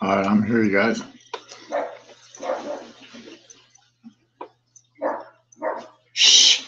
All right, I'm here, you guys. Shh.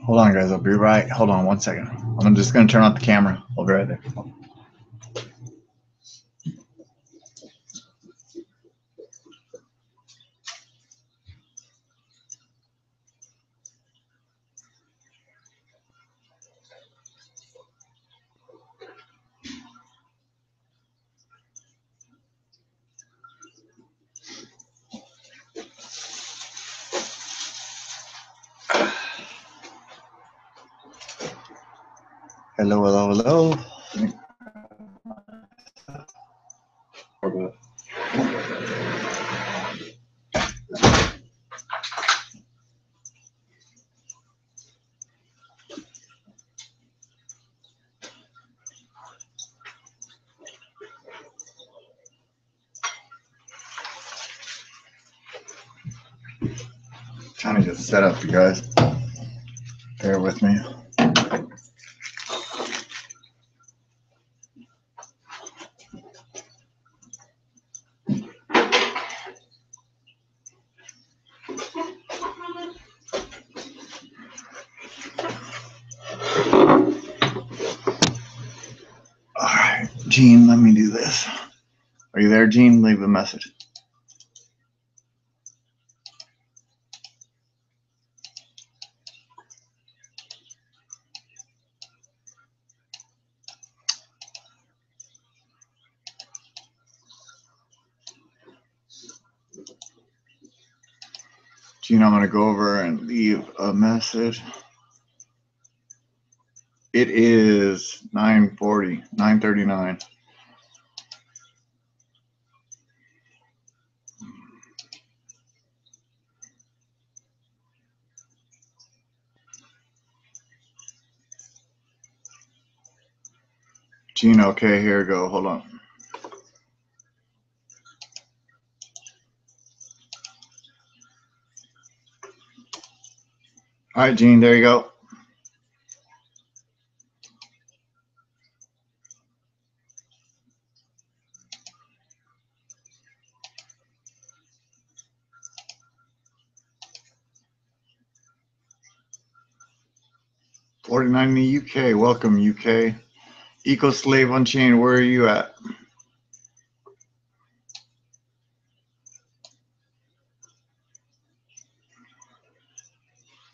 Hold on, guys. I'll be right. Hold on 1 second. I'm just going to turn off the camera. I'll be right there. Hello, hello, hello. Trying to get set up, you guys. Bear with me. All right, Gene, let me do this. Are you there, Gene? Leave a message. Gene, I'm going to go over and leave a message. It is 9:40, 9:39. Gene, okay, here we go. Hold on. All right, Gene, there you go. $49 in the UK. Welcome, UK. Eco Slave Unchained, where are you at?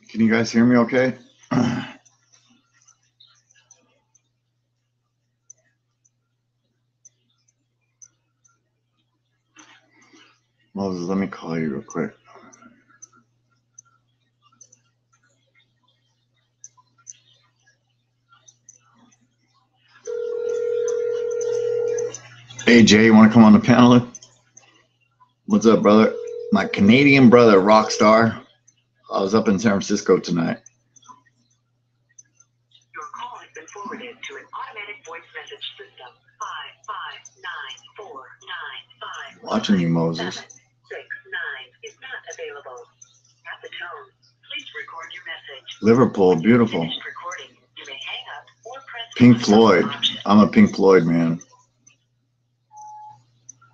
Can you guys hear me okay? Moses, let me call you real quick. Hey Jay, you want to come on the panel? What's up, brother? My Canadian brother, rock star. I was up in San Francisco tonight. Your call has been forwarded to an automatic voice message system. 5594955. Watching you, Moses. 769 is not available. At the tone, please record your message. Liverpool, beautiful. Finished recording. You may hang up or press Pink the Floyd. option. I'm a Pink Floyd man.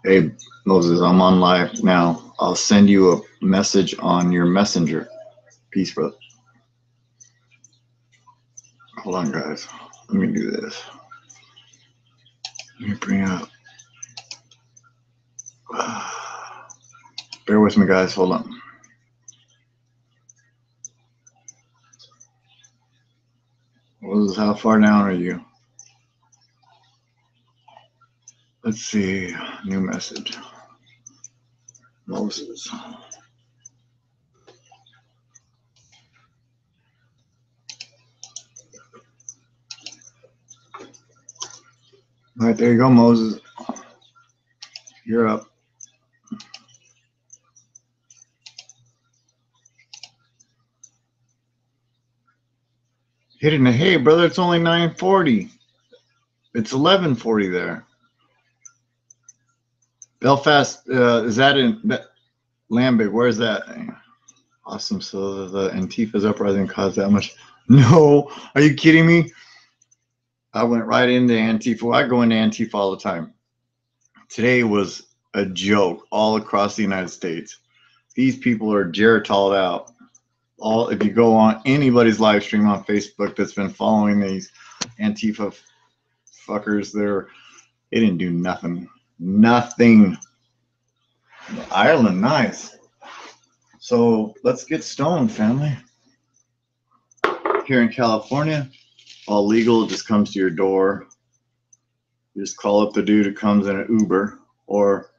Hey, Moses, I'm on live now. I'll send you a message on your messenger. Peace, brother. Hold on, guys. Let me do this. Let me bring up. Bear with me, guys. Hold on. Moses, how far down are you? Let's see. New message. Moses. All right, there you go, Moses. You're up. Hitting the hay, brother. It's only 9:40. It's 11:40 there. Belfast, is that in Lambig? Where's that? Awesome. So the Antifa's uprising caused that much. No, are you kidding me? I went right into Antifa. I go into Antifa all the time. Today was a joke all across the United States. These people are Geritoled out. If you go on anybody's live stream on Facebook that's been following these Antifa fuckers, they didn't do nothing. Nothing. Ireland, nice. So let's get stoned, family. Here in California, all legal, just comes to your door. You just call up the dude who comes in an Uber or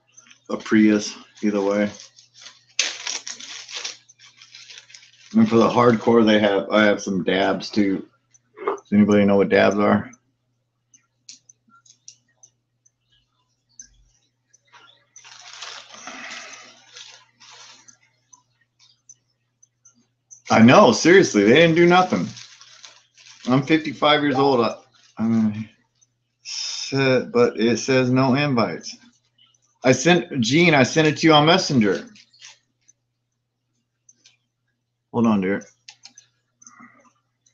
a Prius, either way. And for the hardcore, I have some dabs too. Does anybody know what dabs are? I know, seriously, they didn't do nothing. I'm 55 years old. But it says no invites. Gene, I sent it to you on Messenger. Hold on, dear.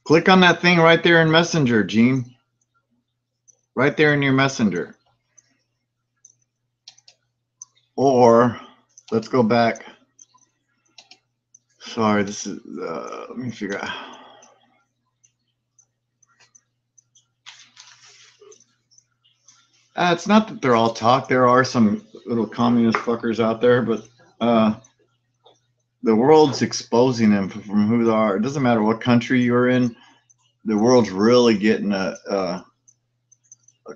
Click on that thing right there in Messenger, Gene. Right there in your Messenger. Or, let's go back. Sorry, this is, let me figure out. It's not that they're all talk. There are some little communist fuckers out there, but the world's exposing them from who they are. It doesn't matter what country you're in. The world's really getting a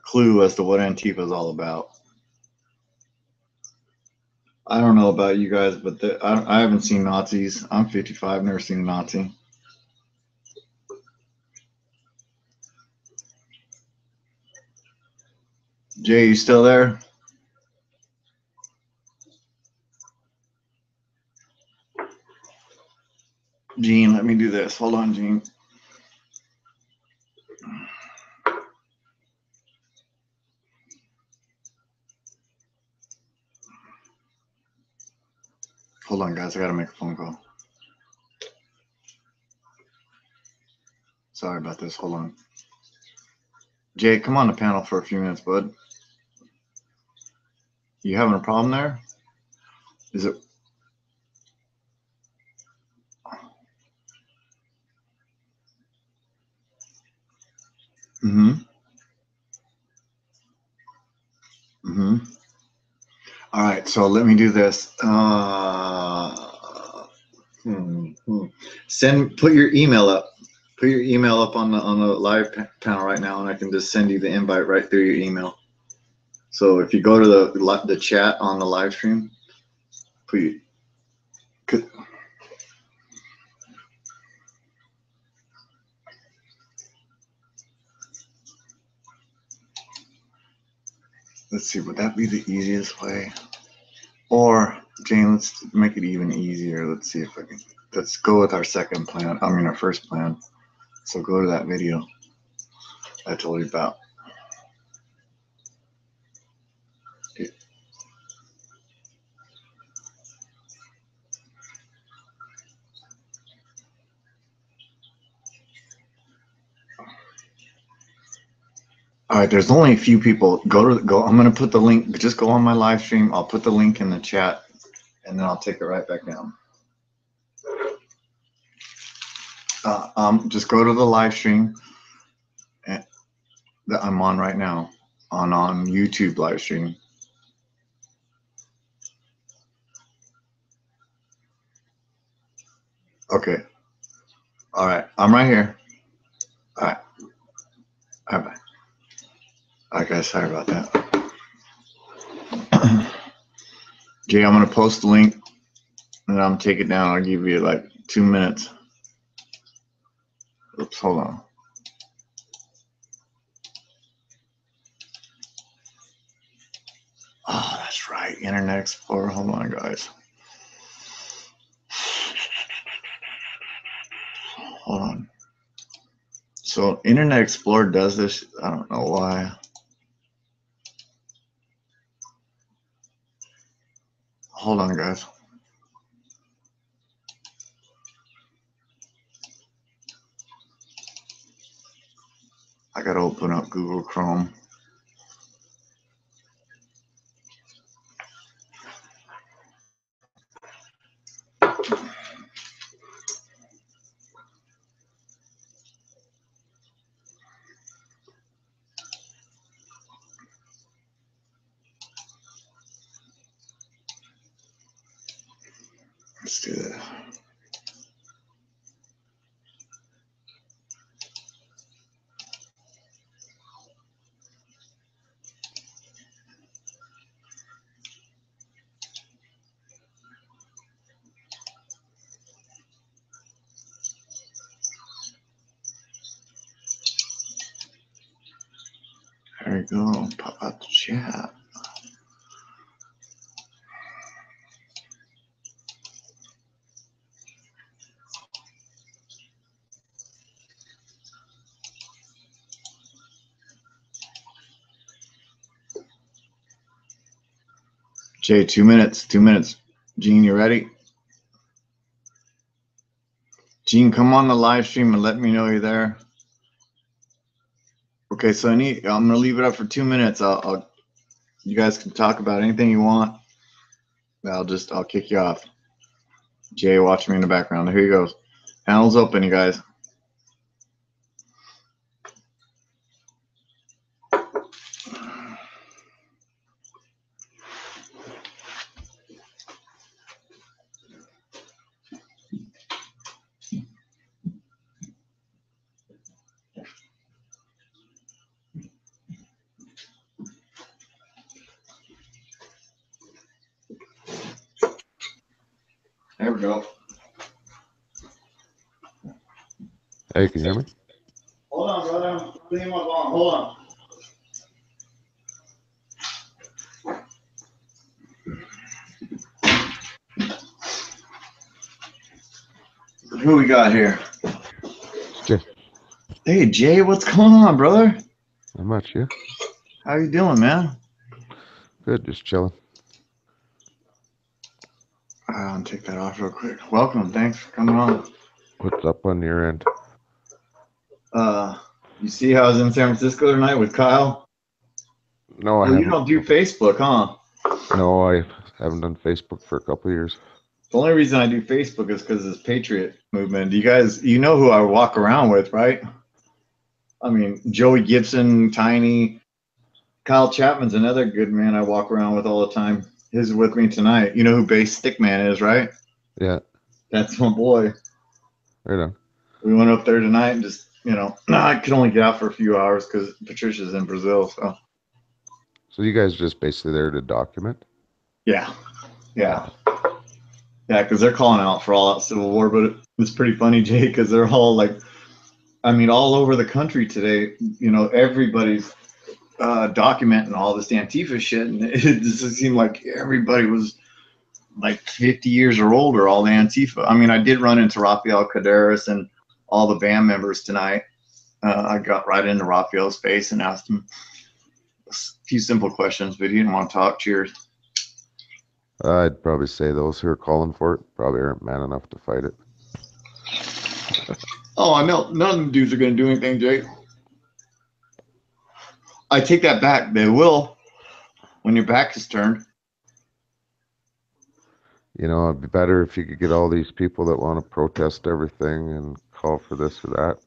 clue as to what Antifa is all about. I don't know about you guys, but I haven't seen Nazis. I'm 55, never seen a Nazi. Jay, you still there? Gene, let me do this. Hold on, Gene. Hold on, guys. I got to make a phone call. Sorry about this. Hold on. Jay, come on the panel for a few minutes, bud. You having a problem there? Is it? Mm-hmm. Mm-hmm. All right, so let me do this. Put your email up. Put your email up on the live panel right now, and I can just send you the invite right through your email. So if you go to the chat on the live stream, Please. Let's see, would that be the easiest way? Or, Jane, let's make it even easier. Let's see if I can. Let's go with our second plan. I mean, our first plan. So go to that video I told you about. All right, there's only a few people. I'm gonna put the link. Just go on my live stream. I'll put the link in the chat, and then I'll take it right back down. Just go to the live stream that I'm on right now, on YouTube live stream. Okay. All right, I'm right here. All right. All right. All right, guys. Sorry about that. Jay, I'm gonna post the link, and I'm take it down. I'll give you like 2 minutes. Oops, hold on. Oh, that's right. Internet Explorer. Hold on, guys. Hold on. So Internet Explorer does this. I don't know why. Hold on, guys. I gotta open up Google Chrome. Let's do this. There we go. Pop out the chat. Jay, 2 minutes. 2 minutes. Gene, you ready? Gene, come on the live stream and let me know you're there. Okay, so I'm gonna leave it up for 2 minutes. You guys can talk about anything you want. I'll kick you off. Jay, watch me in the background. Here he goes. Panel's open, you guys. There we go. Hey, can you hear me? Hold on, brother. I'm cleaning my phone. Hold on. Who we got here? Jay. Hey, Jay, what's going on, brother? Not much, yeah? How you doing, man? Good, just chilling. I'll take that off real quick. Welcome. Thanks for coming on. What's up on your end? You see how I was in San Francisco tonight with Kyle? No, I Well, you haven't. don't do Facebook, huh? No, I haven't done Facebook for a couple of years. The only reason I do Facebook is because of this Patriot movement. You know who I walk around with, right? I mean, Joey Gibson, Tiny, Kyle Chapman's another good man I walk around with all the time. He's with me tonight. You know who Bass Stickman is, right? Yeah. That's my boy. Right on. We went up there tonight and just, I could only get out for a few hours because Patricia's in Brazil. So you guys just basically there to document? Yeah. Yeah, because they're calling out for all out civil war, but it's pretty funny, Jay, because they're all like, I mean, all over the country today. You know, everybody's documenting all this Antifa shit, and it just seemed like everybody was like 50 years or older, all the Antifa. I mean, I did run into Rafael Caderas and all the band members tonight. I got right into Rafael's face and asked him a few simple questions, but he didn't want to talk. Cheers. I'd probably say those who are calling for it probably aren't man enough to fight it. Oh, I know none of them dudes are going to do anything, Jake. I take that back. They will when your back is turned. You know, it'd be better if you could get all these people that want to protest everything and call for this or that,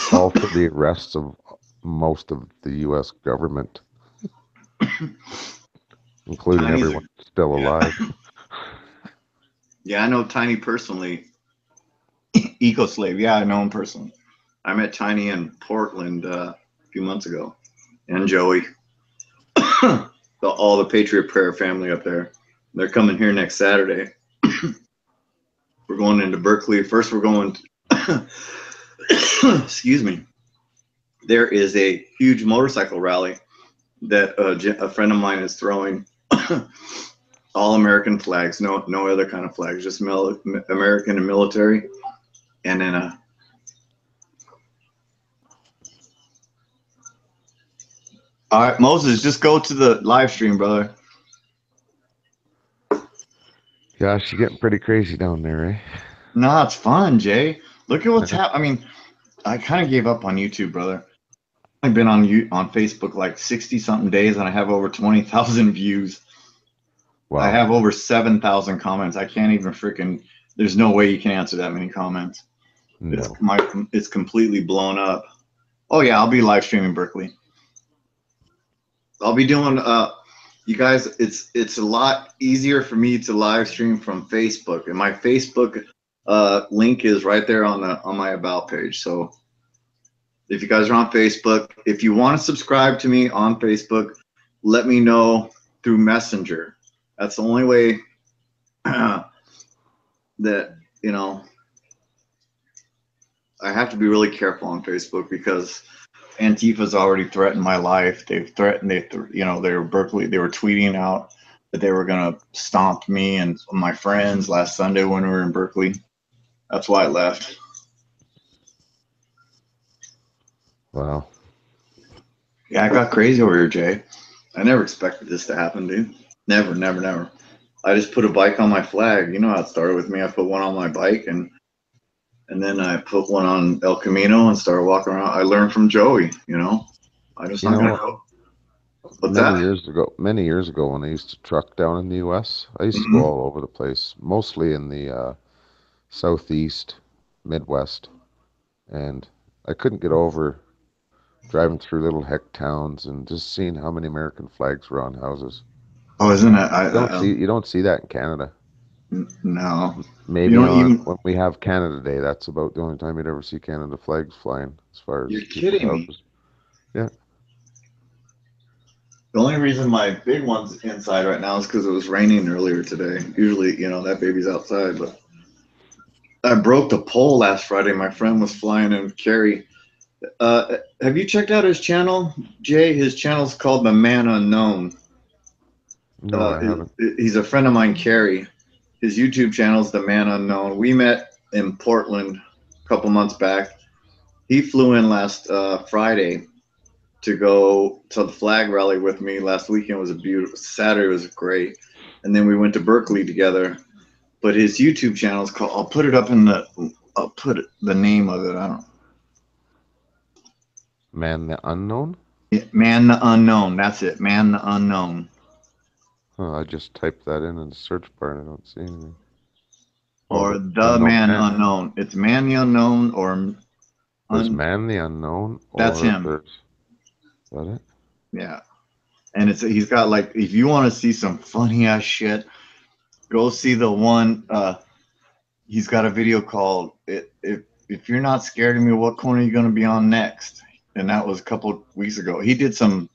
call for the arrests of most of the U.S. government, including Tiny's everyone still alive. Yeah, I know Tiny personally. Eco Slave. Yeah, I know him personally. I met Tiny in Portland a few months ago, and Joey. All the Patriot Prayer family up there. They're coming here next Saturday. We're going into Berkeley. First, we're going to, excuse me. There is a huge motorcycle rally that a friend of mine is throwing. All American flags, no other kind of flags, just American and military. And then all right, Moses, just go to the live stream, brother. Gosh, you're getting pretty crazy down there, eh? Nah, it's fun, Jay. Look at what's happening. I mean, I kind of gave up on YouTube, brother. I've been on Facebook like 60 something days, and I have over 20,000 views. Wow. I have over 7,000 comments. I can't even freaking. There's no way you can answer that many comments. No. It's completely blown up. Oh yeah, I'll be live streaming Berkeley. I'll be doing you guys, it's a lot easier for me to live stream from Facebook, and my Facebook link is right there on my about page. So if you guys are on Facebook, if you want to subscribe to me on Facebook, let me know through Messenger. That's the only way that, you know, I have to be really careful on Facebook because Antifa's already threatened my life. They've threatened, they were Berkeley, they were tweeting out that they were going to stomp me and my friends last Sunday when we were in Berkeley. That's why I left. Wow. Yeah, I got crazy over here, Jay. I never expected this to happen, dude. Never, never, never. I just put a bike on my flag. You know how it started with me. I put one on my bike, and then I put one on El Camino and started walking around. I learned from Joey, you know. I just not gonna go. What's many that? years ago when I used to truck down in the U.S., I used to go all over the place, mostly in the southeast, Midwest, and I couldn't get over driving through little heck towns and just seeing how many American flags were on houses. Oh, isn't it? You don't see that in Canada. No. You Maybe don't even. when we have Canada Day, that's about the only time you'd ever see Canada flags flying as far as You're people's kidding me. houses. Yeah. The only reason my big one's inside right now is because it was raining earlier today. Usually, you know, that baby's outside, but I broke the pole last Friday. My friend was flying in Cary. Have you checked out his channel, Jay? His channel's called The Man Unknown. No, I haven't. He's a friend of mine, Carrie. His YouTube channel's The Man Unknown. We met in Portland a couple months back. He flew in last Friday to go to the flag rally with me. Last weekend was a beautiful. Saturday was great, and then we went to Berkeley together. But his YouTube channel is called. I'll put it up in the. I'll put the name of it. I don't. Man the Unknown? Man the Unknown. That's it. Man the Unknown. Huh, I just typed that in the search bar and I don't see anything. Or Oh, the Unknown Man Man. Unknown. It's Man the Unknown or. There's Man the Unknown, That's or him. there's. Is that it? Yeah. And he's got like, if you want to see some funny ass shit, go see the one. He's got a video called "If You're Not Scared of Me, What Corner Are You Gonna Be On Next?" And that was a couple weeks ago. He did some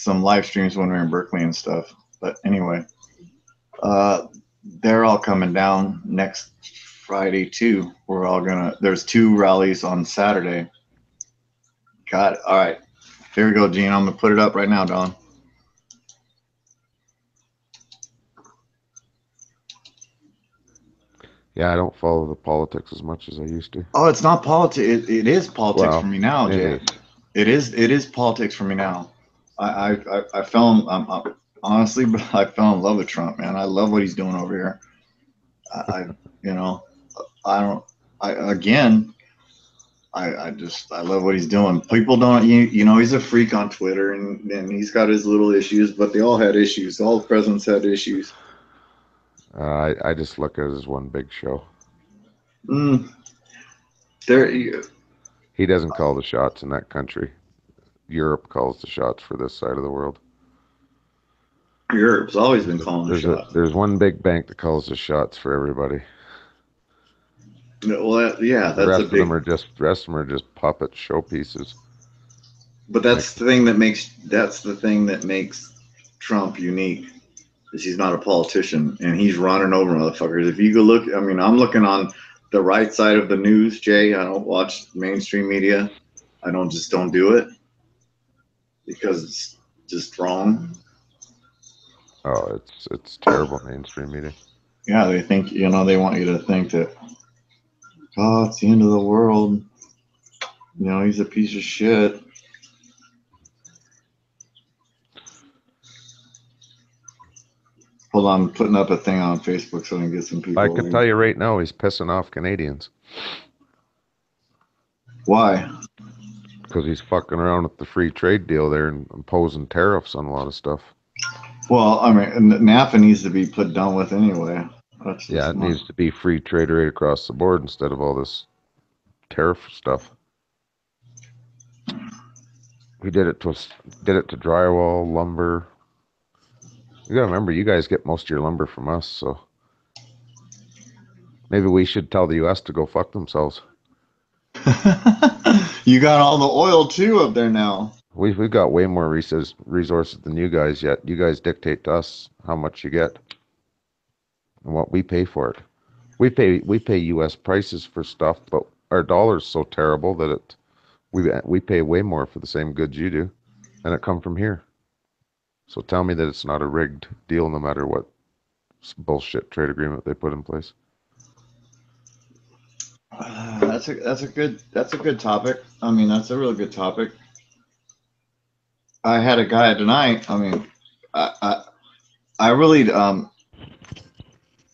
live streams when we were in Berkeley and stuff. But anyway, they're all coming down next Friday too. We're all gonna. There's 2 rallies on Saturday. Got it. All right. Here we go, Gene. I'm gonna put it up right now, Don. Yeah, I don't follow the politics as much as I used to. Oh, it's not politics. It is politics for Well, me now, it Jay. is. It is politics for me now. I fell in, honestly, but I fell in love with Trump, man. I love what he's doing over here. I you know, I don't. I again, I just I love what he's doing. People don't, he's a freak on Twitter, and he's got his little issues, but they all had issues. All the presidents had issues. I just look at it as one big show. Mm, there, He doesn't call the shots in that country. Europe calls the shots for this side of the world. Europe's always been calling the shots. There's one big bank that calls the shots for everybody. Well, yeah, The that's a rest of them big. are just puppet showpieces. But Like, that's the thing that makes Trump unique. Is he's not a politician and he's running over motherfuckers. If you go look, I mean, I'm looking on the right side of the news, Jay. I don't watch mainstream media. I don't do it because it's just wrong. oh, it's terrible mainstream media. Yeah, they think, they want you to think that, oh, it's the end of the world. He's a piece of shit. Hold on, I'm putting up a thing on Facebook so I can get some people. I can tell you right now, he's pissing off Canadians Why? because he's fucking around with the free trade deal there and imposing tariffs on a lot of stuff. Well, I mean, NAFTA needs to be put down with anyway. That's Yeah, just it not. needs to be free trade right across the board instead of all this tariff stuff. He did it to drywall, lumber. You gotta remember, you guys get most of your lumber from us, so maybe we should tell the U.S. to go fuck themselves. You got all the oil too up there now. We've got way more resources than you guys, yet you guys dictate to us how much you get and what we pay for it. We pay U.S. prices for stuff, but our dollar's so terrible that we pay way more for the same goods you do, and it come from here. So tell me that it's not a rigged deal, no matter what bullshit trade agreement they put in place. That's a good topic. I mean, that's a really good topic. I had a guy tonight. I mean, I really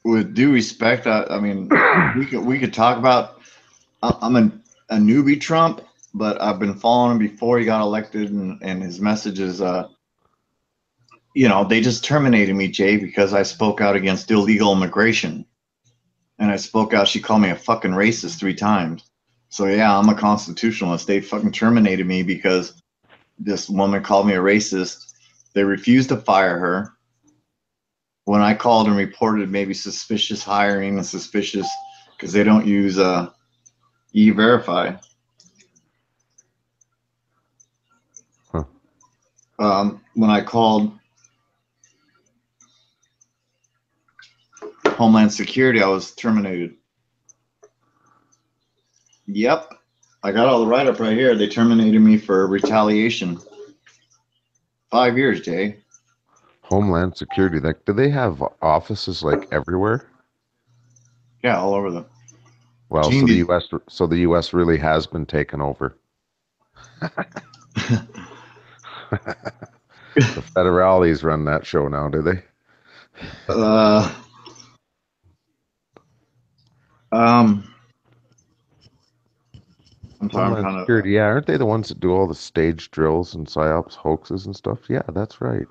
with due respect. I mean, we could talk about. I'm a newbie Trump, but I've been following him before he got elected, and his messages. They just terminated me, Jay, because I spoke out against illegal immigration, and I spoke out. She called me a fucking racist 3 times. So yeah, I'm a constitutionalist. They fucking terminated me because this woman called me a racist. They refused to fire her. When I called and reported maybe suspicious hiring and suspicious because they don't use e-verify. Huh. When I called Homeland Security, I was terminated. Yep. I got all the write-up right here. They terminated me for retaliation. 5 years, Jay. Homeland Security, like, do they have offices like everywhere? Yeah, all over the. Well, Gene, so the U.S. really has been taken over. The federales run that show now, do they? Um, I'm sorry, I'm Homeland trying to. Security, yeah, aren't they the ones that do all the stage drills and psyops hoaxes and stuff? Yeah, that's right.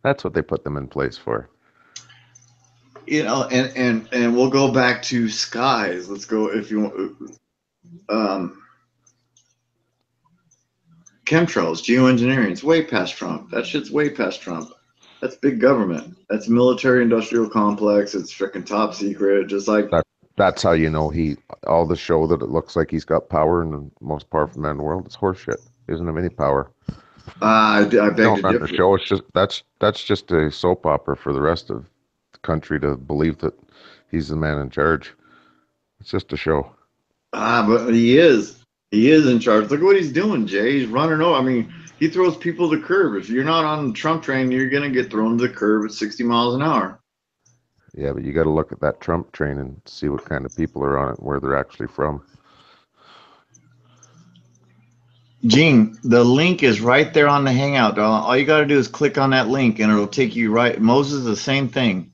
That's what they put them in place for. And we'll go back to skies. Let's go if you want. Chemtrails, geoengineering. It's way past Trump. That shit's way past Trump. That's big government. That's military industrial complex. It's freaking top secret. Just like That's how you know all the show that it looks like he's got power and the most powerful man in the world. It's horseshit. He doesn't have any power. I They beg don't to run the differ. show. It's just that's just a soap opera for the rest of the country to believe that he's the man in charge. It's just a show. But he is. He is in charge. Look at what he's doing, Jay. He's running over. I mean, he throws people to the curb. If you're not on the Trump train, you're gonna get thrown to the curb at 60 miles an hour. Yeah, but you got to look at that Trump train and see what kind of people are on it and where they're actually from. Gene, the link is right there on the Hangout. All you got to do is click on that link, and it'll take you right. Moses, the same thing.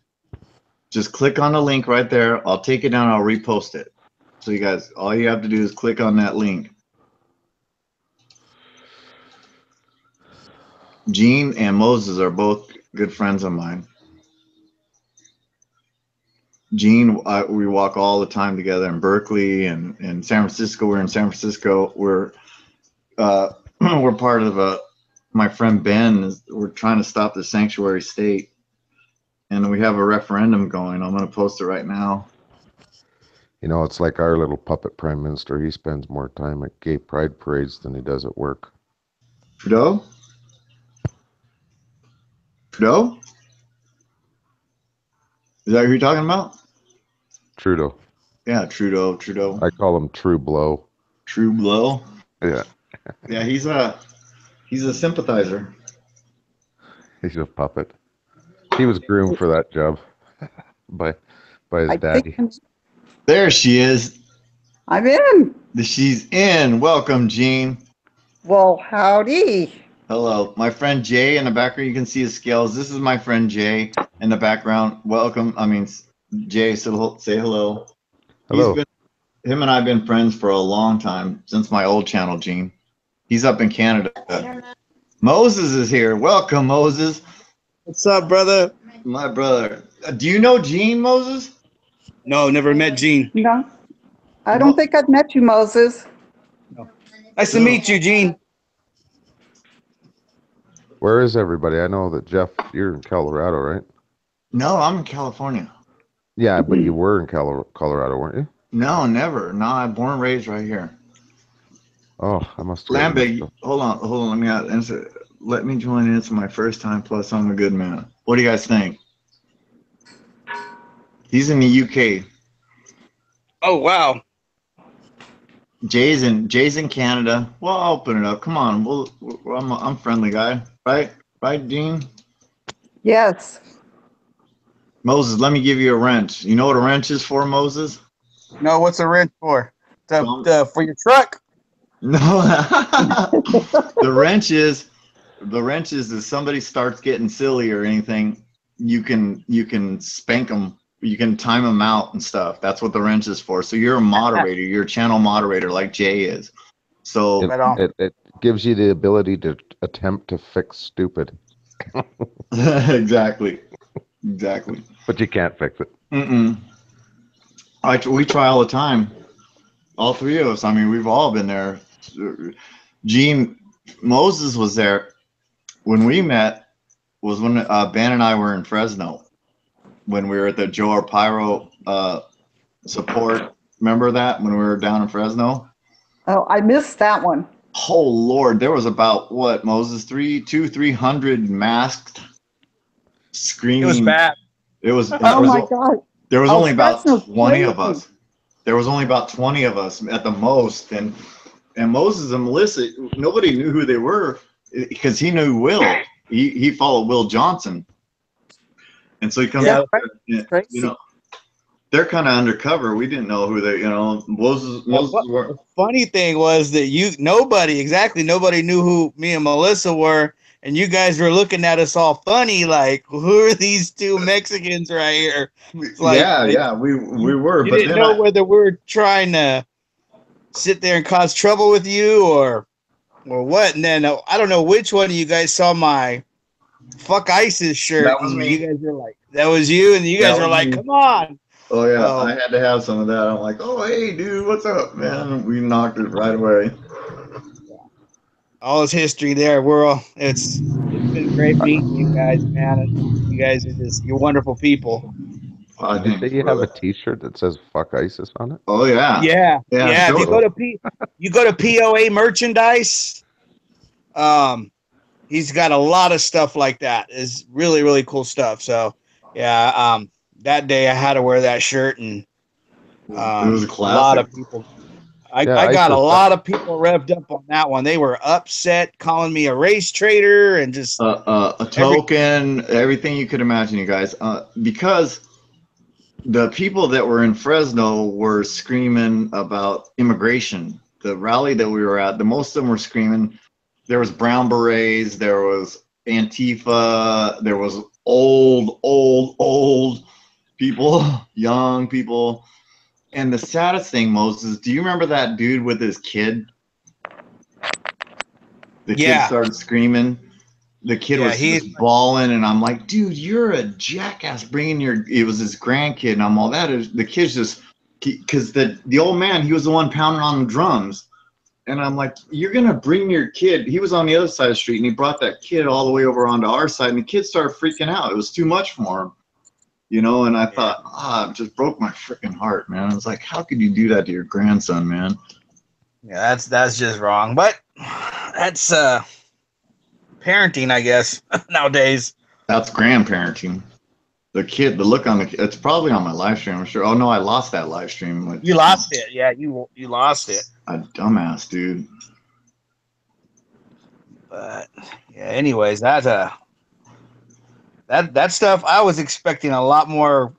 Just click on the link right there. I'll take it down. I'll repost it. So you guys, all you have to do is click on that link. Gene and Moses are both good friends of mine. Gene, we walk all the time together in Berkeley and in San Francisco. We're in San Francisco. We're we're part of my friend Ben. We're trying to stop the sanctuary state, and we have a referendum going. I'm going to post it right now. You know, it's like our little puppet prime minister. He spends more time at gay pride parades than he does at work. Trudeau? Trudeau? Is that who you're talking about? Trudeau. Yeah, Trudeau. I call him True Blow. True Blow. Yeah, Yeah, he's a sympathizer. he's a puppet. He was groomed for that job by his I daddy. think There she is. I'm in. She's in. Welcome, Gene. Well, howdy. Hello. My friend Jay in the background. You can see his scales. This is my friend Jay in the background. Welcome. I mean, Jay, say hello. Hello. Him and I have been friends for a long time, since my old channel, Gene. He's up in Canada. Moses is here. Welcome, Moses. What's up, brother? My brother. Do you know Gene, Moses? No, never met Gene. No, I don't think I've met you, Moses. Nice to meet you, Gene. Where is everybody? I know that Jeff, you're in Colorado, right? No, I'm in California. Yeah, but you were in Colorado, weren't you? No, never. No, I'm born and raised right here. Oh, I must have gotten mixed Lambig, up. hold on. Let me join in. It's my first time. Plus, I'm a good man. What do you guys think? He's in the UK. Oh, wow. Jay's in Canada. Well, I'll open it up. Come on. I'm a friendly guy, right? Right, Gene? Yes. Moses, let me give you a wrench. You know what a wrench is for, Moses? No, what's a wrench for? For your truck? No. The wrench is if somebody starts getting silly or anything, you can spank them. You can time them out and stuff. That's what the wrench is for. So you're a moderator. You're a channel moderator like Jay is. So Right on. It gives you the ability to attempt to fix stupid, exactly. but you can't fix it. We try all the time. All three of us. I mean, we've all been there. Gene, Moses was there when we met. Was when Ben and I were in Fresno when we were at the Joe Arpaio support. Remember that when we were down in Fresno? Oh, I missed that one. Oh Lord, there was about what, Moses, 300 masked screaming. It was bad. It was. Oh my God. There was Oh, only about Fresno's 20 of crazy. us. There was only about 20 of us at the most, and Moses and Melissa, nobody knew who they were because he knew Will. He followed Will Johnson, and so he comes Yeah, up there, crazy. you know, they're kind of undercover. We didn't know who they, Moses were. The funny thing was that nobody knew who me and Melissa were, and you guys were looking at us all funny, like, who are these two Mexicans right here? It's like, Yeah, we were, You but didn't then know whether we were trying to sit there and cause trouble with you or what. And then I don't know which one of you guys saw my "Fuck ISIS" shirt. That was and me. You guys were like, "That was you," and you guys That were was like, me. "Come on!" Oh yeah, Oh. I had to have some of that. I'm like, oh hey dude, what's up, man? We knocked it right away. All is history there. It's been great meeting you guys, man. And you guys are you're wonderful people. Oh, Did you say thanks, you have brother. a T-shirt that says "Fuck ISIS" on it? Oh yeah. Yeah. If Show you go to POA merchandise, he's got a lot of stuff like that. It's really, really cool stuff. So yeah, that day I had to wear that shirt, and It was a a lot classic. of people. I Yeah, I got a prefer. lot of people revved up on that one. They were upset, calling me a race traitor, and just A token, everything you could imagine, you guys. Because the people that were in Fresno were screaming about immigration. The rally that we were at, the most of them were screaming. There was brown berets, there was Antifa, there was old people, young people. And the saddest thing, Moses, do you remember that dude with his kid? The kid yeah, started screaming. The kid yeah. was just bawling, and I'm like, dude, you're a jackass bringing it was his grandkid, and I'm all that is the kid's just because the old man, he was the one pounding on the drums, and I'm like, you're gonna bring your kid. He was on the other side of the street, and he brought that kid all the way over onto our side, and the kid started freaking out. It was too much for him, and I thought, it just broke my freaking heart, man. I was like, how could you do that to your grandson, man? Yeah, that's just wrong. But that's parenting, I guess, nowadays. That's grandparenting. The look on it's probably on my live stream, I'm sure. Oh no, I lost that live stream. You lost it. Yeah, you lost it. A dumbass, dude. But yeah, anyways, that stuff, I was expecting a lot more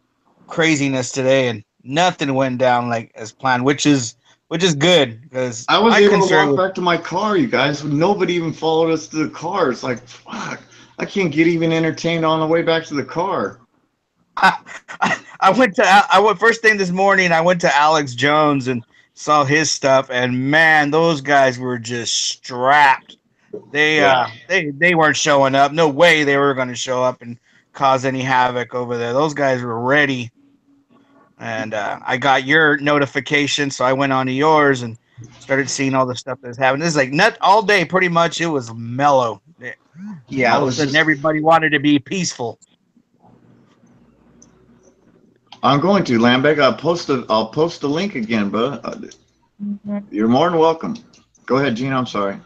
craziness today, and nothing went down like as planned, which is good, because I was my able to concern walk was back to my car, you guys. Nobody even followed us to the car. It's like, fuck. I can't get even entertained on the way back to the car. I went first thing this morning. I went to Alex Jones and saw his stuff, and man, those guys were just strapped. They weren't showing up. No way they were going to show up and cause any havoc over there. Those guys were ready. And I got your notification, so I went on to yours and started seeing all the stuff that's happening. This is like not all day, pretty much. It was mellow. Yeah, All of a sudden, everybody wanted to be peaceful. I'm going to Lambeck. I'll post the link again, bud. You're more than welcome. Go ahead, Gina. I'm sorry.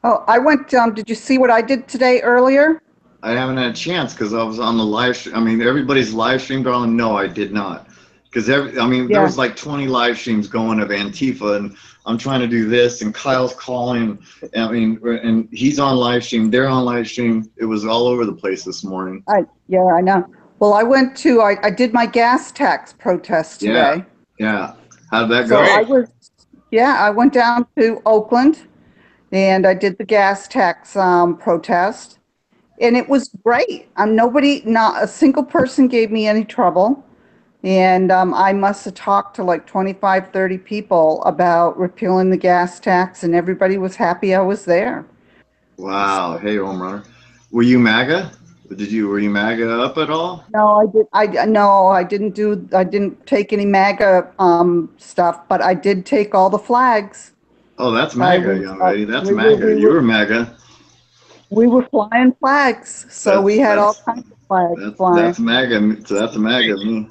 Oh, I went, did you see what I did today earlier? I haven't had a chance because I was on the live stream. I mean, everybody's live stream, darling. No, I did not. Because there Yeah. was like 20 live streams going of Antifa, and I'm trying to do this, and Kyle's calling. And he's on live stream. They're on live stream. It was all over the place this morning. Yeah, I know. Well, I did my gas tax protest today. Yeah. How did that So go? I went down to Oakland and I did the gas tax protest, and it was great. Not a single person gave me any trouble. And I must have talked to like 25, 30 people about repealing the gas tax, and everybody was happy I was there. Wow. Hey, home runner. Were you MAGA? Were you MAGA up at all? No, I didn't take any MAGA stuff, but I did take all the flags. Oh, that's MAGA, young lady. That's we MAGA. You were MAGA. We were flying flags, so we had all kinds of flags flying. That's MAGA. So that's MAGA.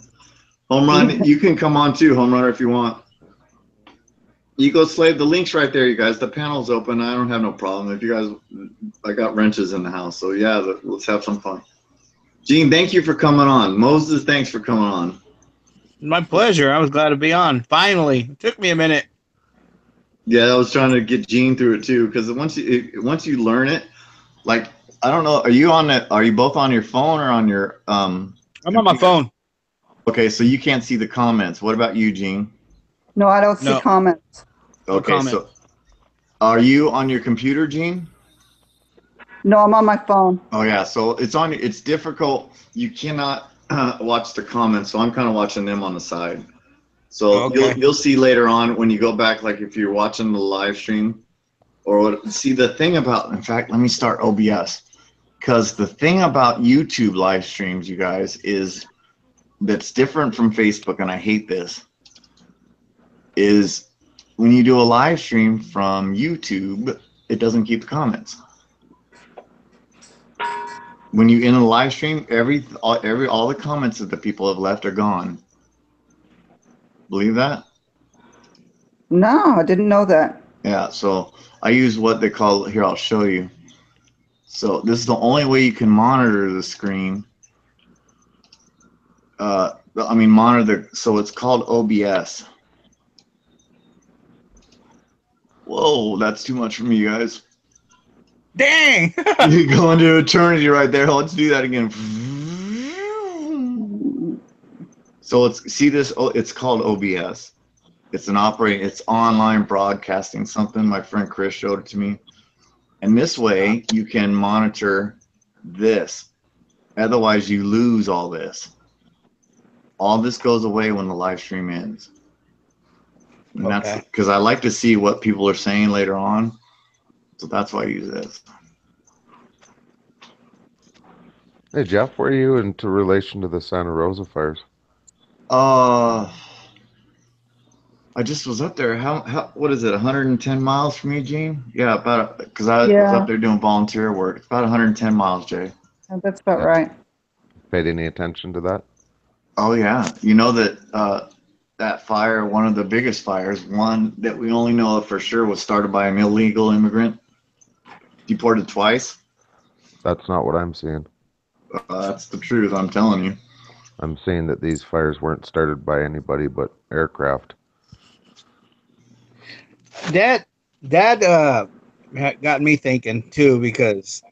Home run, you can come on too, home runner, if you want. Ego Slave, the link's right there, you guys. The panel's open. I don't have no problem. If you guys, I got wrenches in the house, so yeah, let's have some fun. Gene, thank you for coming on. Moses, thanks for coming on. My pleasure. I was glad to be on. Finally, it took me a minute. Yeah, I was trying to get Gene through it too, because once you learn it, like I don't know, are you both on your phone or on your I'm on my phone. Okay, so you can't see the comments. What about you, Gene? No, I don't see comments. Okay, so are you on your computer, Gene? No, I'm on my phone. Oh yeah, so it's difficult. You cannot watch the comments, so I'm kind of watching them on the side. So you'll see later on when you go back, like if you're watching the live stream or what. See, the thing about, in fact, let me start OBS, because the thing about YouTube live streams, you guys, is that's different from Facebook, and I hate this, is when you do a live stream from YouTube, it doesn't keep the comments. When you in a live stream, all the comments that the people have left are gone. Believe that? No, I didn't know that. Yeah, so I use what they call here. I'll show you. So this is the only way you can monitor the screen. Monitor the. So it's called OBS. Whoa, that's too much for me, guys. Dang! You go into eternity right there. Let's do that again. So it's called OBS. It's online broadcasting something. My friend Chris showed it to me. And this way you can monitor this. Otherwise you lose all this. All this goes away when the live stream ends. And that's because I like to see what people are saying later on. So that's why I use this. Hey, Jeff, where are you into relation to the Santa Rosa fires? I just was up there. What is it? 110 miles from me, Gene? Yeah, because I was up there doing volunteer work. It's about 110 miles, Jay. That's about right. Paid any attention to that? Oh yeah, you know that that fire, one of the biggest fires, one that we only know for sure was started by an illegal immigrant, deported twice. That's not what I'm seeing. That's the truth. I'm telling you. I'm saying that these fires weren't started by anybody but aircraft. That got me thinking too, because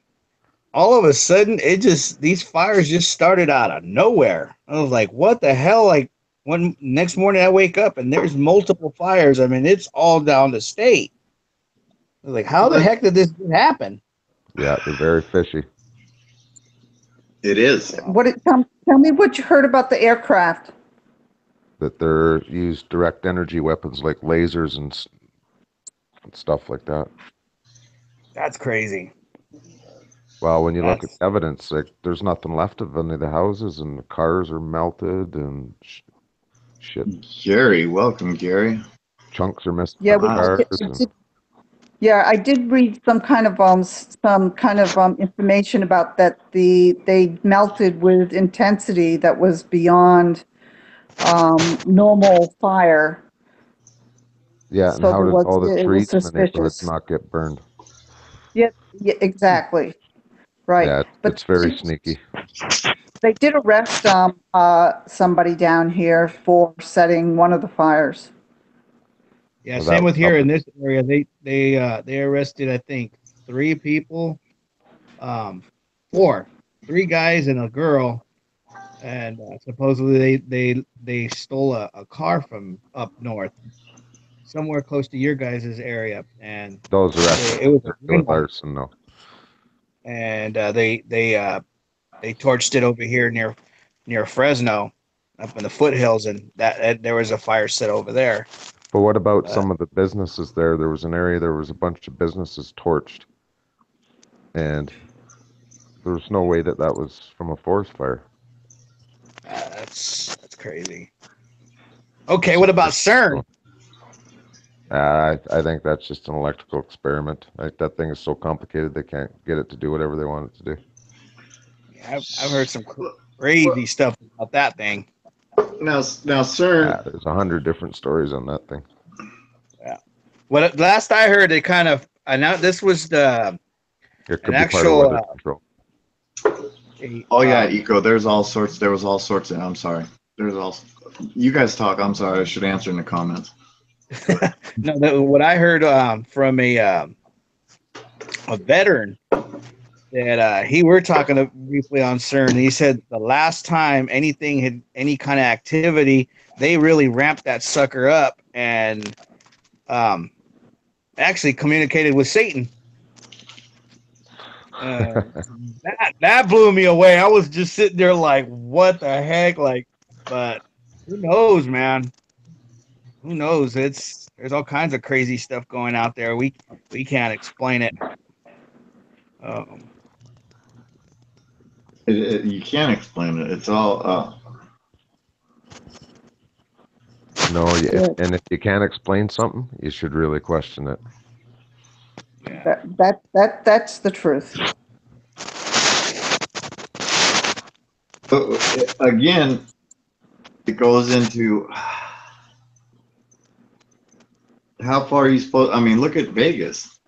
all of a sudden these fires just started out of nowhere. I was like, what the hell? Like, when next morning I wake up and there's multiple fires. I mean, it's all down the state. I was like, how the heck did this happen? Yeah, they're very fishy. It is. Tell me what you heard about the aircraft. That they're used direct energy weapons like lasers and stuff like that. That's crazy. Well, when you look at evidence, like there's nothing left of any of the houses, and the cars are melted and shit. Gary, welcome, Gary. Chunks are missing Yeah, from cars. I did read some kind of information about that. They melted with intensity that was beyond normal fire. Yeah, and So how did all the it trees was in the neighborhood suspicious. not get burned? Yeah, exactly. Right. Yeah, But it's very sneaky. they did arrest somebody down here for setting one of the fires. Yeah, Well, same with here in this area. They arrested, I think, 3 people, 3 guys and a girl, and supposedly they stole a car from up north, somewhere close to your guys' area, and those arrested it was with arson, though. And they torched it over here near Fresno, up in the foothills, and that there was a fire set over there. But what about some of the businesses there? There was an area, there was a bunch of businesses torched, and there was no way that was from a forest fire. That's crazy. Okay, what about CERN? I think that's just an electrical experiment. Like, that thing is so complicated they can't get it to do whatever they want it to do. Yeah, I've heard some crazy stuff about that thing. Now, CERN. There's 100 different stories on that thing. Yeah. What last I heard, they kind of this was the it could be part of weather control. Eco. There was all sorts. I'm sorry. You guys talk. I'm sorry. I should answer in the comments. No, what I heard from a veteran that we were talking briefly on CERN. And he said the last time anything had any kind of activity, they really ramped that sucker up and actually communicated with Satan. That blew me away. I was just sitting there like, what the heck? Like, but who knows, man? Who knows? There's all kinds of crazy stuff going out there. We can't explain it. You can't explain it. It's all. No, and if you can't explain something, you should really question it. Yeah. That's the truth. But again, it goes into How far are you supposed? I mean, look at Vegas.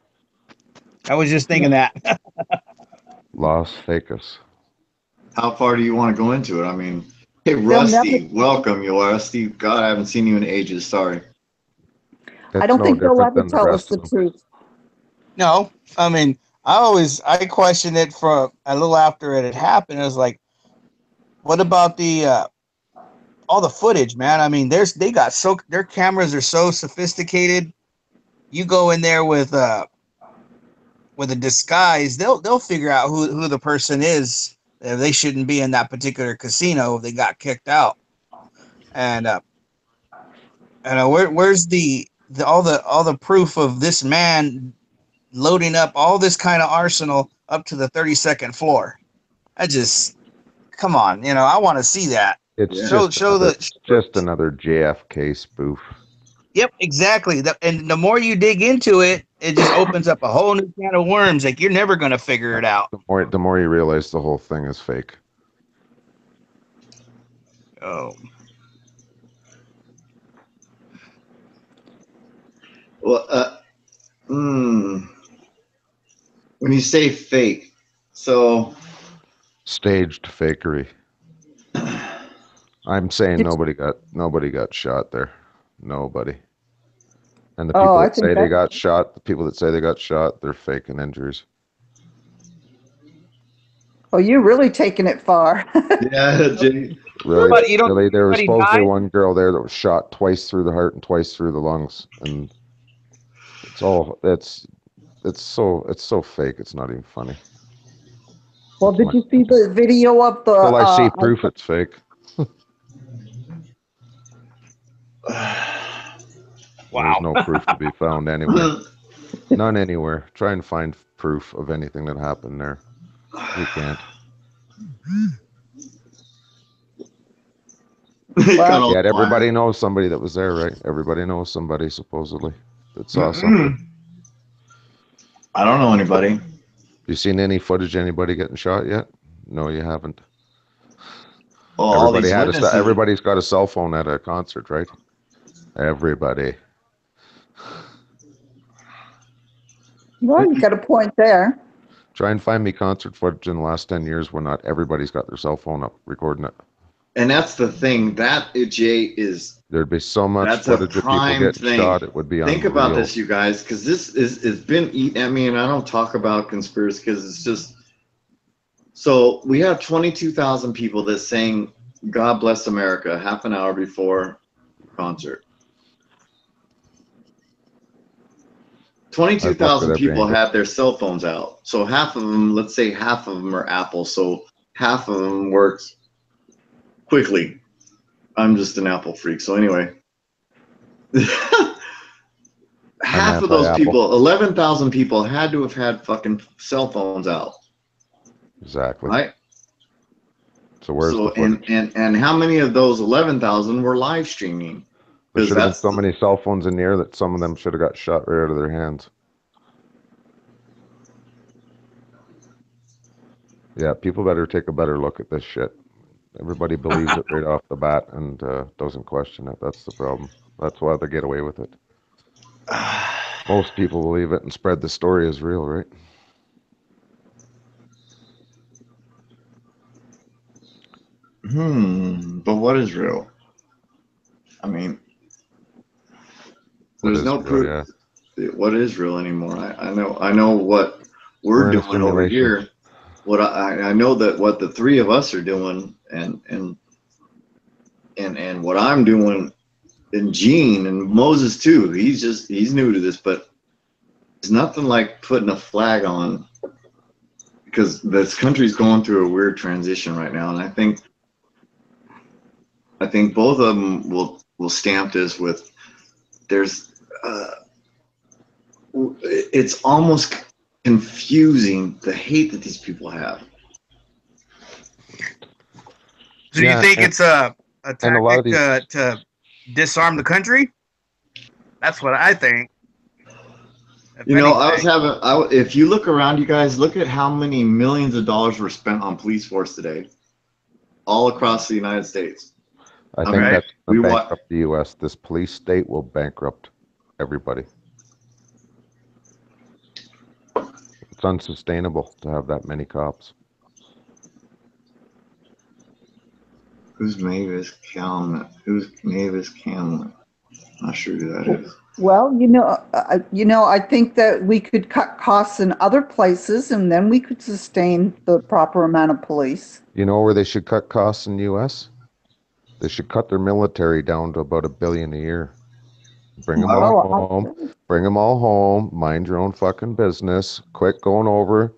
I was just thinking that. Las Vegas. How far do you want to go into it? I mean, hey, They'll never, Rusty, welcome, you Rusty. God, I haven't seen you in ages. Sorry. I It's don't no think they'll different ever than the tell us rest the of them. truth. No, I mean, I questioned it for a little after it had happened. I was like, what about the all the footage, man? I mean, their cameras are so sophisticated. You go in there with a disguise, they'll figure out who the person is. They shouldn't be in that particular casino if they got kicked out. And where's all the proof of this man loading up all this kind of arsenal up to the 32nd floor? I just come on, I want to see that. It's Yeah. just another JFK spoof. Yep, exactly. And the more you dig into it, it just opens up a whole new can of worms. Like you're never gonna figure it out. The more you realize the whole thing is fake. Oh, Well, when you say fake, so Staged fakery. I'm saying Did- nobody got shot there. Nobody. And the Oh, people I that think say they that, got shot, they're faking injuries. oh, you're really taking it far. yeah, Jay. Really, but you don't think there was anybody supposedly died? one girl there that was shot twice through the heart and twice through the lungs, and it's so fake. It's not even funny. Well, That's did my you see the video of the, Till I see proof it's fake. There's Wow. no proof to be found anywhere. None anywhere. Try and find proof of anything that happened there. You can't. Well, Yet everybody knows somebody that was there, right? Everybody knows somebody supposedly that saw something. I don't know anybody. You seen any footage of anybody getting shot yet? No, you haven't. Oh, all these witnesses. Everybody's got a cell phone at a concert, right? Everybody. well, you got a point there. Try and find me concert footage in the last 10 years where not everybody's got their cell phone up recording it. And that's the thing. That, Jay, is There's be so much that's a footage of people prime getting thing. shot, it would be Think unreal. about this, you guys, because this it's been eating at me, and I don't talk about conspiracy because it's just. So we have 22,000 people that sang "God Bless America" half an hour before concert. 22,000 people had their cell phones out. So half of them, let's say half of them are Apple. So half of them works quickly. I'm just an Apple freak. So anyway, half of those people, 11,000 people, had to have had fucking cell phones out. Exactly. Right? So where's the footage? And how many of those 11,000 were live streaming? There should have been so many cell phones in the air that some of them should have got shot right out of their hands. Yeah, people better take a better look at this shit. Everybody believes it right off the bat and doesn't question it. That's the problem. That's why they get away with it. Most people believe it and spread the story as real, right? But what is real? I mean, there's no proof. Yeah. What is real anymore? I know what we're doing over here. What I know that what the three of us are doing, and what I'm doing, and Gene and Moses too. He's new to this, but it's nothing like putting a flag on, because this country's going through a weird transition right now, and I think both of them will stamp this with. It's almost confusing the hate that these people have. So you think it's a tactic to disarm the country? That's what I think. If you look around, you guys, look at how many millions of dollars were spent on police force today, all across the United States. I think that's going to bankrupt the U.S. This police state will bankrupt. everybody. It's unsustainable to have that many cops. Who's Mavis Calman? Who's Mavis Calman? Not sure who that is. Well, I think that we could cut costs in other places, and then we could sustain the proper amount of police. You know where they should cut costs in the U.S.? They should cut their military down to about $1 billion a year. Bring them all home. Bring them all home. Mind your own fucking business. Quit going over,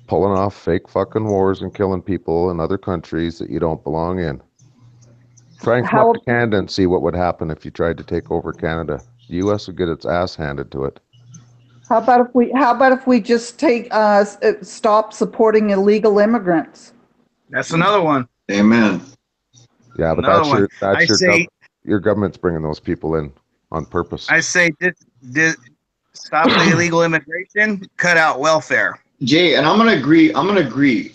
pulling off fake fucking wars and killing people in other countries that you don't belong in. Try and come up to Canada and see what would happen if you tried to take over Canada. The U.S. would get its ass handed to it. How about if we just stop supporting illegal immigrants? That's another one. Amen. Yeah, but Another your government's bringing those people in on purpose. I say stop the illegal immigration, cut out welfare. Jay, and I'm gonna agree.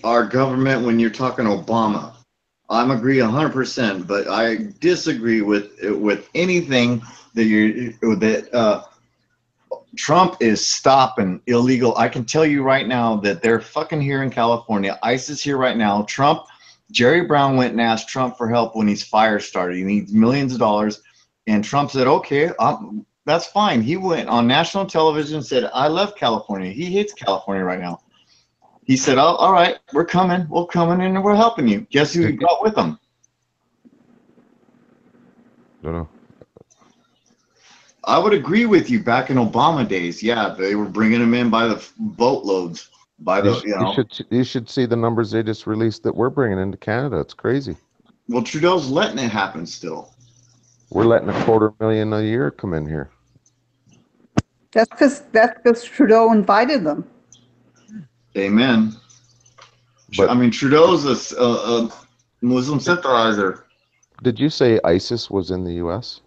Our government, when you're talking Obama, I'm agree 100%. But I disagree with anything that Trump is stopping illegal. I can tell you right now that they're fucking here in California. ICE is here right now. Jerry Brown went and asked Trump for help when his fire started. He needs millions of dollars. And Trump said, okay, that's fine. He went on national television and said, I love California. He hates California right now. He said, oh, all right, we're coming. We're coming and we're helping you. Guess who he got with him? Don't know. I would agree with you back in Obama days. Yeah, they were bringing them in by the boatloads. You should see the numbers they just released that we're bringing into Canada. It's crazy. Well, Trudeau's letting it happen still. We're letting 250,000 a year come in here. That's because Trudeau invited them. Amen. But, I mean, Trudeau's a Muslim centralizer. Did you say ISIS was in the U.S.?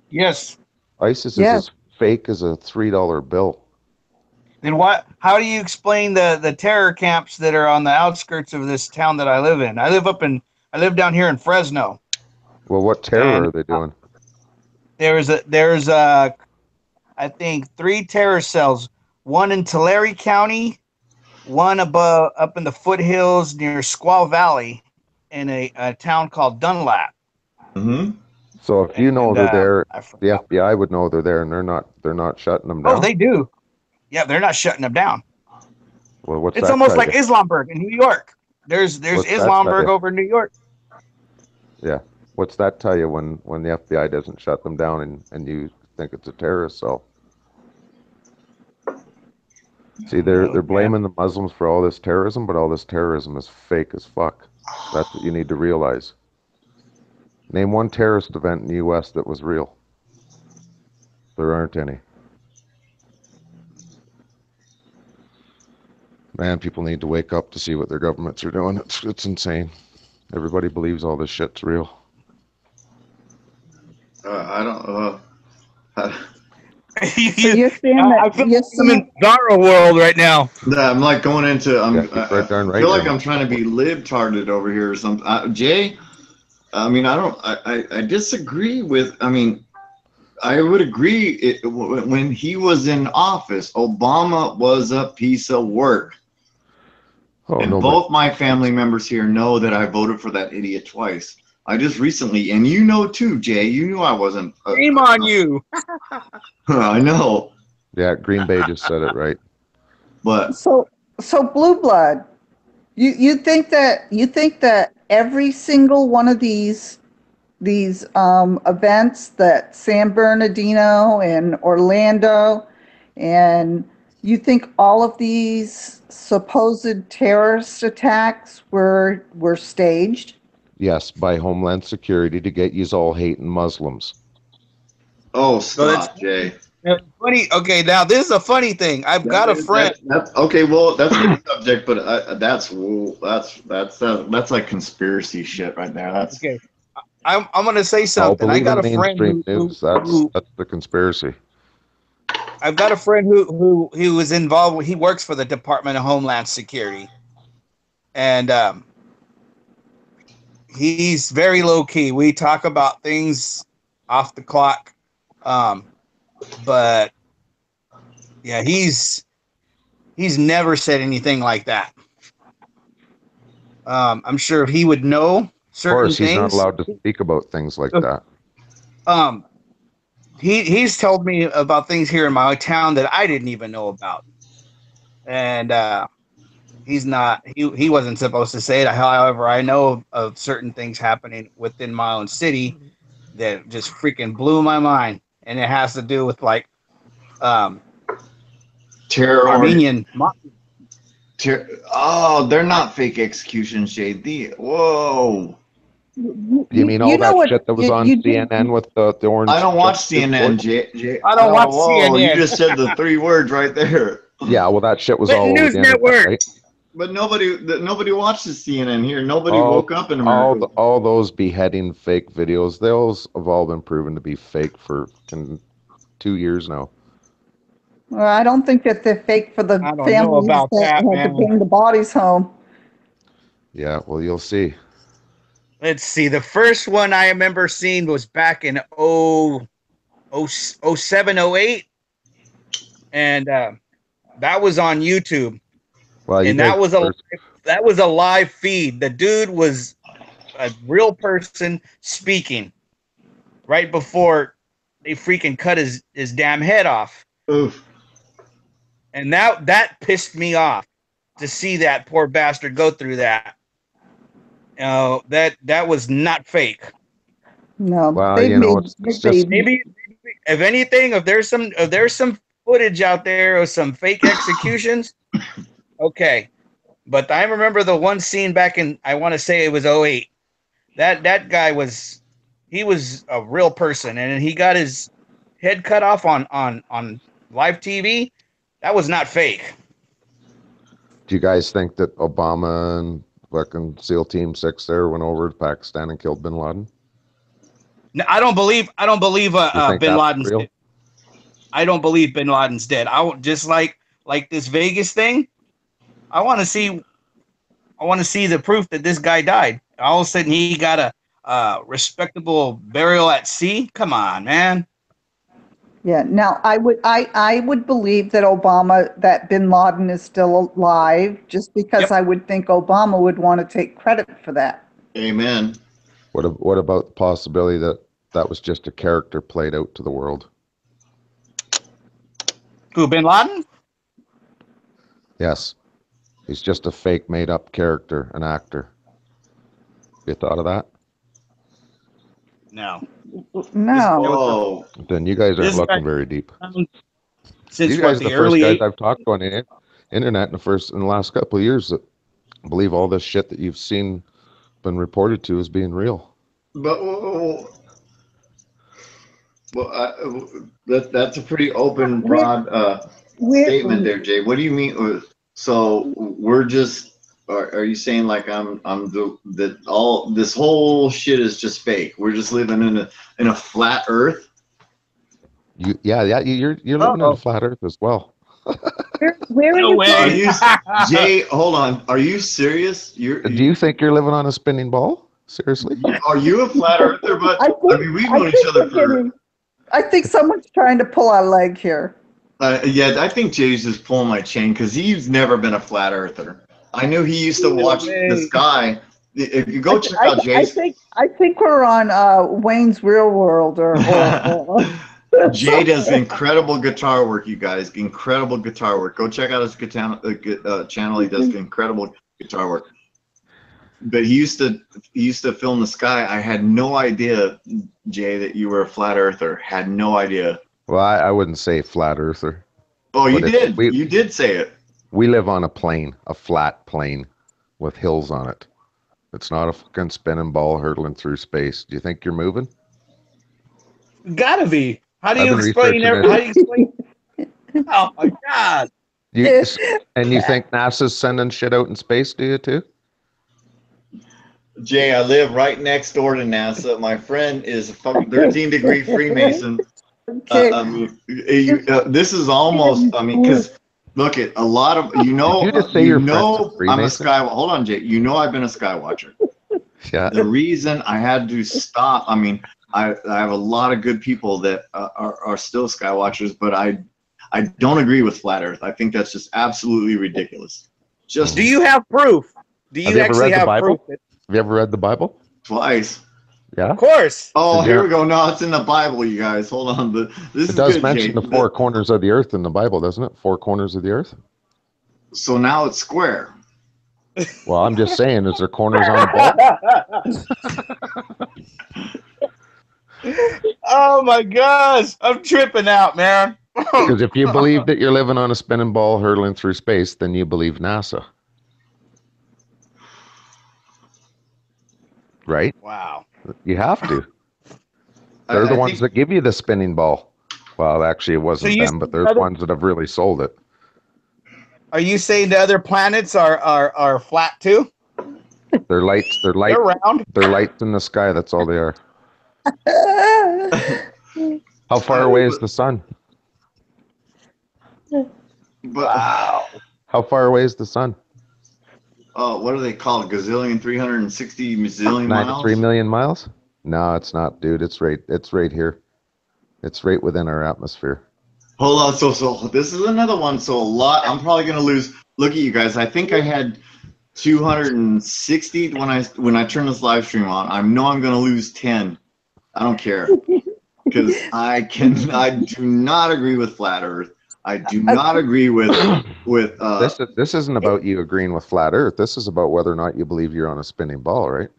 Yes. ISIS is as fake as a $3 bill. Then what? How do you explain the terror camps that are on the outskirts of this town that I live in? I live down here in Fresno. Well, what terror are they doing? There's I think 3 terror cells. One in Tulare County, one up in the foothills near Squaw Valley, in a town called Dunlap. Mm-hmm. So if you know they're there, the FBI would know they're there, and they're not shutting them down. Oh, they do. Yeah, they're not shutting them down. Well, what's it's that almost like you? Islamberg in New York. There's Islamberg over in New York. Yeah. What's that tell you when the FBI doesn't shut them down and you think it's a terrorist cell? See, they're blaming the Muslims for all this terrorism, but all this terrorism is fake as fuck. That's what you need to realize. Name one terrorist event in the U.S. that was real. There aren't any. Man, people need to wake up to see what their governments are doing. It's insane. Everybody believes all this shit's real. I don't. So you're saying I feel like I'm in Zara world right now. I'm like going into. I feel like now. I'm trying to be libtarded over here or something. Jay, I mean, I disagree with. I mean, I would agree. When he was in office, Obama was a piece of work. Oh, and both my family members here know that I voted for that idiot twice. I just recently, and you know too, Jay, you knew I wasn't. Shame on you. I know. Yeah, Green Bay just said it right. But so Blue Blood, you think that every single one of these events that San Bernardino and Orlando, and you think all of these supposed terrorist attacks were staged? Yes, by Homeland Security to get yous all hating Muslims. Oh, stop, Jay. Funny. Okay, now this is a funny thing. I've got a friend. Okay, well, that's a good subject, but that's like conspiracy shit right there. That's okay. I'm gonna say something. I got a friend news. That's the conspiracy. I've got a friend who was involved. He works for the Department of Homeland Security, and he's very low key. We talk about things off the clock. but yeah, he's never said anything like that. I'm sure he would know Of certain course, he's not things. allowed to speak about things like that. He's told me about things here in my town that I didn't even know about, and he wasn't supposed to say it. However, I know of certain things happening within my own city that just freaking blew my mind, and it has to do with like Terror. Armenian. Oh, they're not fake executions, JD. Whoa. You mean all know that what? shit that was on CNN with the orange? I don't watch jumpsuit CNN, boy? Jay. I don't watch Whoa, you CNN. just said the 3 words right there. Yeah, well, that shit was But all over News the internet, Network. right? But nobody watches CNN here. Nobody woke up in all America. all those beheading fake videos, those have all been proven to be fake for 2 years now. Well, I don't think that they're fake for the I don't know families about that that, had to man. bring the bodies home. Yeah, well, you'll see. Let's see. The first one I remember seeing was back in 07, 08. And that was on YouTube. Well, you And guys that was a live feed. The dude was a real person speaking right before they freaking cut his damn head off. Oof. And that pissed me off to see that poor bastard go through that. That was not fake. No, Well, they've you know, made it's just Maybe if anything, if there's some footage out there of some fake executions, okay. But I remember the one scene back in, I want to say it was 08. That guy was a real person, and he got his head cut off on live TV. That was not fake. Do you guys think that Obama and fucking SEAL Team 6 there went over to Pakistan and killed bin Laden? No, I don't believe You think bin that's Laden's real? dead. I don't believe bin Laden's dead. I just like this Vegas thing. I want to see the proof that this guy died. All of a sudden, he got a respectable burial at sea. Come on, man. Yeah. Now, I would believe that bin Laden is still alive, just because Yep. I would think Obama would want to take credit for that. Amen. What about the possibility that that was just a character played out to the world? Who, bin Laden? Yes. He's just a fake made up character, an actor. You thought of that? No. No. Whoa. Then you guys This aren't looking guy- very deep. Since You guys what, are the first guys I've talked to on the internet in the last couple of years that believe all this shit that you've seen been reported to as being real. But that's a pretty open, broad statement there, Jay. What do you mean? So we're just. Are you saying like that all this whole shit is just fake? We're just living in a flat Earth. You're living in a flat Earth as well. Where are No you way. Are from? you, Jay? Hold on. Are you serious? Do you think you're living on a spinning ball? Seriously? Are you a flat Earther? But I mean, we've known each other for. I think someone's trying to pull our leg here. Yeah, I think Jay's just pulling my chain because he's never been a flat Earther. I knew he used to watch the sky. If you go check out Jay's. I think we're on Wayne's Real World or Jay does incredible guitar work, you guys. Incredible guitar work. Go check out his channel. He does incredible guitar work. But he used to film the sky. I had no idea, Jay, that you were a flat earther. Had no idea. Well, I wouldn't say flat earther. Oh, you did. You did say it. We live on a plane, a flat plane with hills on it. It's not a fucking spinning ball hurtling through space. Do you think you're moving? Gotta be. How do I've you been explain researching How do you explain? Oh my God. And you think NASA's sending shit out in space, do you too? Jay, I live right next door to NASA. My friend is a fucking 13-degree Freemason. Okay. This is almost, because look at a lot of, Did you just say your friend's a I'm a Freemason? hold on, Jay. I've been a sky watcher. Yeah. The reason I had to stop, I have a lot of good people that are still skywatchers, but I don't agree with flat Earth. I think that's just absolutely ridiculous. Just Do you have proof? Do Have you you ever actually read the have Bible? proof? Have you ever read the Bible? twice. Yeah. Of course. Oh, Did here you- we go. No, it's in the Bible, you guys. Hold on. This It is does good, mention Jay. the four corners of the earth in the Bible, doesn't it? Four corners of the earth. So now it's square. Well, I'm just saying, is there corners on a ball? Oh my gosh, I'm tripping out, man. Because if you believe that you're living on a spinning ball hurtling through space, then you believe NASA. Right? Wow. You have to. They're the I ones think that give you the spinning ball. Well, actually, it wasn't you them, but see they're the other- ones that have really sold it. Are you saying the other planets are flat too? They're lights. They're light. They're round. They're lights in the sky. That's all they are. How far away is the sun? but Wow. How far away is the sun? what do they call it? Gazillion, 360 zillion miles? 93 million miles? No, it's not, dude. It's right here. It's right within our atmosphere. Hold on. So this is another one. So I'm probably gonna lose. Look at you guys. I think I had 260 when I turn this live stream on. I know I'm gonna lose 10. I don't care because I do not agree with flat Earth. I do not agree with This isn't about you agreeing with flat Earth. This is about whether or not you believe you're on a spinning ball, right?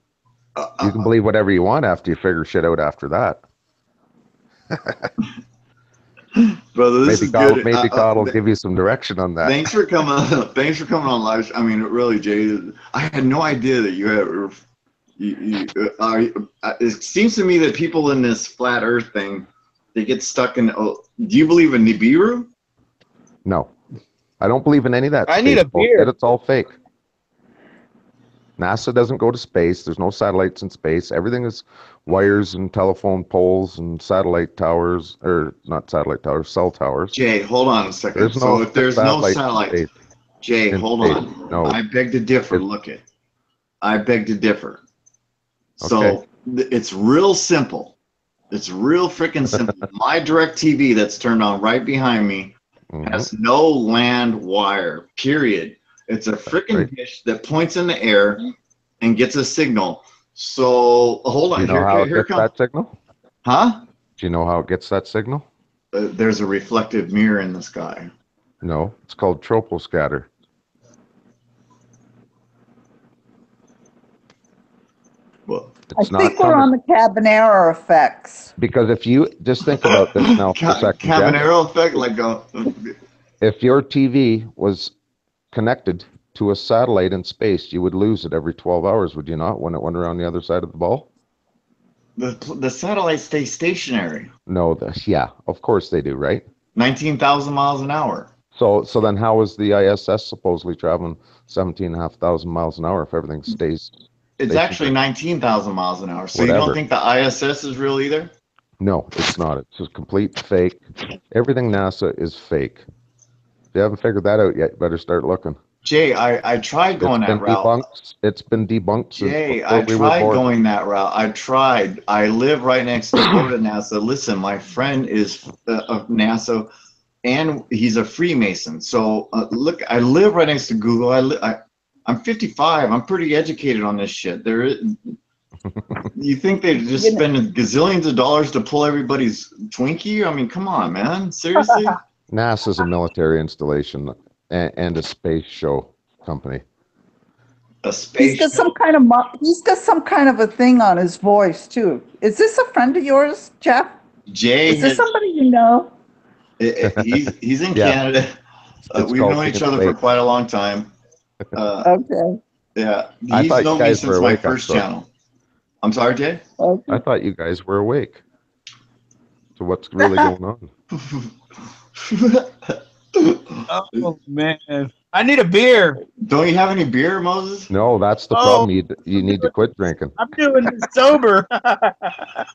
You can believe whatever you want after you figure shit out after that. brother. This is good. Maybe God will give you some direction on that. Thanks for coming. Thanks for coming on live. I mean, really, Jay. I had no idea that you had. It seems to me that people in this flat Earth thing, they get stuck in. Do you believe in Nibiru? No, I don't believe in any of that. I need space a beer. bullshit. It's all fake. NASA doesn't go to space. There's no satellites in space. Everything is wires and telephone poles and satellite towers, or not satellite towers, cell towers. Jay, hold on a second. There's no If there's no satellites in satellites, space. Jay, In hold space, on. no. I beg to differ. It- Look it. I beg to differ. So Okay. it's real simple. It's real freaking simple. My direct TV that's turned on right behind me Mhm. has no land wire, period. It's a freaking Right. dish that points in the air and gets a signal. So hold Do on. you know how it Here gets comes. that signal? Huh? Do you know how it gets that signal? There's a reflective mirror in the sky. No, it's called troposcatter. Well, I It's not think we're coming on the Cabanera effects. because if you just think about this now for a second, Jeff. Cabanero effect, like If your TV was connected to a satellite in space, you would lose it every 12 hours, would you not, when it went around the other side of the ball? the satellites stay stationary, No, yeah, of course they do, right? 19,000 miles an hour. So then how is the ISS supposedly traveling 17,500 miles an hour if everything stays? It's stationary? actually 19,000 miles an hour. So you Whatever. don't think the ISS is real either? No, it's not. It's just complete fake. Everything NASA is fake. If you haven't figured that out yet, you better start looking. Jay, I tried going that route. Debunked. It's been debunked since Jay, before I we were tried born. going that route. I tried. I live right next door to NASA. Listen, my friend is of NASA, and he's a Freemason. So look, I live right next to Google. I'm 55. I'm pretty educated on this shit. You think they just spend gazillions of dollars to pull everybody's Twinkie? I mean, come on, man. Seriously? NASA's a military installation and a space show company. A space. He's got some kind of he's got some kind of a thing on his voice too. Is this a friend of yours, Jeff? Jay, Is this somebody you know? he's in Yeah. Canada. It's We've called known each Chicken other for Steak. quite a long time. Okay. Yeah, I he's thought you known me guys since were my awake, I first thought. channel. I'm sorry, Jay. Okay. I thought you guys were awake. So what's really going on? Oh man, I need a beer. Don't you have any beer, Moses? No, that's the Oh. problem. You need to quit drinking. I'm doing this sober. That's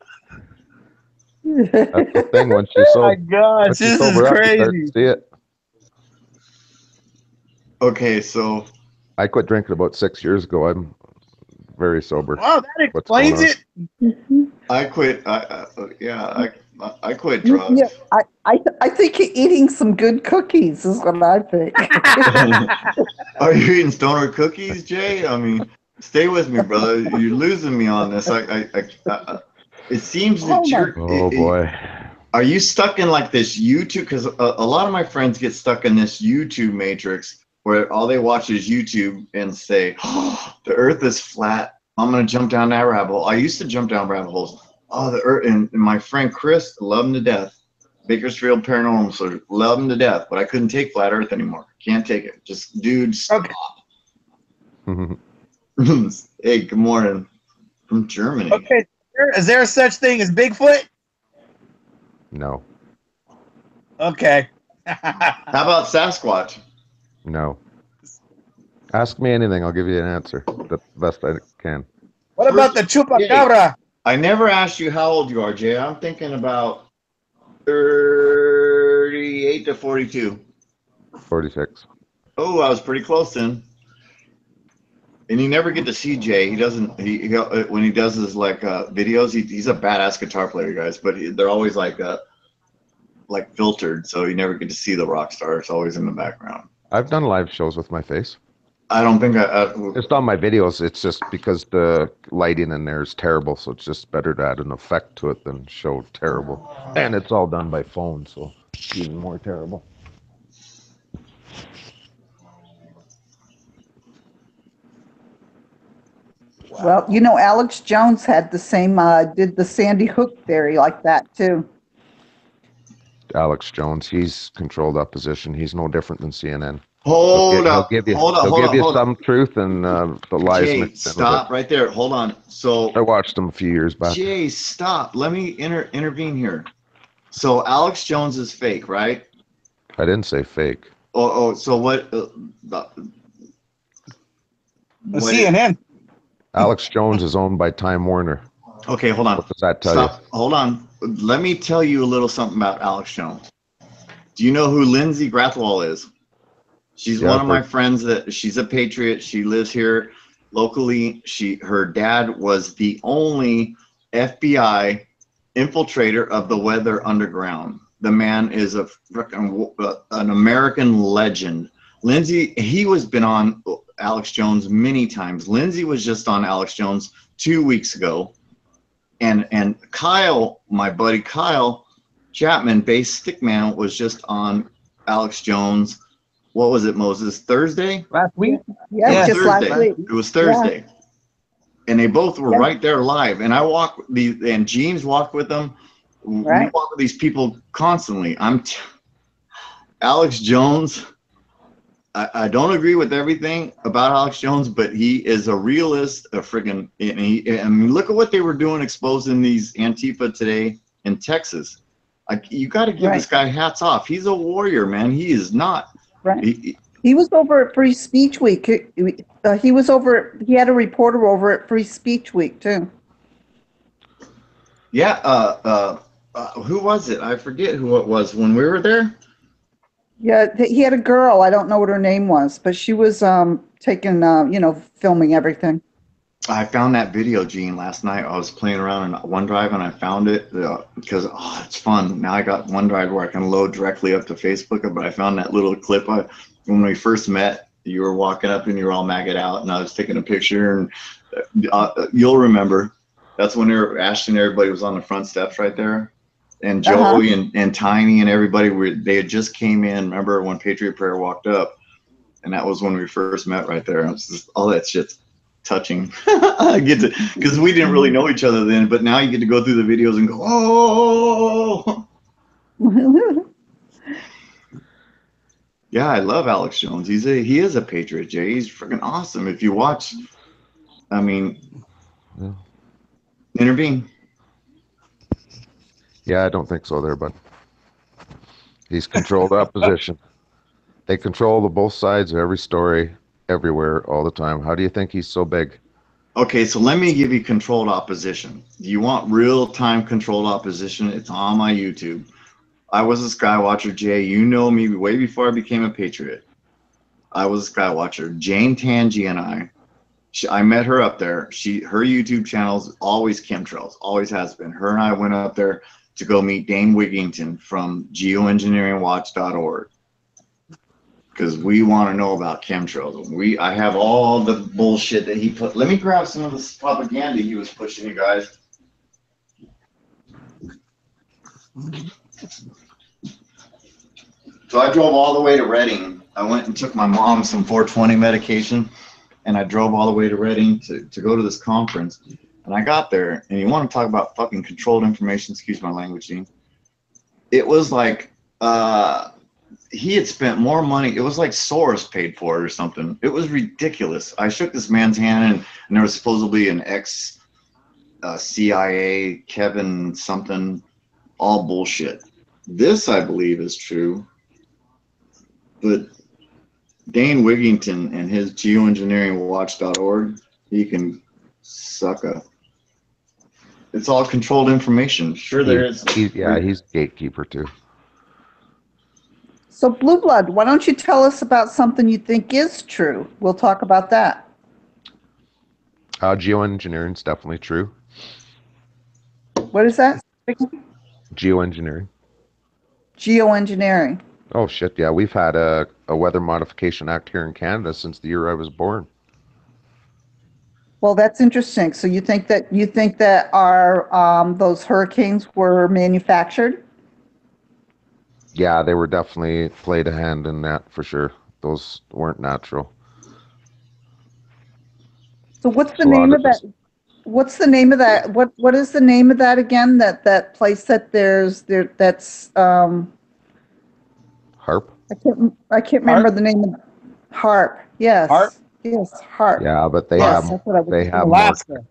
the thing. Once you Oh my sober, gosh, once you this is sober up, you start to crazy. see it. Okay, so I quit drinking about 6 years ago. I'm very sober. Well, that What's going explains on? it. I quit. I quit drugs. Yeah, I think you're eating some good cookies is what I think. Are you eating stoner cookies, Jay? I mean, stay with me, brother. You're losing me on this. It seems that Hold on. Oh boy. are you stuck in like this YouTube? Because a lot of my friends get stuck in this YouTube matrix where all they watch is YouTube and say, oh, the earth is flat. I'm going to jump down that rabbit hole. I used to jump down rabbit holes. Oh, the earth. And my friend Chris, love him to death. Bakersfield Paranormal, so love him to death, but I couldn't take flat earth anymore. Can't take it. Just, dude, stop. Okay. Hey, good morning from Germany. Okay. Is there such thing as Bigfoot? No. Okay. How about Sasquatch? No. Ask me anything, I'll give you an answer. The best I can. What about the chupacabra? I never asked you how old you are, Jay. I'm thinking about 38 to 42. 46. Oh, I was pretty close then. And you never get to see Jay. He doesn't. He when he does his like videos, he's a badass guitar player, guys. But they're always like filtered, so you never get to see the rock star. It's always in the background. I've done live shows with my face. I don't think Just on my videos, it's just because the lighting in there is terrible, so it's just better to add an effect to it than show terrible. And it's all done by phone, so it's even more terrible. Well, Alex Jones had the same, did the Sandy Hook theory like that too. Alex Jones, he's controlled opposition. He's no different than CNN. Hold up. He'll give you Hold some truth and the lies. Jay, stop right there. Hold on. So I watched him a few years back. Jay, stop. Let me intervene here. So Alex Jones is fake, right? I didn't say fake. So what? CNN. Alex Jones is owned by Time Warner. Okay, hold on. What does that tell Stop. Hold on. Let me tell you a little something about Alex Jones. Do you know who Lindsay Grathwall is? She's one of my friends she's a Patriot. She lives here locally. Her dad was the only FBI infiltrator of the Weather Underground. The man is an American legend. Lindsay, he was been on Alex Jones many times. Lindsay was just on Alex Jones 2 weeks ago. And Kyle, my buddy Kyle Chapman, bass stickman, was just on Alex Jones. What was it, Moses? Thursday? Last week? Yeah, just Thursday. last week. It was Thursday. Yeah. And they both were right there live. And and James walked with them. Right. We walk with these people constantly. Alex Jones, I don't agree with everything about Alex Jones, but he is a realist, I mean, look at what they were doing exposing these Antifa today in Texas. You got to give this guy hats off. He's a warrior, man. He is not. Right. He was over at Free Speech Week. He had a reporter over at Free Speech Week too. Yeah. Who was it? I forget who it was when we were there. Yeah, he had a girl. I don't know what her name was, but she was filming everything. I found that video, Gene, last night. I was playing around in OneDrive and I found it because it's fun. Now I got OneDrive where I can load directly up to Facebook. But I found that little clip when we first met. You were walking up and you were all maggot out, and I was taking a picture. And you'll remember that's when Ashton, everybody was on the front steps right there. And Joey and Tiny and everybody, they had just came in. Remember when Patriot Prayer walked up? And that was when we first met right there. It was just, all that shit's touching. I get to, because we didn't really know each other then, but now you get to go through the videos and go, oh. Yeah, I love Alex Jones. He is a Patriot, Jay. He's freaking awesome. If you watch, I mean, intervene. Yeah, I don't think so there, bud. He's controlled opposition. They control both sides of every story, everywhere, all the time. How do you think he's so big? Okay, so let me give you controlled opposition. Do you want real-time controlled opposition? It's on my YouTube. I was a Skywatcher, Jay. You know me way before I became a Patriot. I was a Skywatcher. Jane Tangi and I I met her up there. Her YouTube channel's always chemtrails, always has been. Her and I went up there to go meet Dane Wigington from geoengineeringwatch.org because we want to know about chemtrails. I have all the bullshit that he put. Let me grab some of this propaganda he was pushing, you guys. So I drove all the way to Reading. I went and took my mom some 420 medication, and I drove all the way to Reading to go to this conference. And I got there, and you want to talk about fucking controlled information, excuse my language, Gene. It was like he had spent more money. It was like Soros paid for it or something. It was ridiculous. I shook this man's hand, and there was supposedly an ex-CIA, Kevin something, all bullshit. This, I believe, is true. But Dane Wigington and his geoengineeringwatch.org, he can suck a. It's all controlled information. Sure, there is. He's gatekeeper too. So, Blue Blood, why don't you tell us about something you think is true? We'll talk about that. Geoengineering is definitely true. What is that? Geoengineering. Geoengineering. Oh shit! Yeah, we've had a Weather Modification Act here in Canada since the year I was born. Well, that's interesting. So you think that our those hurricanes were manufactured? Yeah, they were definitely played a hand in that for sure. Those weren't natural. So what's the name of that? What's the name of that? What is the name of that again? That place that that's HARP? I can't remember the name of HARP. Yes. HARP? Yes, HARP. Yeah, but they Yes, have that's what I was they have Alaska.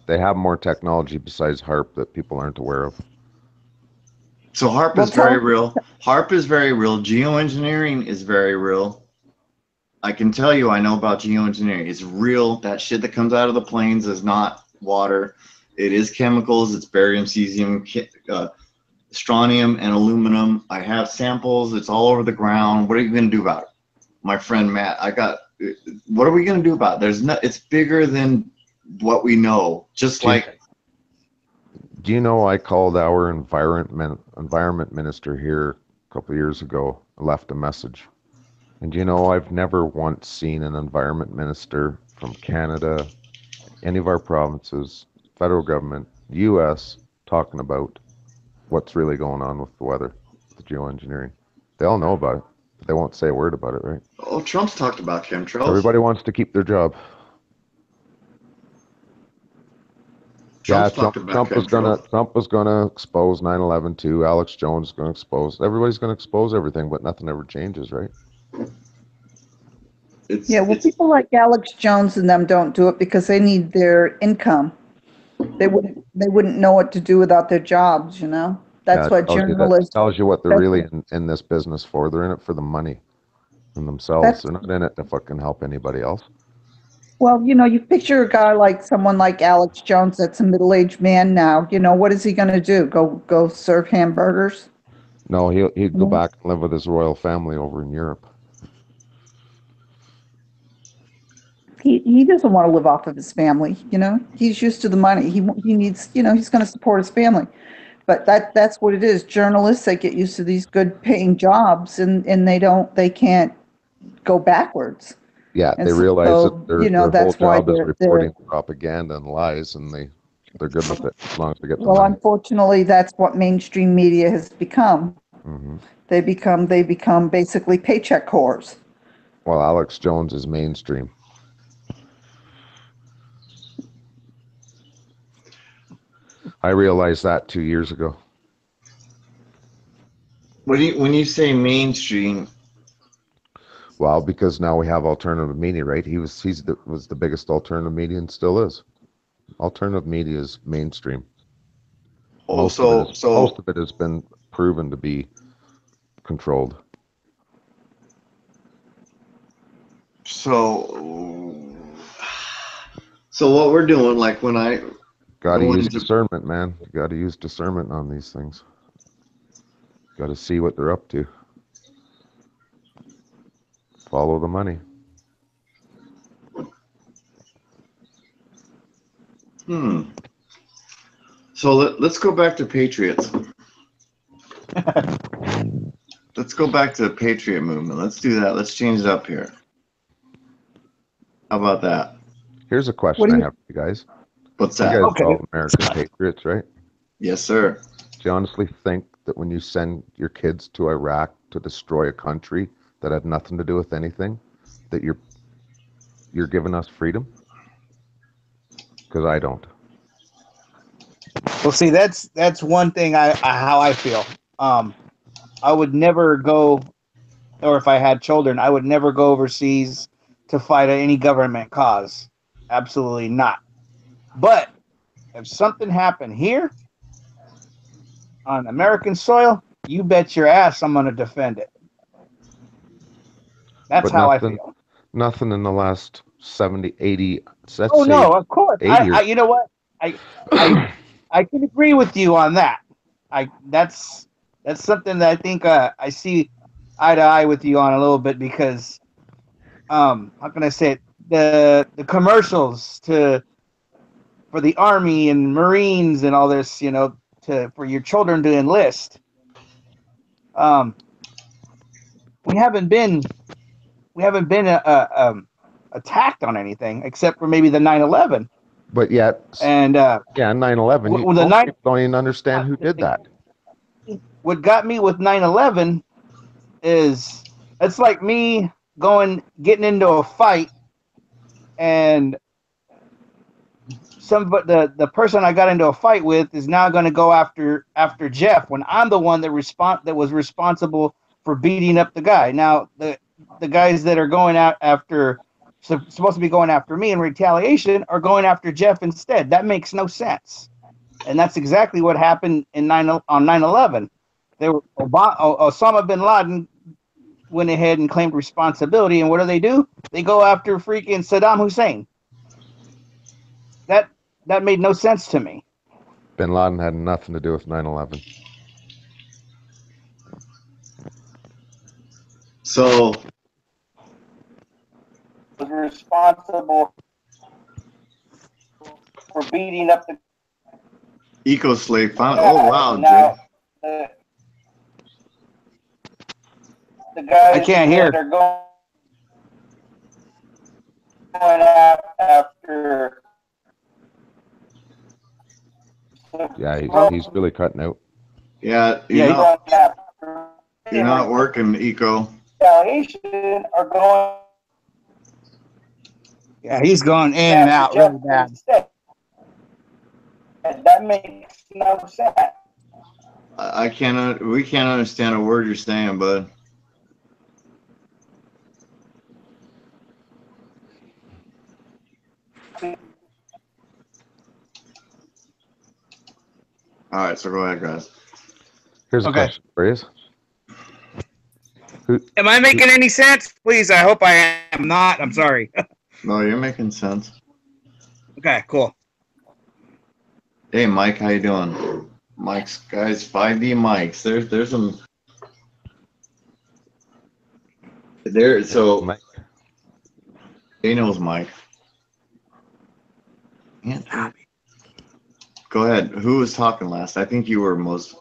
they have more technology besides HARP that people aren't aware of. So HARP is very real. HARP is very real. Geoengineering is very real. I can tell you, I know about geoengineering. It's real. That shit that comes out of the plains is not water. It is chemicals. It's barium, cesium, strontium, and aluminum. I have samples. It's all over the ground. What are you going to do about it? My friend Matt, what are we going to do about it? It's bigger than what we know. Just like. Do you know I called our environment minister here a couple of years ago, left a message. And you know, I've never once seen an environment minister from Canada, any of our provinces, federal government, U.S., talking about what's really going on with the weather, the geoengineering. They all know about it, but they won't say a word about it, right? Oh, Trump's talked about chemtrails. Everybody wants to keep their job. Trump was gonna expose 9/11 too. Alex Jones is gonna expose. Everybody's gonna expose everything, but nothing ever changes, right? People like Alex Jones and them don't do it because they need their income. They wouldn't know what to do without their jobs, you know? That's what journalists. That tells you what they're really in this business for. They're in it for the money and themselves. They're not in it to fucking help anybody else. Well, you know, you picture a guy like someone like Alex Jones that's a middle-aged man now. You know, what is he going to do? Go serve hamburgers? No, he'd go back and live with his royal family over in Europe. He doesn't want to live off of his family, you know. He's used to the money. He needs, you know, he's going to support his family. But that's what it is. Journalists, they get used to these good paying jobs and they can't go backwards. Yeah, And they realize that their that's whole job why is reporting propaganda and lies, and they're good with it as long as they get the money. Well, unfortunately, that's what mainstream media has become. Mm-hmm. They become basically paycheck whores. Well, Alex Jones is mainstream. I realized that 2 years ago. When you say mainstream? Well, because now we have alternative media, right? He was the biggest alternative media and still is. Alternative media is mainstream. Most of it has been proven to be controlled. So what we're doing, like when I got to use discernment, man. You got to use discernment on these things. Got to see what they're up to. Follow the money. So let's go back to Patriots. Let's go back to the Patriot movement. Let's do that. Let's change it up here. How about that? Here's a question What do I you- have for you guys. What's You that? guys Okay. love American Patriots, right? Yes, sir. Do you honestly think that when you send your kids to Iraq to destroy a country that had nothing to do with anything, that you're giving us freedom? Because I don't. Well, see, that's one thing how I feel. I would never go, or if I had children, I would never go overseas to fight any government cause. Absolutely not. But if something happened here on American soil, you bet your ass I'm going to defend it. That's But how I nothing, feel. nothing in the last 70, 80, let's Oh say no, of course. 80 years. You know what? I can agree with you on that. That's something that I think I see eye to eye with you on a little bit because how can I say it? The commercials for the Army and Marines and all this, for your children to enlist. We haven't been attacked on anything except for maybe the 9/11 But yet, and yeah, 9/11, with the most 9 people don't even understand who did that. what got me with 9/11 is it's like me getting into a fight and the person I got into a fight with is now going to go after Jeff when I'm the one that was responsible for beating up the guy. Now the guys that are going out after supposed to be going after me in retaliation are going after Jeff instead. That makes no sense. And that's exactly what happened on 9/11. Osama bin Laden went ahead and claimed responsibility, and what do? They go after freaking Saddam Hussein. That made no sense to me. Bin Laden had nothing to do with 9/11. So Was responsible for beating up the Eco Slave found. Oh wow, Jay. The guys I can't hear. They're going after. Yeah, he's really cutting out. Yeah, you're not working, Eco. Retaliation are going. Yeah, he's going in and out really bad. That makes no sense. We can't understand a word you're saying, bud. All right, so go ahead, guys. Here's a question for you. Am I making any sense? Please, I hope I am not. I'm sorry. No, you're making sense. Okay, cool. Hey, Mike, how you doing? Mike's guys, 5D mics. There's some. There, so. Mike. He knows Mike. Yeah. Go ahead. Who was talking last? I think you were most.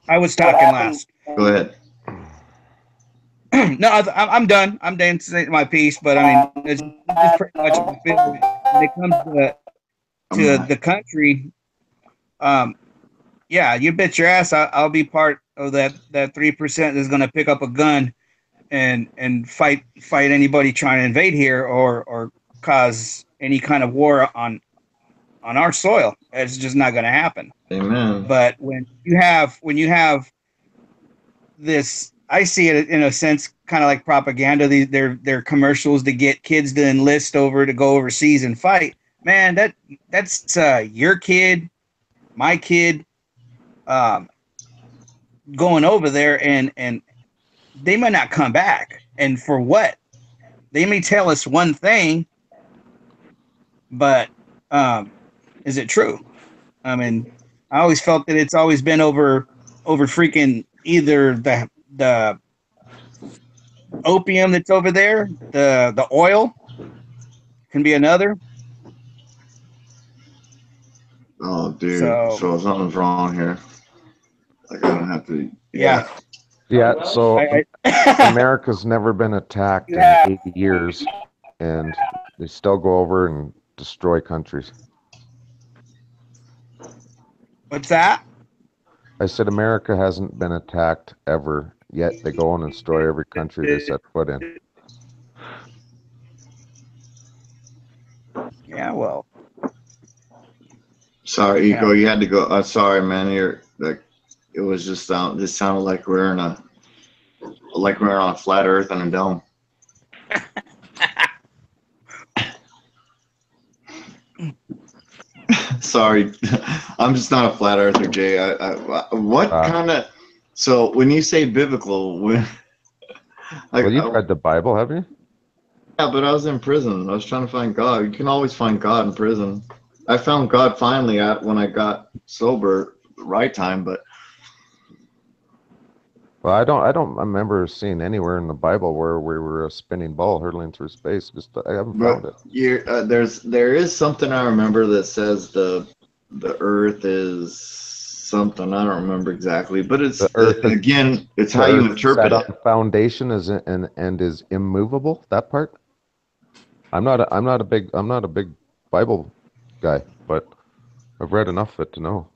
I was talking last. Go ahead. No, I'm done. I'm done saying my piece, but I mean, it's pretty much when it comes to the country. Yeah, you bet your ass I'll be part of that 3% that's going to pick up a gun and fight anybody trying to invade here or cause any kind of war on our soil. It's just not going to happen. Amen. But when you have this, I see it in a sense kind of like propaganda. They're commercials to get kids to enlist to go overseas and fight. Man, that's your kid, my kid, going over there and they might not come back. And for what? They may tell us one thing, but is it true? I mean, I always felt that it's always been over freaking either the opium that's over there, the oil can be another. Oh, dude. So- So something's wrong here. Like, I don't have to. Yeah. Yeah, so I- America's never been attacked in Yeah. 80 years, and they still go over and destroy countries. What's that? I said America hasn't been attacked ever, yet they go in and destroy every country they set foot in. Yeah, well, Sorry, Yeah. Eco, you had to go. Sorry, man. You're like, it was just this sounded like we're on a flat Earth and a dome. Sorry, I'm just not a flat earther, Jay. What kind of? So when you say biblical, Well, you've read the Bible, have you? yeah, but I was in prison. I was trying to find God. You can always find God in prison. I found God finally when I got sober, the right time. But Well, I don't remember seeing anywhere in the Bible where we were a spinning ball hurtling through space. Just I haven't found it. there is something I remember that says the Earth is something. I don't remember exactly, but it's The Earth is- again, it's The how you earth interpret set on it. the foundation and is immovable. That part. I'm not a big Bible guy, but I've read enough of it to know.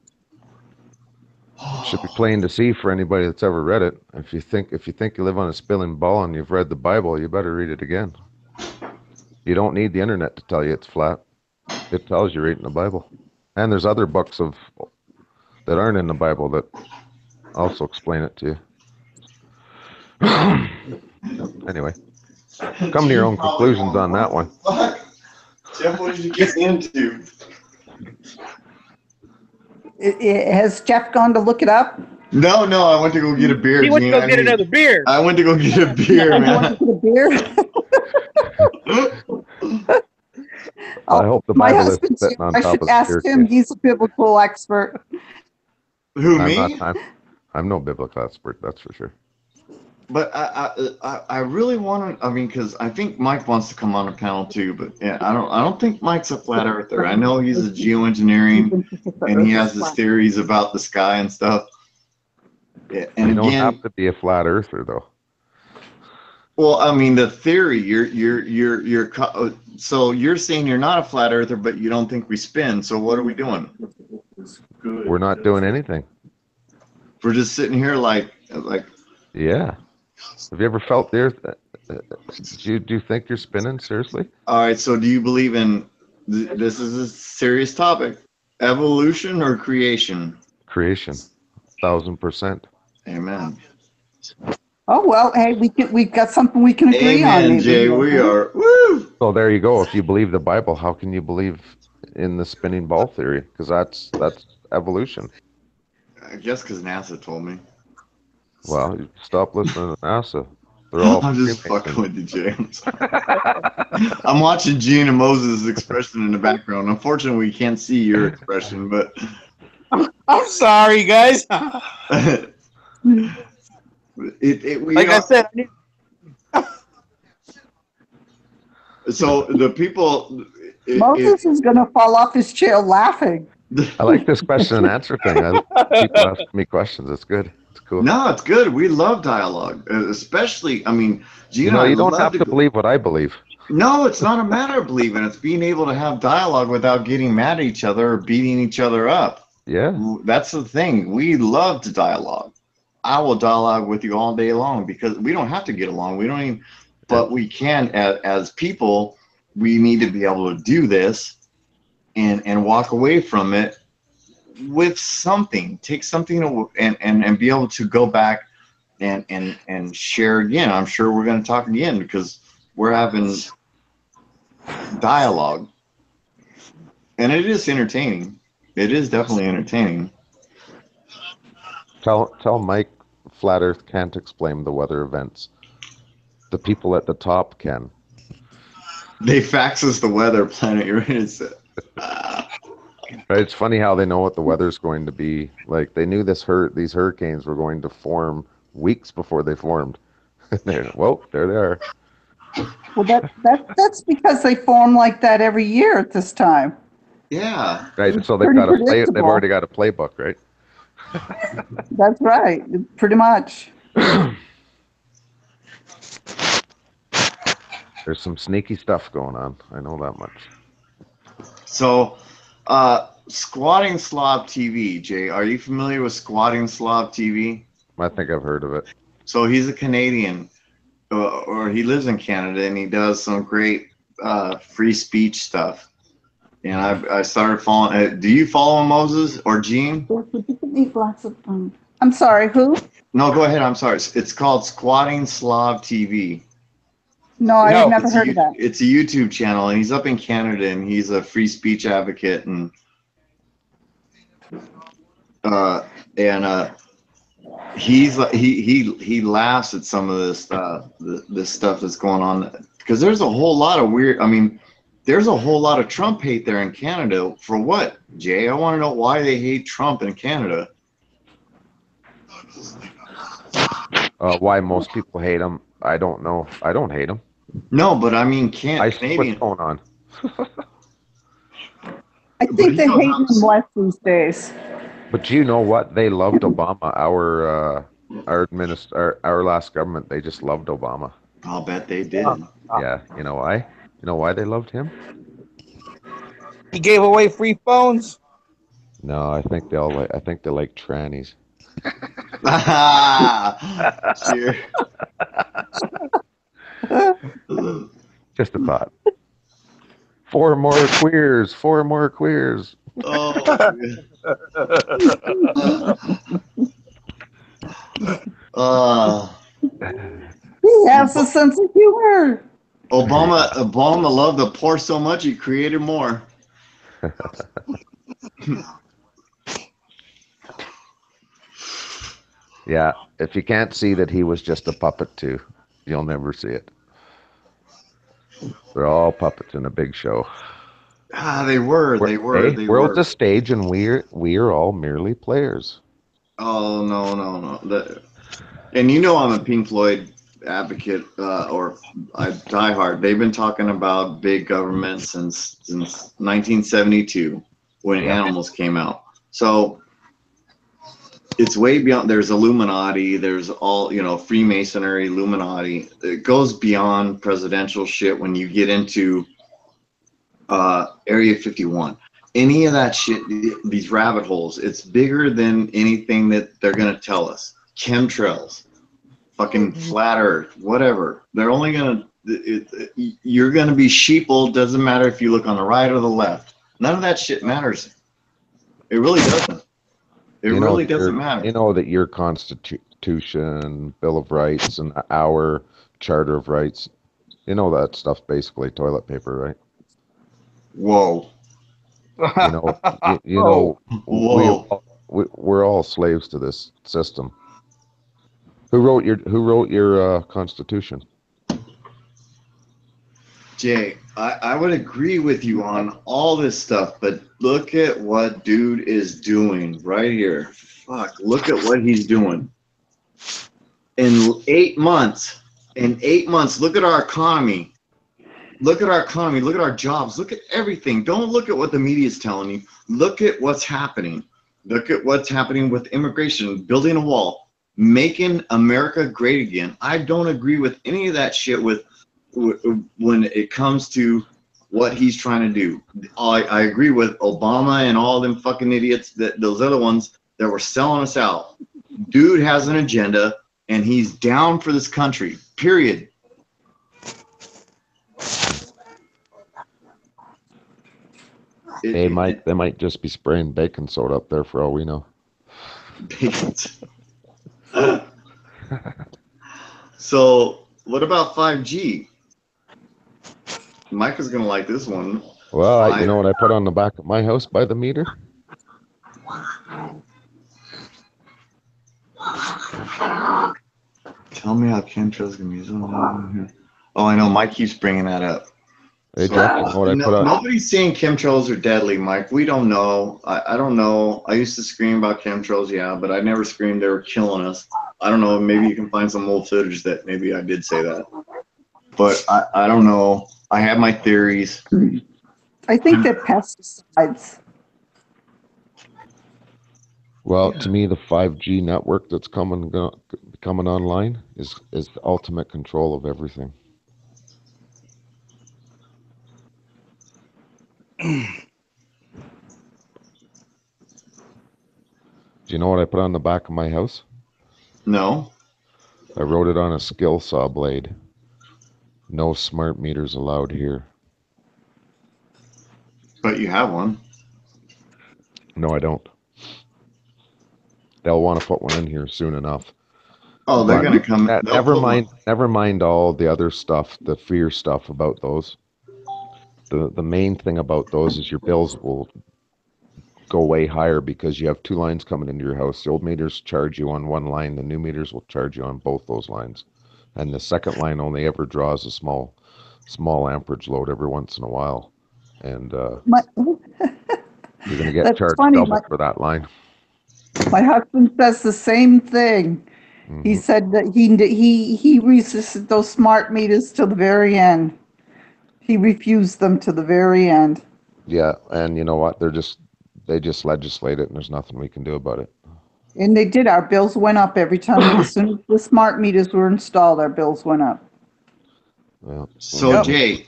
Should be plain to see for anybody that's ever read it. If you think you live on a spinning ball and you've read the Bible, you better read it again. You don't need the internet to tell you it's flat. It tells you right in the Bible. And there's other books that aren't in the Bible that also explain it to you. Anyway, come to your own conclusions on that one. Fuck, Jeff, what did you get into? Has Jeff gone to look it up? No, I went to go get a beer. he went to Gene. go get another beer. I went to go get a beer, I man. want to get a beer. I hope the My Bible is husband's sitting here. on I top should of the ask beer him. case. He's a biblical expert. Who, I'm me? I'm no biblical expert, that's for sure. But I really want to. I mean, because I think Mike wants to come on a panel too. But yeah, I don't think Mike's a flat earther. I know he's a geoengineering, and he has his theories about the sky and stuff. Yeah, and You don't again, have to be a flat earther, though. well, I mean, the theory. So you're saying you're not a flat earther, but you don't think we spin. So what are we doing? We're not doing anything. We're just sitting here like. Yeah. Have you ever felt the earth? Do you think you're spinning? Seriously? All right. So do you believe in? This is a serious topic. Evolution or creation? Creation. 1,000%. Amen. Oh well, hey, we've got something we can agree on. Amen, Maybe. Jay. We are. Woo! So there you go. If you believe the Bible, how can you believe in the spinning ball theory? Because that's evolution. I guess because NASA told me. Well, you stop listening to NASA. They're all I'm just Freemasons. fucking with you, Jay. I'm sorry. I'm watching Gene and Moses' expression in the background. Unfortunately, we can't see your expression, but I'm sorry, guys. we I said, so the people. Moses is going to fall off his chair laughing. I like this question and answer thing. I like people asking me questions. It's good. It's cool. No, it's good. We love dialogue, especially. I mean, Gene. You know, and I you don't love have to believe what I believe. No, it's not a matter of believing. It's being able to have dialogue without getting mad at each other or beating each other up. Yeah. That's the thing. We love to dialogue. I will dialogue with you all day long because we don't have to get along. We don't even, but we can as people. We need to be able to do this and walk away from it with something. Take something and be able to go back and share again. I'm sure we're going to talk again because we're having dialogue, and it is entertaining. It is definitely entertaining. Tell Mike Flat Earth can't explain the weather events. The people at the top can. They fax us the weather planet. You're right. Right? It's funny how they know what the weather's going to be. Like they knew these hurricanes were going to form weeks before they formed. Well, there they are. Well, that's because they form like that every year at this time. Yeah. Right. It's So they've pretty got a play. They've predictable. already got a playbook, right? That's right. Pretty much. There's some sneaky stuff going on. I know that much. So, Squatting Slob TV, Jay, are you familiar with Squatting Slob TV? I think I've heard of it. So he's a Canadian, or he lives in Canada, and he does some great free speech stuff. And I started following. Do you follow him, Moses or Gene? I'm sorry, who? No, go ahead. I'm sorry. It's called Squatting Slob TV. No, I have No. never heard of that. It's a YouTube channel, and he's up in Canada, and he's a free speech advocate, and he laughs at some of this stuff that's going on, because there's a whole lot of weird. I mean, there's a whole lot of Trump hate there in Canada. For what, Jay? I want to know why they hate Trump in Canada. Why most people hate him, I don't know. I don't hate him. No, but I mean, I see Canadian. what's going on. I think they hate him less these days. But you know what? They loved Obama. Our last government. They just loved Obama. I'll bet they did. Yeah. You know why? You know why they loved him? He gave away free phones. No, I think they like trannies. Sure. Just a thought. Four more queers. Oh. He has a sense of humor. Obama loved the poor so much he created more. Yeah, if you can't see that he was just a puppet too, you'll never see it. They're all puppets in a big show. They were. World's a stage, and we're all merely players. Oh no. And you know I'm a Pink Floyd advocate, or I diehard. They've been talking about big government since 1972 when Animals came out. So it's way beyond. There's Illuminati. There's all Freemasonry, Illuminati. It goes beyond presidential shit when you get into Area 51. Any of that shit, these rabbit holes, it's bigger than anything that they're gonna tell us. Chemtrails, fucking flat Earth, whatever. They're only gonna. You're gonna be sheeple. Doesn't matter if you look on the right or the left. None of that shit matters. It really doesn't. It really doesn't matter. You know that your Constitution, Bill of Rights, and our Charter of Rights, you know that stuff's basically toilet paper, right? Whoa. You know, Whoa. we're all slaves to this system. Who wrote your Constitution? Jay, I would agree with you on all this stuff, but look at what dude is doing right here. Fuck, look at what he's doing. In 8 months, look at our economy. Look at our economy. Look at our jobs. Look at everything. Don't look at what the media is telling you. Look at what's happening. Look at what's happening with immigration, building a wall, making America great again. I don't agree with any of that shit when it comes to what he's trying to do. I agree with Obama and all them fucking idiots, those other ones that were selling us out. Dude has an agenda, and he's down for this country, period. They might just be spraying baking soda up there for all we know. So, what about 5G? Mike is gonna like this one. Well, you know what I put on the back of my house by the meter? Tell me how chemtrails can be used. Oh, I know. Mike keeps bringing that up. Hey, Jeff, you know what I put on? Nobody's saying chemtrails are deadly, Mike. We don't know. I don't know. I used to scream about chemtrails, yeah, but I never screamed they were killing us. I don't know. Maybe you can find some old footage that maybe I did say that. But I don't know. I have my theories. I think they're pesticides. Well, Yeah. to me, the 5G network that's coming online is the ultimate control of everything. Do you know what I put on the back of my house? No, I wrote it on a skill saw blade. No smart meters allowed here. but you have one. No, I don't. They'll want to put one in here soon enough. Oh, they're But gonna come. They'll never put one. mind. Never mind all the other stuff, the fear stuff about those. The main thing about those is your bills will go way higher because you have two lines coming into your house. The old meters charge you on one line. The new meters will charge you on both those lines. And the second line only ever draws a small amperage load every once in a while. And My, you're going to get that's charged funny. double for that line. My husband says the same thing. He Hmm. said that he resisted those smart meters till the very end. He refused them to the very end. Yeah, and you know what? They just legislate it, and there's nothing we can do about it. And they did. Our bills went up every time. As soon as the smart meters were installed, our bills went up. Well, So Yep. Jay,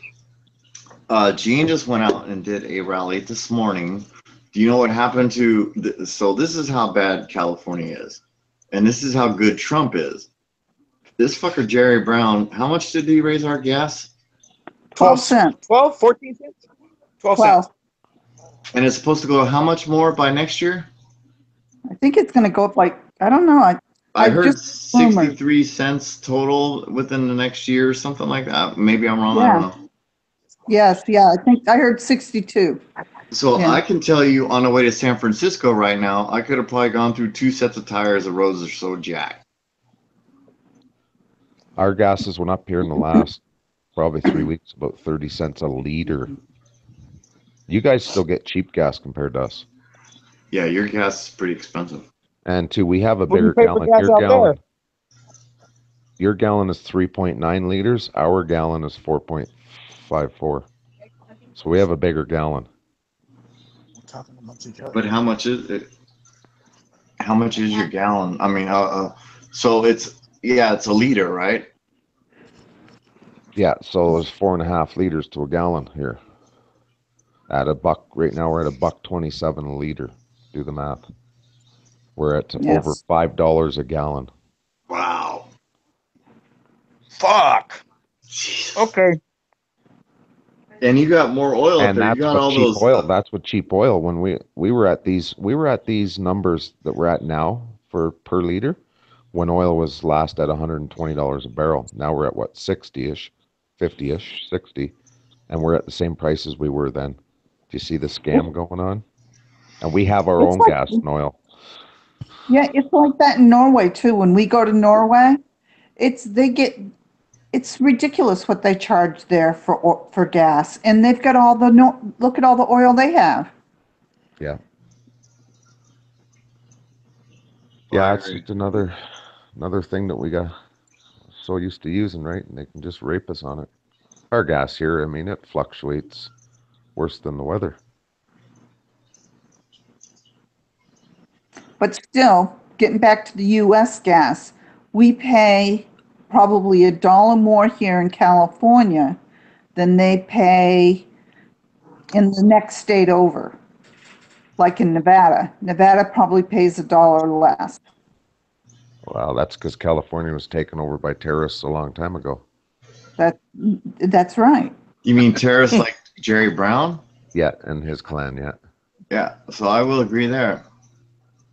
Gene just went out and did a rally this morning. Do you know what happened to? So this is how bad California is, and this is how good Trump is. This fucker Jerry Brown. How much did he raise our gas? 12 cents. 12, 14 cents? 12 cents. 12. And it's supposed to go how much more by next year? I think it's going to go up like, I don't know. I I heard just rumored. 63 cents total within the next year, something like that. Maybe I'm wrong. I Yeah. don't know. Yes. Yeah. I think I heard 62. So Yeah. I can tell you on the way to San Francisco right now, I could have probably gone through 2 sets of tires. The roads are so jacked. our gases went up here in the last probably 3 weeks, about 30 cents a liter. You guys still get cheap gas compared to us. Yeah, your gas is pretty expensive. And two, we have a What do you bigger pay for gallon. gas out there? Your gallon is 3.9 liters. Our gallon is 4.54. So we have a bigger gallon. We're talking amongst each other. But how much is it? How much is your gallon? I mean, so it's a liter, right? Yeah, so it's 4.5 liters to a gallon here. At a buck right now, we're at $1.27 a liter. Do the math. We're at over Yes. $5 a gallon. Wow. Fuck. Jesus. Okay. And you got more oil up And there. You that's got what all cheap those. oil. That's what cheap oil. When we were at these numbers that we're at now for per liter, when oil was last at $120 a barrel. Now we're at what, 60-ish, 50-ish, 60, and we're at the same price as we were then. Do you see the scam going on? And we have our It's own like, gas and oil. yeah, it's like that in Norway too. When we go to Norway, it's ridiculous what they charge there for gas, and they've got all the no, look at all the oil they have. Yeah. Oh, I Yeah, it's agree. just another thing that we got so used to using, right? And they can just rape us on it. Our gas here, I mean, it fluctuates worse than the weather. But still, getting back to the U.S. gas, we pay probably $1 more here in California than they pay in the next state over, like in Nevada. Nevada probably pays $1 less. Well, that's because California was taken over by terrorists a long time ago. That that's right. You mean terrorists like Jerry Brown? Yeah, and his clan, yeah. Yeah. So I will agree there.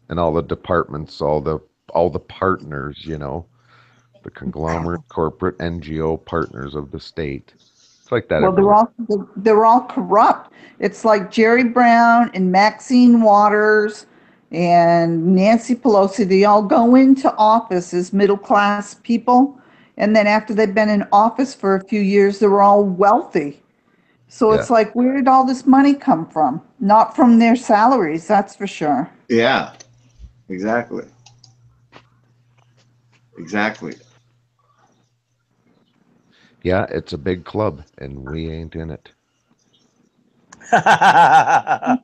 And all the departments, all the partners, the conglomerate corporate NGO partners of the state. It's like that Well, everywhere. they're all corrupt. It's like Jerry Brown and Maxine Waters and Nancy Pelosi. They all go into office as middle class people, and then after they've been in office for a few years, they're all wealthy. So Yeah. it's like, where did all this money come from? Not from their salaries, that's for sure. Yeah. Exactly. Exactly. Yeah, it's a big club and we ain't in it. What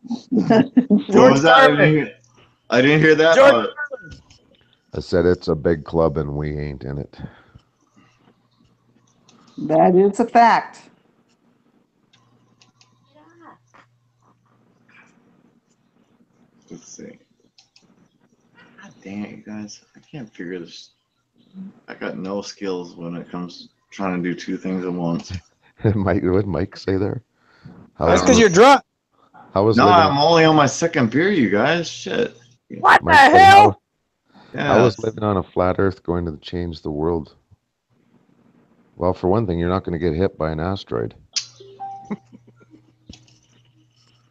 was that? I didn't hear that George part. I said it's a big club and we ain't in it. That is a fact. Let's see. God dang it, you guys. I can't figure this. I got no skills when it comes trying to do two things at once. Mike, what did Mike say there? That's because you're drunk. How was No, living? I'm only on my second beer, you guys. Shit. What Mike the said, hell? How Yeah. is living on a flat Earth going to change the world? Well, for one thing, you're not going to get hit by an asteroid.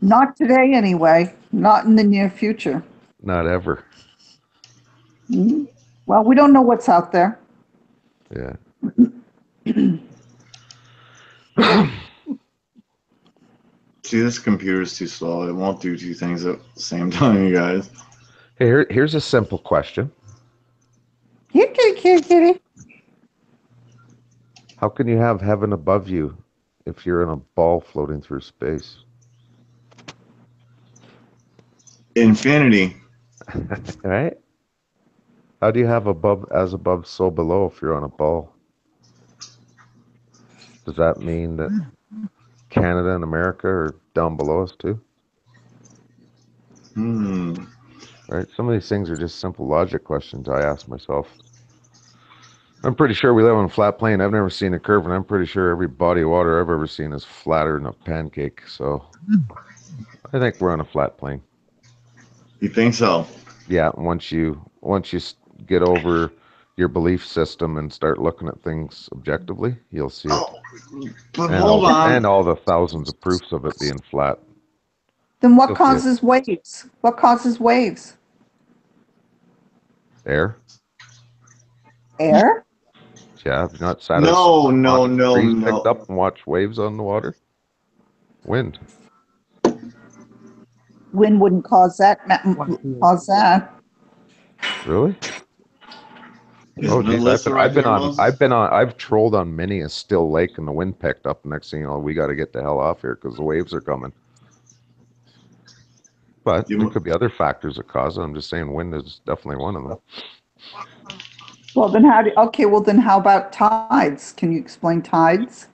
Not today, anyway. Not in the near future. Not ever. Mhm. Well, we don't know what's out there. Yeah. See, this computer's too slow. It won't do two things at the same time, you guys. Hey, here's a simple question. Here, kitty, kitty, kitty. How can you have heaven above you if you're in a ball floating through space? Infinity. Right? How do you have above, so below if you're on a ball? Does that mean that Canada and America are down below us too? Right? Some of these things are just simple logic questions I ask myself. I'm pretty sure we live on a flat plane. I've never seen a curve, and I'm pretty sure every body of water I've ever seen is flatter than a pancake. So I think we're on a flat plane. You think so? Yeah, once you get over your belief system and start looking at things objectively, you'll see it. Oh, but And hold on. And all the thousands of proofs of it being flat. Then what You'll see it. causes waves? What causes waves? Air? Air? Yeah, have you not sat No, trees no. picked up and watched waves on the water? Wind. Wind wouldn't cause that. Cause that. Really? Is Oh, geez, Melissa right there, Moses? I've trolled on many a still lake and the wind picked up. Next thing you know, we got to get the hell off here because the waves are coming. But there could be other factors that cause it. I'm just saying wind is definitely one of them. Well, then then how about tides? Can you explain tides?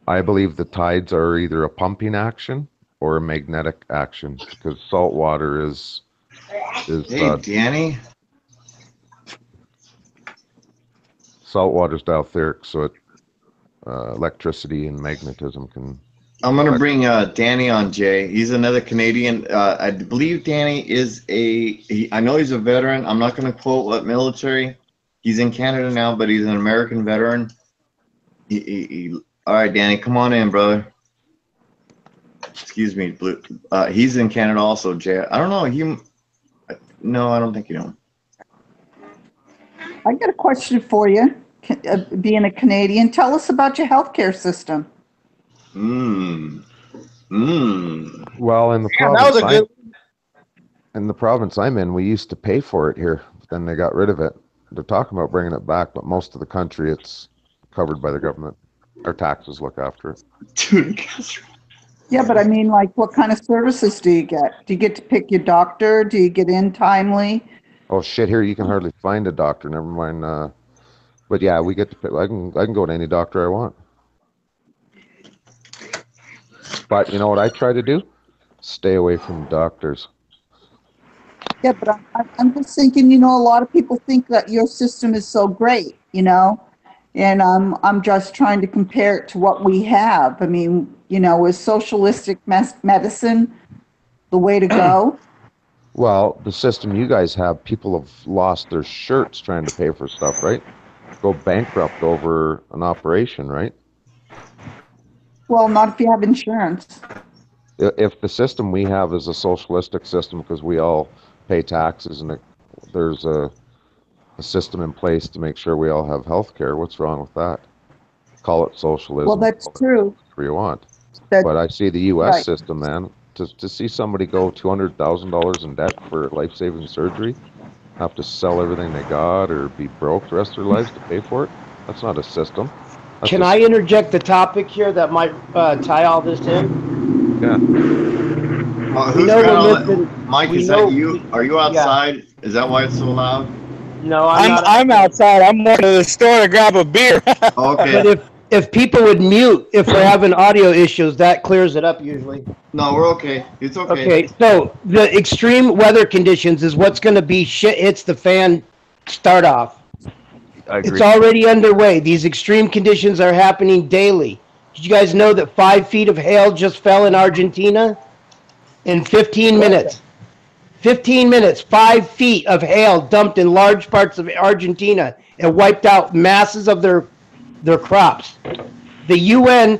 I believe the tides are either a pumping action or a magnetic action because salt water is Hey, Danny. salt water's dielectric, so it electricity and magnetism can. I'm gonna bring Danny on, Jay. He's another Canadian. I believe Danny is I know he's a veteran. I'm not gonna quote what military. He's in Canada now, but he's an American veteran. All right, Danny, come on in, brother. Excuse me, Blue. He's in Canada also, Jay. I don't know. No, I don't think you know. I got a question for you. Being a Canadian, tell us about your healthcare system. Well, in the province I'm in, we used to pay for it here, but then they got rid of it. They're talking about bringing it back, but most of the country, it's covered by the government. Our taxes look after it. Dude, Yeah, but I mean, like, what kind of services do you get? Do you get to pick your doctor? Do you get in timely? Oh shit! Here you can hardly find a doctor. Never mind. But yeah, we get to pick. I can go to any doctor I want. But you know what I try to do? Stay away from doctors. Yeah, but I'm just thinking, a lot of people think that your system is so great, and I'm just trying to compare it to what we have. I mean, is socialistic medicine the way to go? Well, the system you guys have, people have lost their shirts trying to pay for stuff, right? Go bankrupt over an operation, right? Well, not if you have insurance. If the system we have is a socialistic system because we all pay taxes and there's a system in place to make sure we all have health care, what's wrong with that? Call it socialism. Well, that's true. Whatever you want. But I see the U.S. right. system, man. To see somebody go $200,000 in debt for life-saving surgery, have to sell everything they got or be broke the rest of their lives to pay for it, that's not a system. Can I interject the topic here that might tie all this in? Yeah. Who's We know got we're all that? missing. Mike, we is know- that you? Are you yeah. outside? Is that why it's so loud? No, I'm not. I'm outside. I'm going to the store to grab a beer. Okay. But if people would mute if we're having audio issues, that clears it up usually. No, we're okay. It's okay. Okay, so the extreme weather conditions is what's going to be shit hits the fan start off. I agree. It's already underway. These extreme conditions are happening daily. Did you guys know that 5 feet of hail just fell in Argentina in 15 minutes? 15 minutes, 5 feet of hail dumped in large parts of Argentina and wiped out masses of their crops. The UN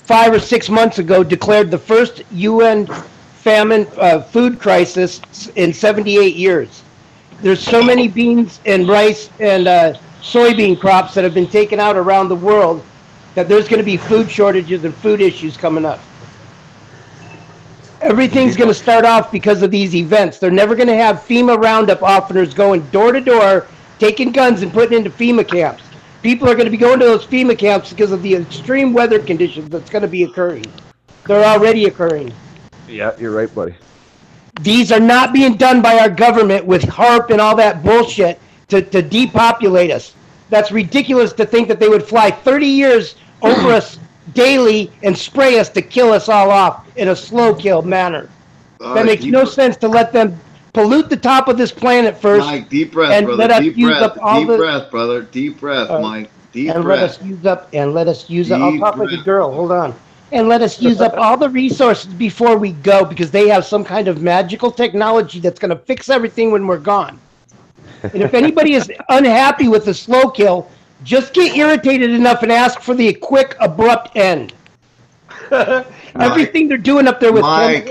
5 or 6 months ago declared the first UN famine food crisis in 78 years. There's so many beans and rice and soybean crops that have been taken out around the world that there's going to be food shortages and food issues coming up. Everything's going to start off because of these events. They're never going to have FEMA roundup officers going door to door, taking guns and putting into FEMA camps. People are going to be going to those FEMA camps because of the extreme weather conditions that's going to be occurring. They're already occurring. Yeah, you're right, buddy. These are not being done by our government with HARP and all that bullshit to depopulate us. That's ridiculous to think that they would fly 30 years over us daily and spray us to kill us all off in a slow kill manner. All That right, makes deep no breath. sense to let them pollute the top of this planet first Mike, deep breath, and brother. let us Deep use breath. up all Deep the- breath, brother. Deep breath, Mike. Deep and breath. let us use up. I'll Deep talk like a breath. girl. Hold on. And let us use up all the resources before we go because they have some kind of magical technology that's going to fix everything when we're gone. And if anybody is unhappy with the slow kill, just get irritated enough and ask for the quick, abrupt end. Everything they're doing up there with Mike,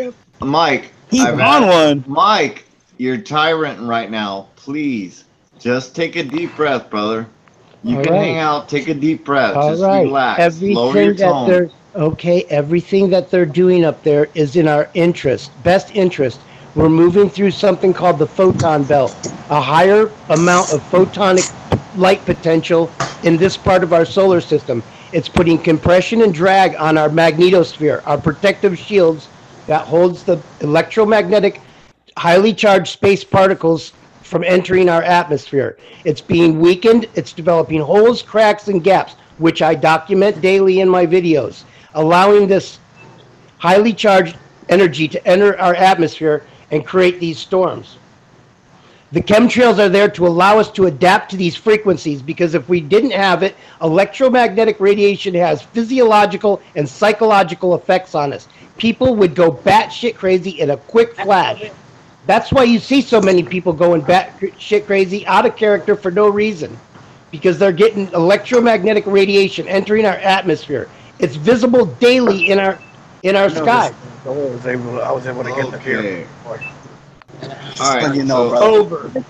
He's I've on asked- one. Mike, you're tyrant right now. Please, just take a deep breath, brother. You All can right. hang out. Take a deep breath. All Just right. relax. Lower your Everything that tone. they're everything that they're doing up there is in our interest, best interest. We're moving through something called the photon belt, a higher amount of photonic light potential in this part of our solar system. It's putting compression and drag on our magnetosphere, our protective shields that holds the electromagnetic highly charged space particles from entering our atmosphere. It's being weakened. It's developing holes, cracks, and gaps, which I document daily in my videos, allowing this highly charged energy to enter our atmosphere and create these storms. The chemtrails are there to allow us to adapt to these frequencies because if we didn't have it, electromagnetic radiation has physiological and psychological effects on us. People would go batshit crazy in a quick flash. That's why you see so many people going batshit crazy, out of character for no reason, because they're getting electromagnetic radiation entering our atmosphere. It's visible daily in our sky. I was able to get the beer. Okay. All right. You know, so- brother. Over.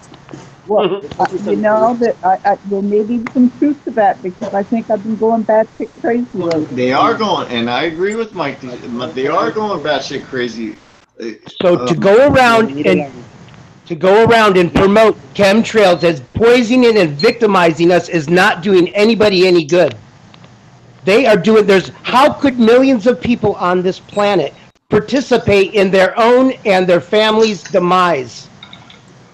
Well, you know that there may be some truth to that because I think I've been going batshit crazy lately. They are going, and I agree with Mike. They are going batshit crazy. So to go around and promote chemtrails as poisoning and victimizing us is not doing anybody any good. They are doing, how could millions of people on this planet participate in their own and their family's demise?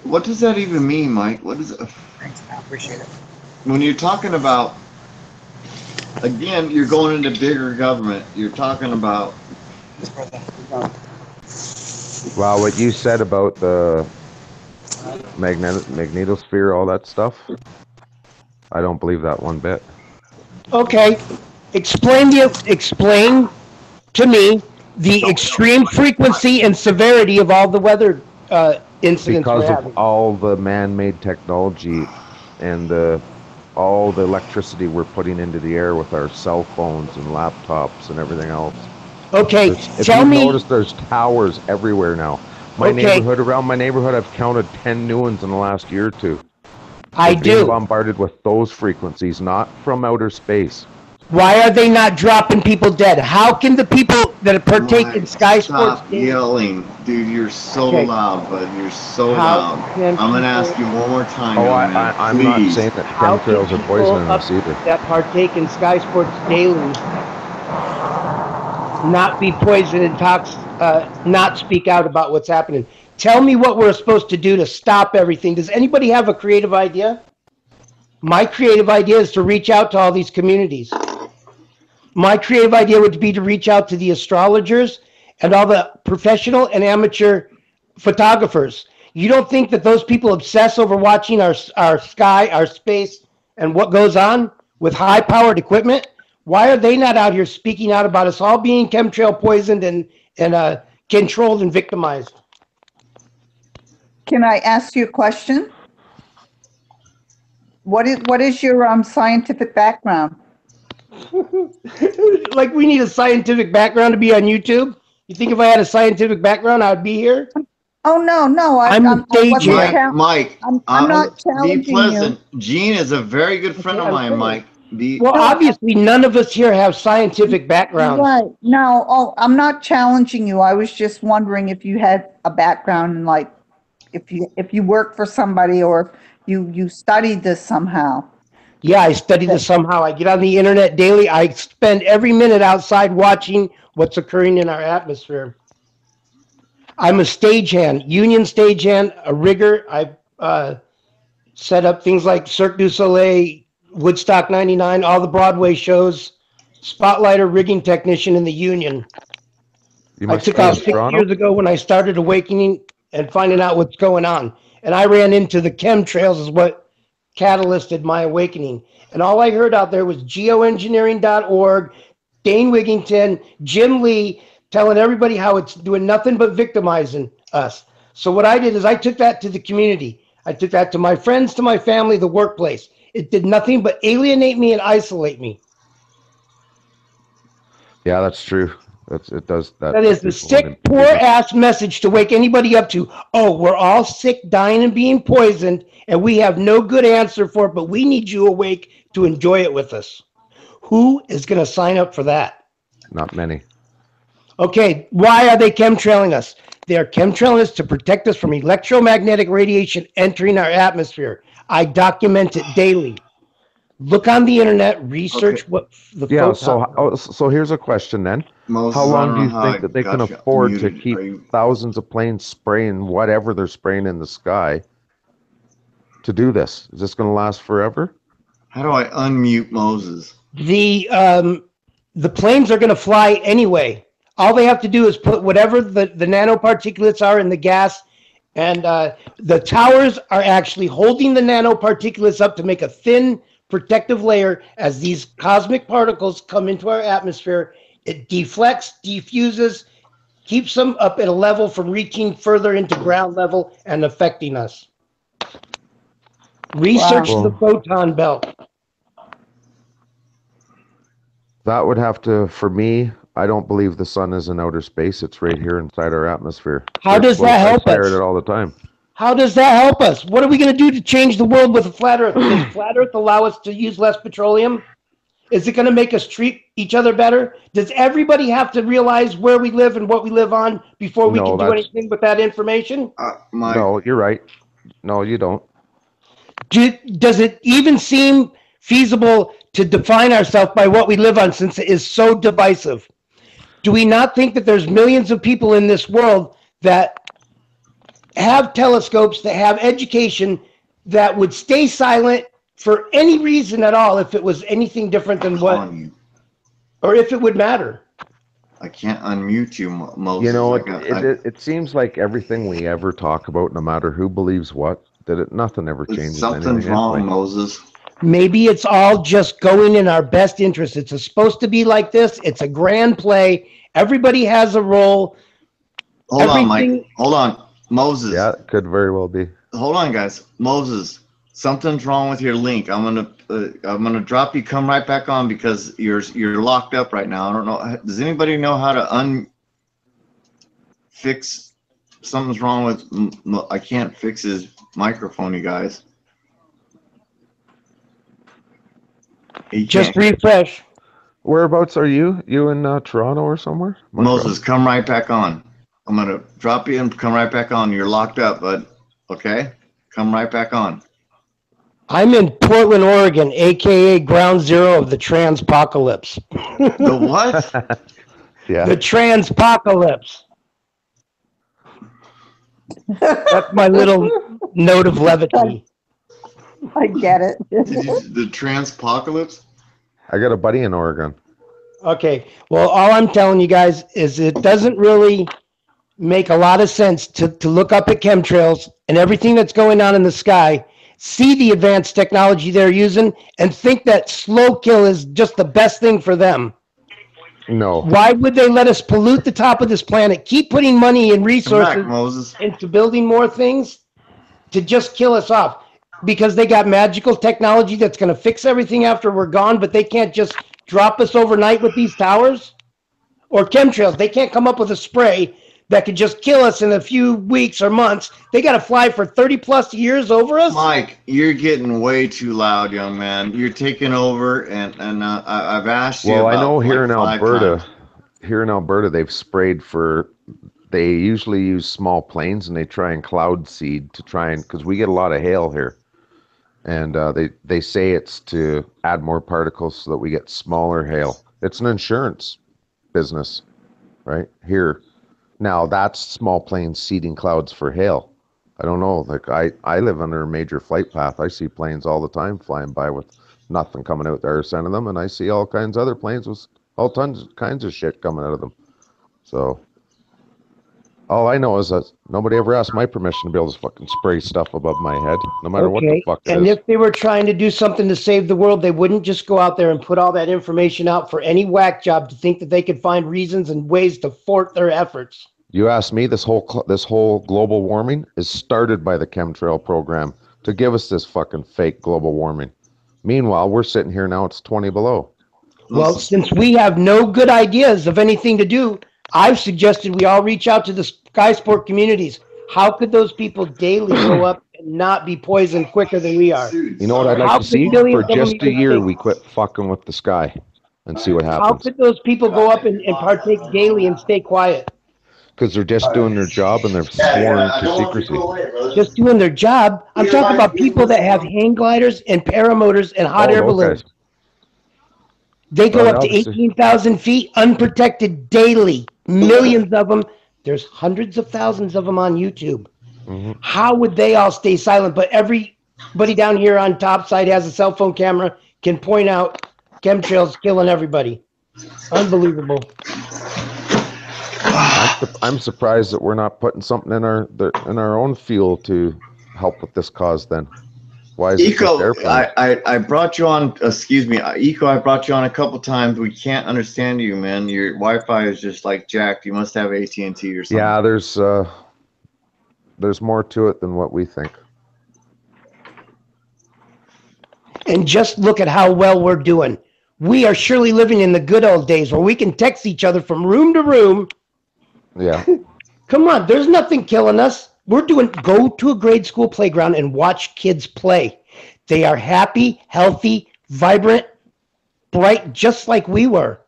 What does that even mean, Mike? What is it? Thanks, I appreciate it. When you're talking about, again, you're going into bigger government. You're talking about. Wow, what you said about the magnetosphere, all that stuff, I don't believe that one bit. Okay, explain to me the extreme frequency and severity of all the weather incidents Because we're of having. all the man-made technology and all the electricity we're putting into the air with our cell phones and laptops and everything else. Okay, If tell you me. notice, there's towers everywhere now. Around my neighborhood, I've counted 10 new ones in the last year or two. I We're being do. bombarded with those frequencies, not from outer space. Why are they not dropping people dead? How can the people that partake in Mike, Sky Sports Stop yelling, dude! You're so Okay. loud, bud. You're so How loud. can I'm gonna people- ask you one more time. Oh, young man. I'm not Please. saying that How can chemtrails are people poisoning up us either. that partake in Sky Sports daily not be poisoned and not speak out about what's happening. Tell me what we're supposed to do to stop everything. Does anybody have a creative idea? My creative idea is to reach out to all these communities. My creative idea would be to reach out to the astrologers and all the professional and amateur photographers. You don't think that those people obsess over watching our sky, our space, and what goes on with high powered equipment? Why are they not out here speaking out about us all being chemtrail poisoned and controlled and victimized? Can I ask you a question? What is your scientific background? Like we need a scientific background to be on YouTube? You think if I had a scientific background, I would be here? Oh, no, I'm a I wasn't stagehand. Mike, I'm not be challenging pleasant. Gene is a very good friend of mine, Mike. Well, No, obviously, none of us here have scientific backgrounds. Right. No, I'm not challenging you. I was just wondering if you had a background in like if you work for somebody or you studied this somehow. Yeah, I study this somehow. I get on the internet daily. I spend every minute outside watching what's occurring in our atmosphere. I'm a stagehand, union stagehand, a rigger. I've set up things like Cirque du Soleil, Woodstock 99, all the Broadway shows, spotlighter, rigging technician in the union. You I must took be out in 6 Toronto. years ago when I started awakening and finding out what's going on. And I ran into the chemtrails is what catalysted my awakening. And all I heard out there was geoengineering.org, Dane Wigington, Jim Lee telling everybody how it's doing nothing but victimizing us. So what I did is I took that to the community. I took that to my friends, to my family, the workplace. It did nothing but alienate me and isolate me. Yeah, that's true. It does that. That is the sick, poor ass message to wake anybody up to. Oh, we're all sick, dying, and being poisoned, and we have no good answer for it, but we need you awake to enjoy it with us. Who is going to sign up for that? Not many. Okay, why are they chemtrailing us? They are chemtrailing us to protect us from electromagnetic radiation entering our atmosphere. I document it daily. Look on the internet, research Okay. what the Yeah. photon. So here's a question then. Moses, How I long don't do know you how think I that they can got you afford to muted. keep thousands of planes spraying whatever they're spraying in the sky to do this? Is this going to last forever? How do I unmute Moses? The planes are going to fly anyway. All they have to do is put whatever the nanoparticulates are in the gas, and the towers are actually holding the nanoparticulates up to make a thin protective layer as these cosmic particles come into our atmosphere. It deflects, diffuses, keeps them up at a level from reaching further into ground level and affecting us. Research Wow. the photon belt. That would have to, for me, I don't believe the sun is in outer space. It's right here inside our atmosphere. How does that help I stare us? at it all the time. How does that help us? What are we going to do to change the world with a flat Earth? Does flat Earth allow us to use less petroleum? Is it going to make us treat each other better? Does everybody have to realize where we live and what we live on before we can do anything with that information? No, you're right. No, you don't. Does it even seem feasible to define ourselves by what we live on since it is so divisive? Do we not think that there's millions of people in this world that have telescopes, that have education, that would stay silent for any reason at all if it was anything different than what, or if it would matter? I can't unmute you, Moses. You know, it seems like everything we ever talk about, no matter who believes what, nothing ever changes. Something's wrong, anyway. Moses. Maybe it's all just going in our best interest. It's supposed to be like this. It's a grand play. Everybody has a role. Hold on, Mike. Hold on. Moses. Yeah, it could very well be. Hold on, guys. Moses, something's wrong with your link. I'm gonna drop you. Come right back on because you're locked up right now. I don't know. Does anybody know how to fix? Something's wrong with. I can't fix his microphone, you guys. Just refresh. Whereabouts are you? You in Toronto or somewhere? Moses, come right back on. I'm gonna drop you and come right back on. You're locked up, bud. Okay, come right back on. I'm in Portland, Oregon, aka Ground Zero of the Transpocalypse. The what? Yeah. The transpocalypse. That's my little note of levity. I get it. The transpocalypse? I got a buddy in Oregon. Okay. Well, all I'm telling you guys is it doesn't really make a lot of sense to look up at chemtrails and everything that's going on in the sky, see the advanced technology they're using, and think that slow kill is just the best thing for them. No. Why would they let us pollute the top of this planet, keep putting money and Come resources back, Moses. into building more things to just kill us off? Because they got magical technology that's going to fix everything after we're gone, but they can't just drop us overnight with these towers? Or chemtrails, they can't come up with a spray that could just kill us in a few weeks or months. They got to fly for 30 plus years over us? Mike, you're getting way too loud, young man. You're taking over, and I've asked you. Well, I about, know here like, in 5 Alberta, times. they've sprayed for. They usually use small planes and they try and cloud seed to try and because we get a lot of hail here, and they say it's to add more particles so that we get smaller hail. It's an insurance business, right here. Now that's small planes seeding clouds for hail. I don't know. Like I live under a major flight path. I see planes all the time flying by with nothing coming out there sending them, and I see all kinds of other planes with all kinds of shit coming out of them. So all I know is that nobody ever asked my permission to be able to fucking spray stuff above my head, no matter what the fuck it and is. if they were trying to do something to save the world, they wouldn't just go out there and put all that information out for any whack job to think that they could find reasons and ways to thwart their efforts. You ask me, this whole global warming is started by the chemtrail program to give us this fucking fake global warming. Meanwhile, we're sitting here now, it's 20 below. Well, Listen, since we have no good ideas of anything to do, I've suggested we all reach out to the sky sport communities. How could those people daily go up and not be poisoned quicker than we are? dude, You know what I'd like How to could see? millions For of them just a even year, think? we quit fucking with the sky and see what How happens. could those people go up and partake daily and stay quiet? Because they're just doing their job and they're sworn to secrecy. Just doing their job. I'm talking about people that have hang gliders and paramotors and hot air those balloons. guys. They go Well, up to obviously- 18,000 feet unprotected daily. Millions of them. There's hundreds of thousands of them on YouTube. Mhm. How would they all stay silent? But everybody down here on topside has a cell phone camera, can point out chemtrails killing everybody. Unbelievable. I'm surprised that we're not putting something in our own fuel to help with this cause. Then why is it just Eco, airplanes? I brought you on. Excuse me, Eco. I brought you on a couple times. We can't understand you, man. Your Wi-Fi is just like jacked. You must have AT&T or something. Yeah, there's more to it than what we think. And just look at how well we're doing. We are surely living in the good old days where we can text each other from room to room. Yeah, Come on, there's nothing killing us. Go to a grade school playground and watch kids play. They are happy, healthy, vibrant, bright, just like we were.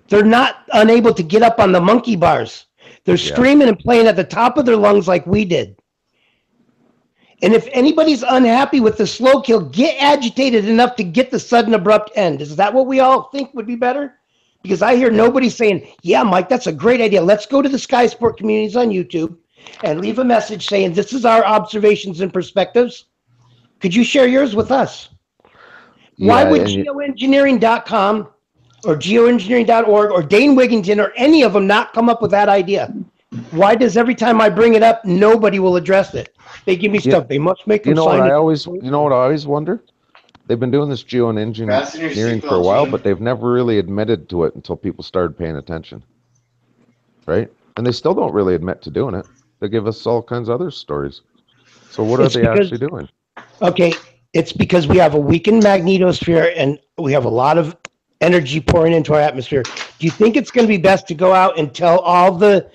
They're not unable to get up on the monkey bars. They're screaming and playing at the top of their lungs like we did. And if anybody's unhappy with the slow kill, get agitated enough to get the sudden abrupt end. Is that what we all think would be better? Because I hear nobody saying, yeah, Mike, that's a great idea. Let's go to the Sky Sport communities on YouTube and leave a message saying, this is our observations and perspectives. Could you share yours with us? Why would geoengineering.com or geoengineering.org or Dane Wigington or any of them not come up with that idea? Why does every time I bring it up, nobody will address it? They give me stuff. They must make them sign it. You know what I always wonder? They've been doing this geoengineering for a while, but they've never really admitted to it until people started paying attention. Right? And they still don't really admit to doing it. They give us all kinds of other stories. So what are they actually doing? Okay, it's because we have a weakened magnetosphere and we have a lot of energy pouring into our atmosphere. Do you think it's going to be best to go out and tell all the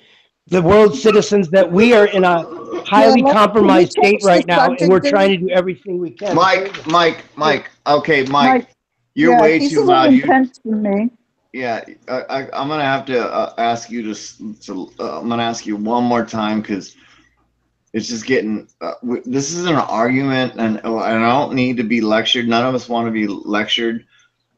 world's citizens that we are in a highly compromised state right now and we're trying to do everything we can? Mike. Okay, Mike. You're Yeah, way he's too a little loud. intense for me. Yeah, I'm gonna have to ask you I'm gonna ask you one more time because it's just getting. This is an argument, and I don't need to be lectured. None of us want to be lectured,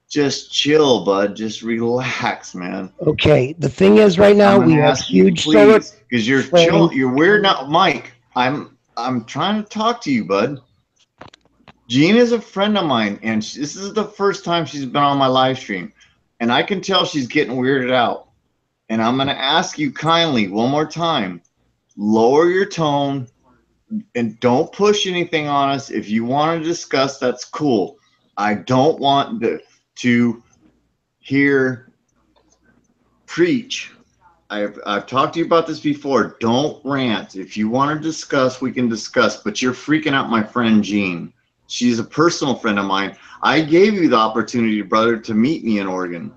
Just chill, bud. Just relax, man. Okay, the thing is, right now I'm gonna we have ask you, huge solar please, because you're chill. flaring. You're weird now, Mike. I'm trying to talk to you, bud. Jean is a friend of mine, and this is the first time she's been on my live stream, and I can tell she's getting weirded out. And I'm gonna ask you kindly one more time, lower your tone and don't push anything on us. If you want to discuss, that's cool. I don't want to hear preach. I've talked to you about this before. Don't rant. If you want to discuss, we can discuss. But you're freaking out my friend Jean. She's a personal friend of mine. I gave you the opportunity, brother, to meet me in Oregon.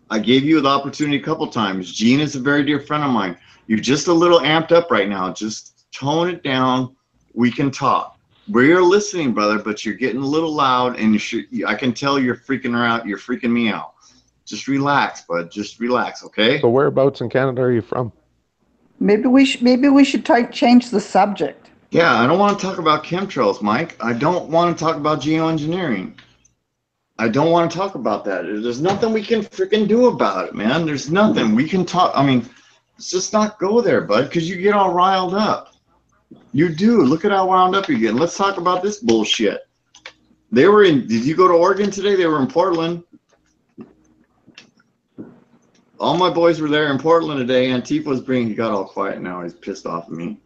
I gave you the opportunity a couple times. Jean is a very dear friend of mine. You're just a little amped up right now. Just tone it down. We can talk. We're listening, brother, but you're getting a little loud, and I can tell you're freaking her out. You're freaking me out. Just relax, bud. Just relax, okay? So whereabouts in Canada are you from? Maybe we should change the subject. Yeah, I don't want to talk about chemtrails, Mike. I don't want to talk about geoengineering. I don't want to talk about that. There's nothing we can freaking do about it, man. There's nothing we can talk. I mean, let's just not go there, bud, because you get all riled up. You do. Look at how wound up you get. Let's talk about this bullshit. They were in. Did you go to Oregon today? They were in Portland. All my boys were there in Portland today. Antifa's he got all quiet now. He's pissed off at me.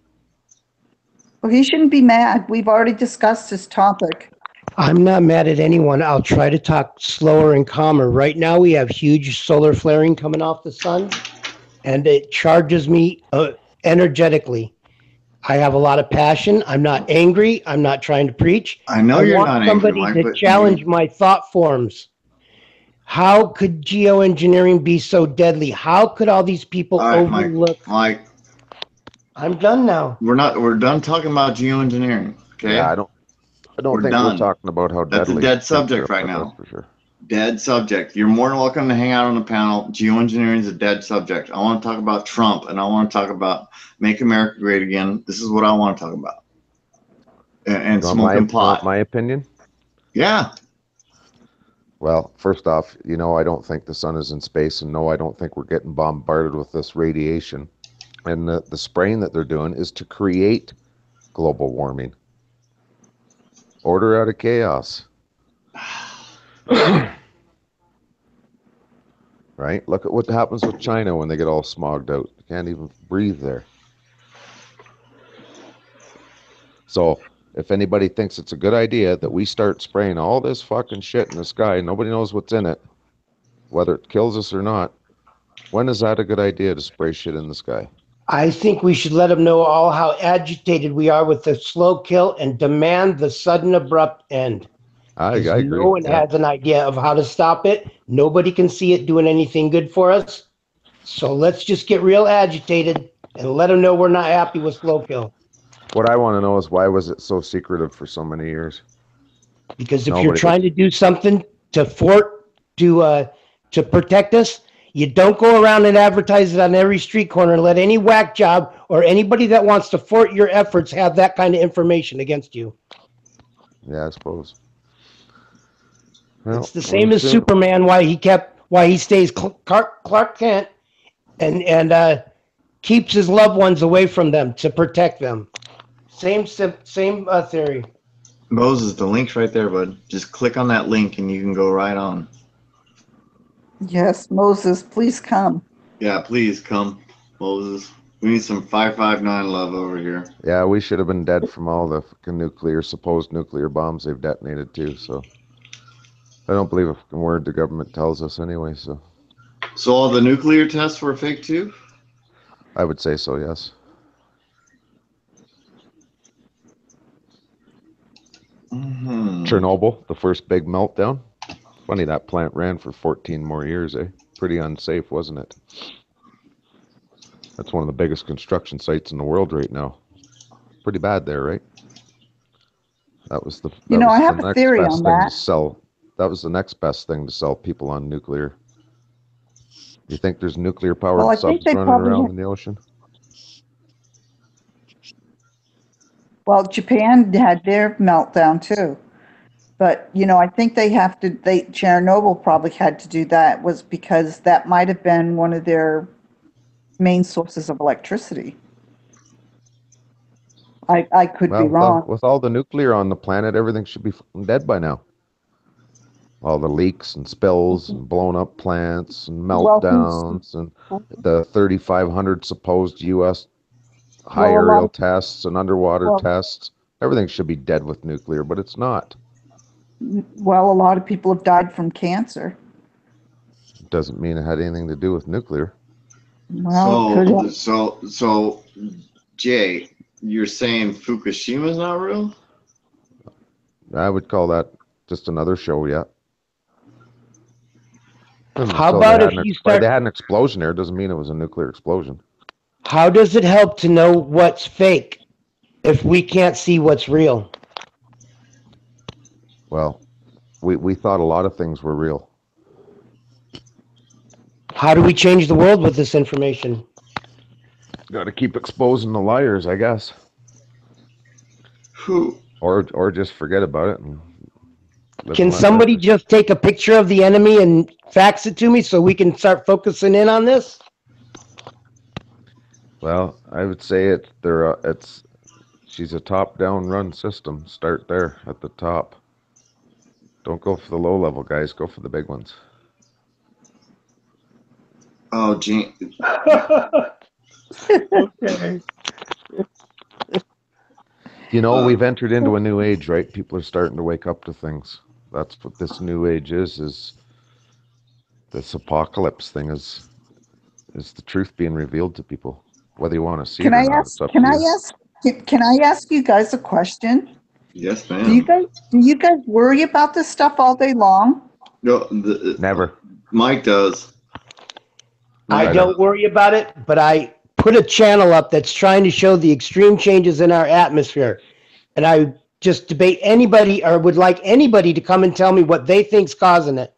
Well, he shouldn't be mad. We've already discussed this topic. I'm not mad at anyone. I'll try to talk slower and calmer. Right now, we have huge solar flaring coming off the sun, and it charges me energetically. I have a lot of passion. I'm not angry. I'm not trying to preach. I know you're not angry, Mike, to but challenge my thought forms. How could geoengineering be so deadly? How could all these people overlook? Mike, I'm done now. we're done talking about geoengineering. Okay. Yeah, I don't think we're talking about how That's deadly. a dead subject right now. That's for sure. Dead subject. You're more than welcome to hang out on the panel. Geoengineering is a dead subject. I want to talk about Trump, and I want to talk about Make America Great Again. This is what I want to talk about. And smoking pot. My opinion? Yeah. Well, first off, I don't think the sun is in space, and no, I don't think we're getting bombarded with this radiation. And the spraying that they're doing is to create global warming. Order out of chaos. Right? Look at what happens with China when they get all smogged out. You can't even breathe there. So if anybody thinks it's a good idea that we start spraying all this fucking shit in the sky, nobody knows what's in it, whether it kills us or not, when is that a good idea to spray shit in the sky? I think we should let them know all how agitated we are with the slow kill and demand the sudden abrupt end. I agree. No one has an idea of how to stop it. Nobody can see it doing anything good for us. So let's just get real agitated and let them know we're not happy with slow kill. What I want to know is why was it so secretive for so many years? Because if you're trying to do something to protect us, you don't go around and advertise it on every street corner and let any whack job or anybody that wants to thwart your efforts have that kind of information against you. Yeah, I suppose. Well, it's the same as Superman. Why he stays Clark Kent and keeps his loved ones away from them to protect them. Same theory. Moses, the link's right there, bud. Just click on that link and you can go right on. Yes, Moses, please come. Yeah, please come, Moses. We need some 559 love over here. Yeah, we should have been dead from all the fucking supposed nuclear bombs they've detonated too. So I don't believe a word the government tells us anyway. So all the nuclear tests were fake too? I would say so, yes. Mm-hmm. Chernobyl, the first big meltdown. Funny that plant ran for 14 more years, eh? Pretty unsafe, wasn't it? That's one of the biggest construction sites in the world right now. Pretty bad there, right? That was the I have a theory on that. That was the next best thing to sell people on nuclear. You think there's nuclear powered subs running around in the ocean? Well, Japan had their meltdown too. But, I think Chernobyl probably had to do that was because that might have been one of their main sources of electricity. I could be wrong. With all the nuclear on the planet, everything should be dead by now. All the leaks and spills and blown up plants and meltdowns and the 3,500 supposed U.S. high aerial tests and underwater tests. Everything should be dead with nuclear, but it's not. Well, a lot of people have died from cancer. It doesn't mean it had anything to do with nuclear. Well, So, Jay, you're saying Fukushima's not real? I would call that just another show yet. How about if you start... They had an explosion there, doesn't mean it was a nuclear explosion. How does it help to know what's fake if we can't see what's real? Well, we thought a lot of things were real. How do we change the world with this information? Got to keep exposing the liars, I guess. Who? Or just forget about it. And can somebody just take a picture of the enemy and fax it to me so we can start focusing in on this? Well, I would say she's a top-down run system. Start there at the top. Don't go for the low-level guys. Go for the big ones. Oh, Gene. Okay. We've entered into a new age, right? People are starting to wake up to things. That's what this new age is this apocalypse thing is the truth being revealed to people. Whether you want to see it or not, it's up to you. Can I ask you guys a question? Yes, ma'am. Do you guys worry about this stuff all day long? No, never. Mike does. I don't worry about it, but I put a channel up that's trying to show the extreme changes in our atmosphere. And I just debate anybody or would like anybody to come and tell me what they think's causing it.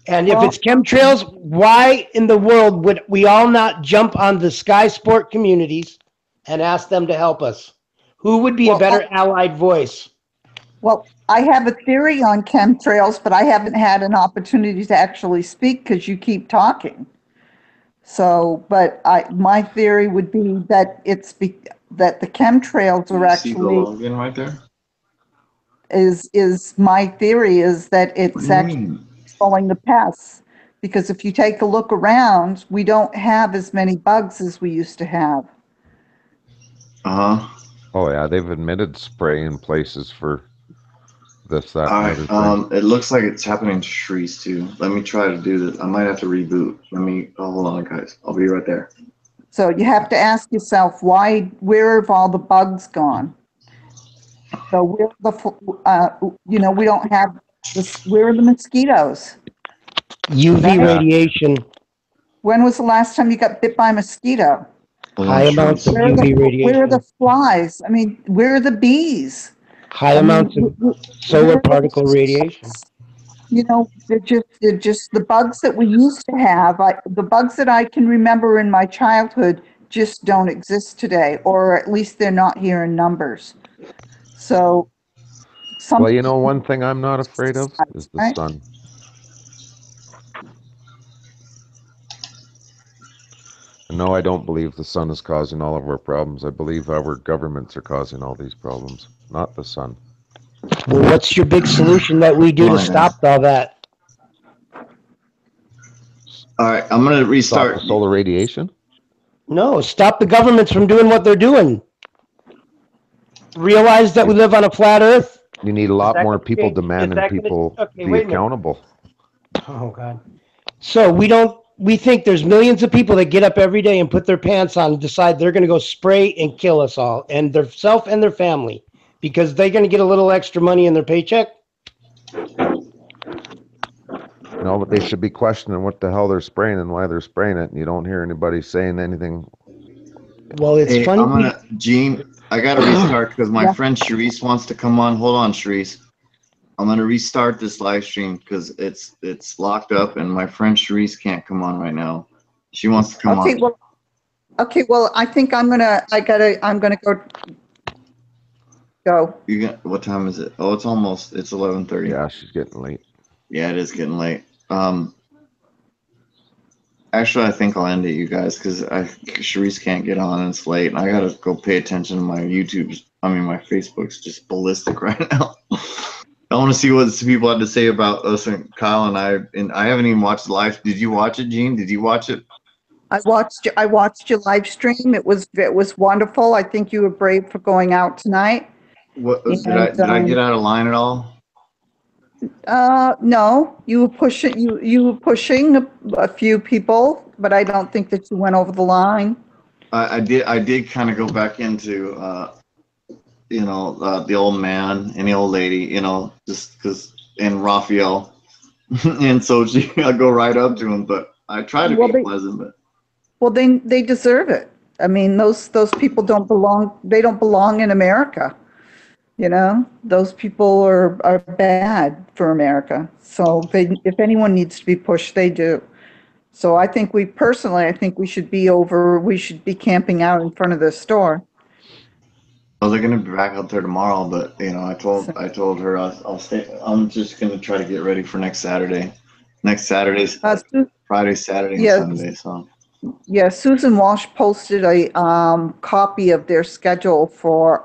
And if it's chemtrails, why in the world would we all not jump on the Sky Sport communities and ask them to help us? Who would be a better allied voice? Well, I have a theory on chemtrails, but I haven't had an opportunity to actually speak because you keep talking. So, but my theory would be that that the chemtrails are actually. See the login right there? My theory is that it's actually controlling the pests, because if you take a look around, we don't have as many bugs as we used to have. Oh yeah, they've admitted spraying places for this, that, and other thing. It looks like it's happening to Shrees too. Let me try to do this. I might have to reboot. Hold on, guys. I'll be right there. So you have to ask yourself, where have all the bugs gone? So we don't have this. Where are the mosquitoes? UV radiation. When was the last time you got bit by a mosquito? High amounts of UV radiation. Where are the flies? I mean, where are the bees? High amounts of solar particle radiation. They're just the bugs that we used to have. The bugs that I can remember in my childhood just don't exist today, or at least they're not here in numbers. So, one thing I'm not afraid of is the sun. No, I don't believe the sun is causing all of our problems. I believe our governments are causing all these problems, not the sun. Well, what's your big solution that we do to stop all that? All right, I'm going to restart. Stop the solar radiation? No, stop the governments from doing what they're doing. Realize that we live on a flat earth. You need a lot more people demanding people be accountable. Oh, God. So we think there's millions of people that get up every day and put their pants on and decide they're going to go spray and kill us all, and their self and their family, because they're going to get a little extra money in their paycheck. No, but they should be questioning what the hell they're spraying and why they're spraying it, and you don't hear anybody saying anything. Well, it's funny. Gene, I got to restart because my friend Sharice wants to come on. Hold on, Sharice. I'm going to restart this live stream because it's locked up and my friend Sharice can't come on right now. She wants to come on. Well, I think I'm going to go Go. You got what time is it? Oh, it's 11:30. Yeah, she's getting late. Yeah, it is getting late. Actually, I think I'll end it, you guys, because Sharice can't get on and it's late, and I gotta go pay attention to my YouTube's. I mean, my Facebook's just ballistic right now. I want to see what the people had to say about us and Kyle and I. And I haven't even watched the live. Did you watch it, Gene? Did you watch it? I watched your live stream. It was wonderful. I think you were brave for going out tonight. What did And, I get out of line at all? No, you were pushing a few people, but I don't think that you went over the line. I did kind of go back into the old man and the old lady, just because, and Raphael, and so I go right up to him, but I try to be pleasant, but. Well, they deserve it. I mean, those people don't belong. They don't belong in America. Those people are bad for America. So if anyone needs to be pushed, they do. So I think we should be camping out in front of the store. Well, they're gonna be back out there tomorrow, but I told her I'll stay. I'm just gonna try to get ready for next Saturday. Next Saturday's Friday, Saturday, and Sunday. So. Yeah, Susan Walsh posted a copy of their schedule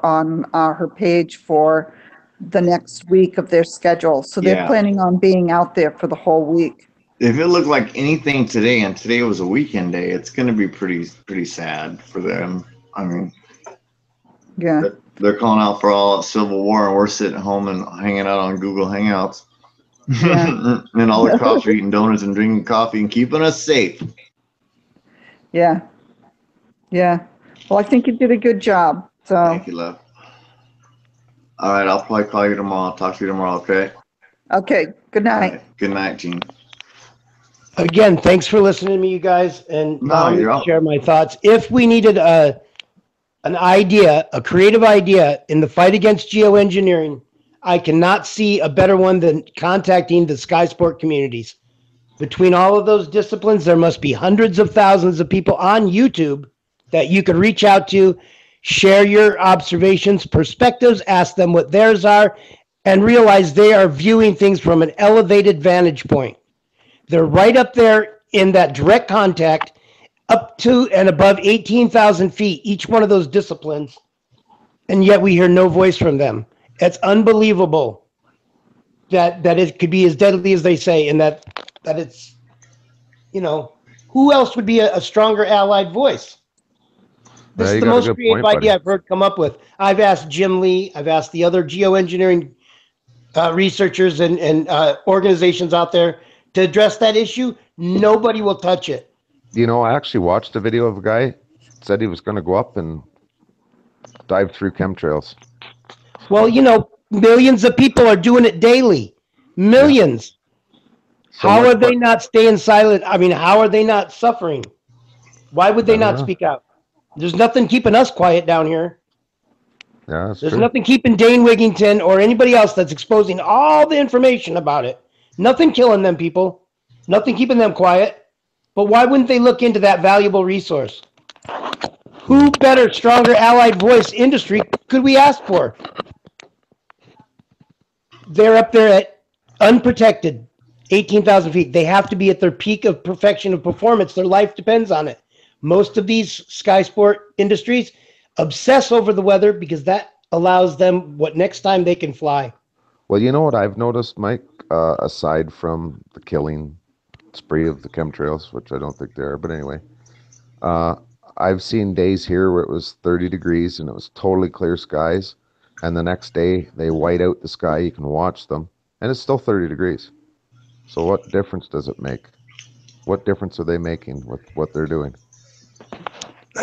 on her page for the next week of their schedule. So they're planning on being out there for the whole week. If it looked like anything today, and today was a weekend day, it's going to be pretty sad for them. I mean, yeah, they're calling out for all Civil War, and we're sitting home and hanging out on Google Hangouts, and all the cops are eating donuts and drinking coffee and keeping us safe. Yeah. Well, I think you did a good job. So. Thank you, love. All right, I'll probably call you tomorrow. I'll talk to you tomorrow, okay? Okay. Good night. Right. Good night, Gene. Again, thanks for listening to me, you guys, and share my thoughts. If we needed a creative idea in the fight against geoengineering, I cannot see a better one than contacting the Sky Sport communities. Between all of those disciplines, there must be hundreds of thousands of people on YouTube that you could reach out to, share your observations, perspectives, ask them what theirs are, and realize they are viewing things from an elevated vantage point. They're right up there in that direct contact, up to and above 18,000 feet, each one of those disciplines, and yet we hear no voice from them. It's unbelievable that it could be as deadly as they say, and that it's, who else would be a stronger allied voice? This is the most creative idea I've heard come up with. I've asked Jim Lee, I've asked the other geoengineering researchers and organizations out there to address that issue. Nobody will touch it. I actually watched a video of a guy said he was going to go up and dive through chemtrails. Well, millions of people are doing it daily. Millions. Yeah. So how are they not staying silent? I mean, how are they not suffering? Why would they not speak out? There's nothing keeping us quiet down here. Yeah, that's There's true. nothing keeping Dane Wigington or anybody else that's exposing all the information about it. Nothing killing them people. Nothing keeping them quiet. But why wouldn't they look into that valuable resource? Who better, stronger allied voice industry could we ask for? They're up there at unprotected 18,000 feet. They have to be at their peak of perfection of performance. Their life depends on it. Most of these sky sport industries obsess over the weather because that allows them what next time they can fly. Well, you know what I've noticed, Mike, aside from the killing spree of the chemtrails, which I don't think they are, but anyway, I've seen days here where it was 30 degrees and it was totally clear skies, and the next day they white out the sky, you can watch them, and it's still 30 degrees. So what difference does it make? What difference are they making with what they're doing?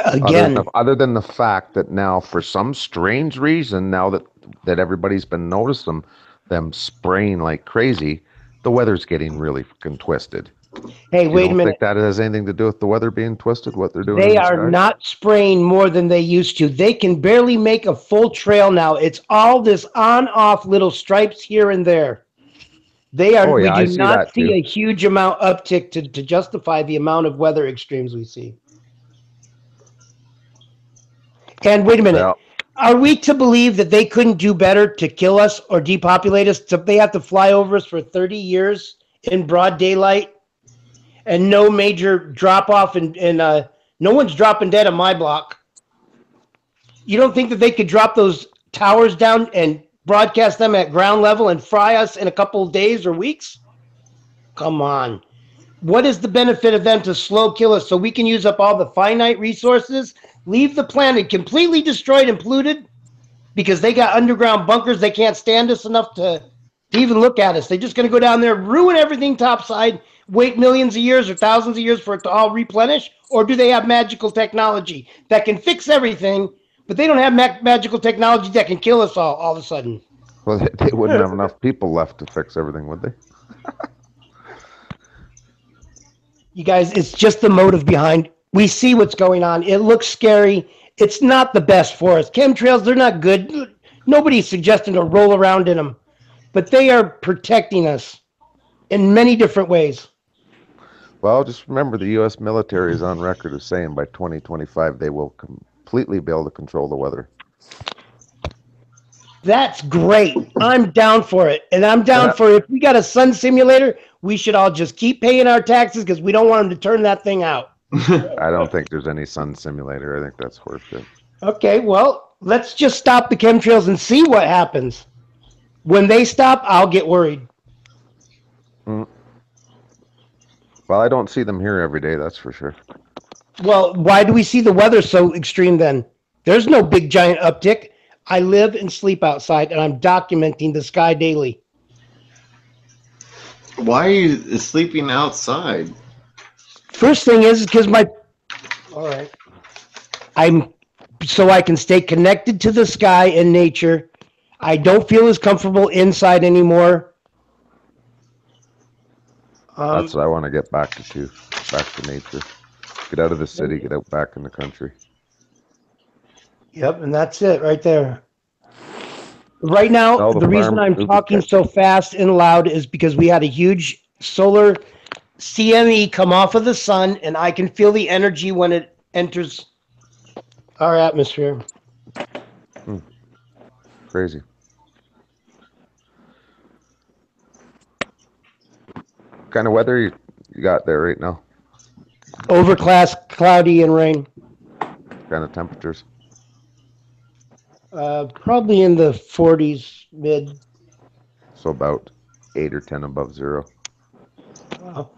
Again, other than the fact that now, for some strange reason, now that everybody's been noticing them spraying like crazy, the weather's getting really fucking twisted. Hey, wait a minute. Think that has anything to do with the weather being twisted? What they're doing? They are not spraying more than they used to. They can barely make a full trail now. It's all this on-off little stripes here and there. We do not see a huge amount uptick to justify the amount of weather extremes we see. And wait a minute. Are we to believe that they couldn't do better to kill us or depopulate us? So they have to fly over us for 30 years in broad daylight and no major drop off, and no one's dropping dead on my block. You don't think that they could drop those towers down and broadcast them at ground level and fry us in a couple of days or weeks? Come on. What is the benefit of them to slow kill us so we can use up all the finite resources, leave the planet completely destroyed and polluted because they got underground bunkers? They can't stand us enough to even look at us. They're just going to go down there, ruin everything topside, wait millions of years or thousands of years for it to all replenish? Or do they have magical technology that can fix everything, but they don't have magical technology that can kill us all of a sudden? Well, they wouldn't have enough people left to fix everything, would they? You guys, it's just the motive behind. We see what's going on. It looks scary. It's not the best for us. Chemtrails, they're not good. Nobody's suggesting to roll around in them, but they are protecting us in many different ways. Well, just remember the U.S. military is on record as saying by 2025 they will completely be able to control the weather. That's great. I'm down for it. And I'm down for if we got a sun simulator, we should all just keep paying our taxes because we don't want them to turn that thing out. I don't think there's any sun simulator. I think that's horseshit. Okay, well, let's just stop the chemtrails and see what happens. When they stop, I'll get worried. Well, I don't see them here every day, that's for sure. Well, why do we see the weather so extreme then? There's no big giant uptick. I live and sleep outside, and I'm documenting the sky daily. Why are you sleeping outside? First thing is because all right. So I can stay connected to the sky and nature. I don't feel as comfortable inside anymore. That's what I want to get back to nature. Get out of the city, get out back in the country. Yep, and that's it right there. Right now, the reason I'm talking so fast and loud is because we had a huge solar CME come off of the sun, and I can feel the energy when it enters our atmosphere. Crazy. What kind of weather you got there right now? Overcast, cloudy, and rain. What kind of temperatures? Probably in the 40s, mid. So about 8 or 10 above zero. Wow.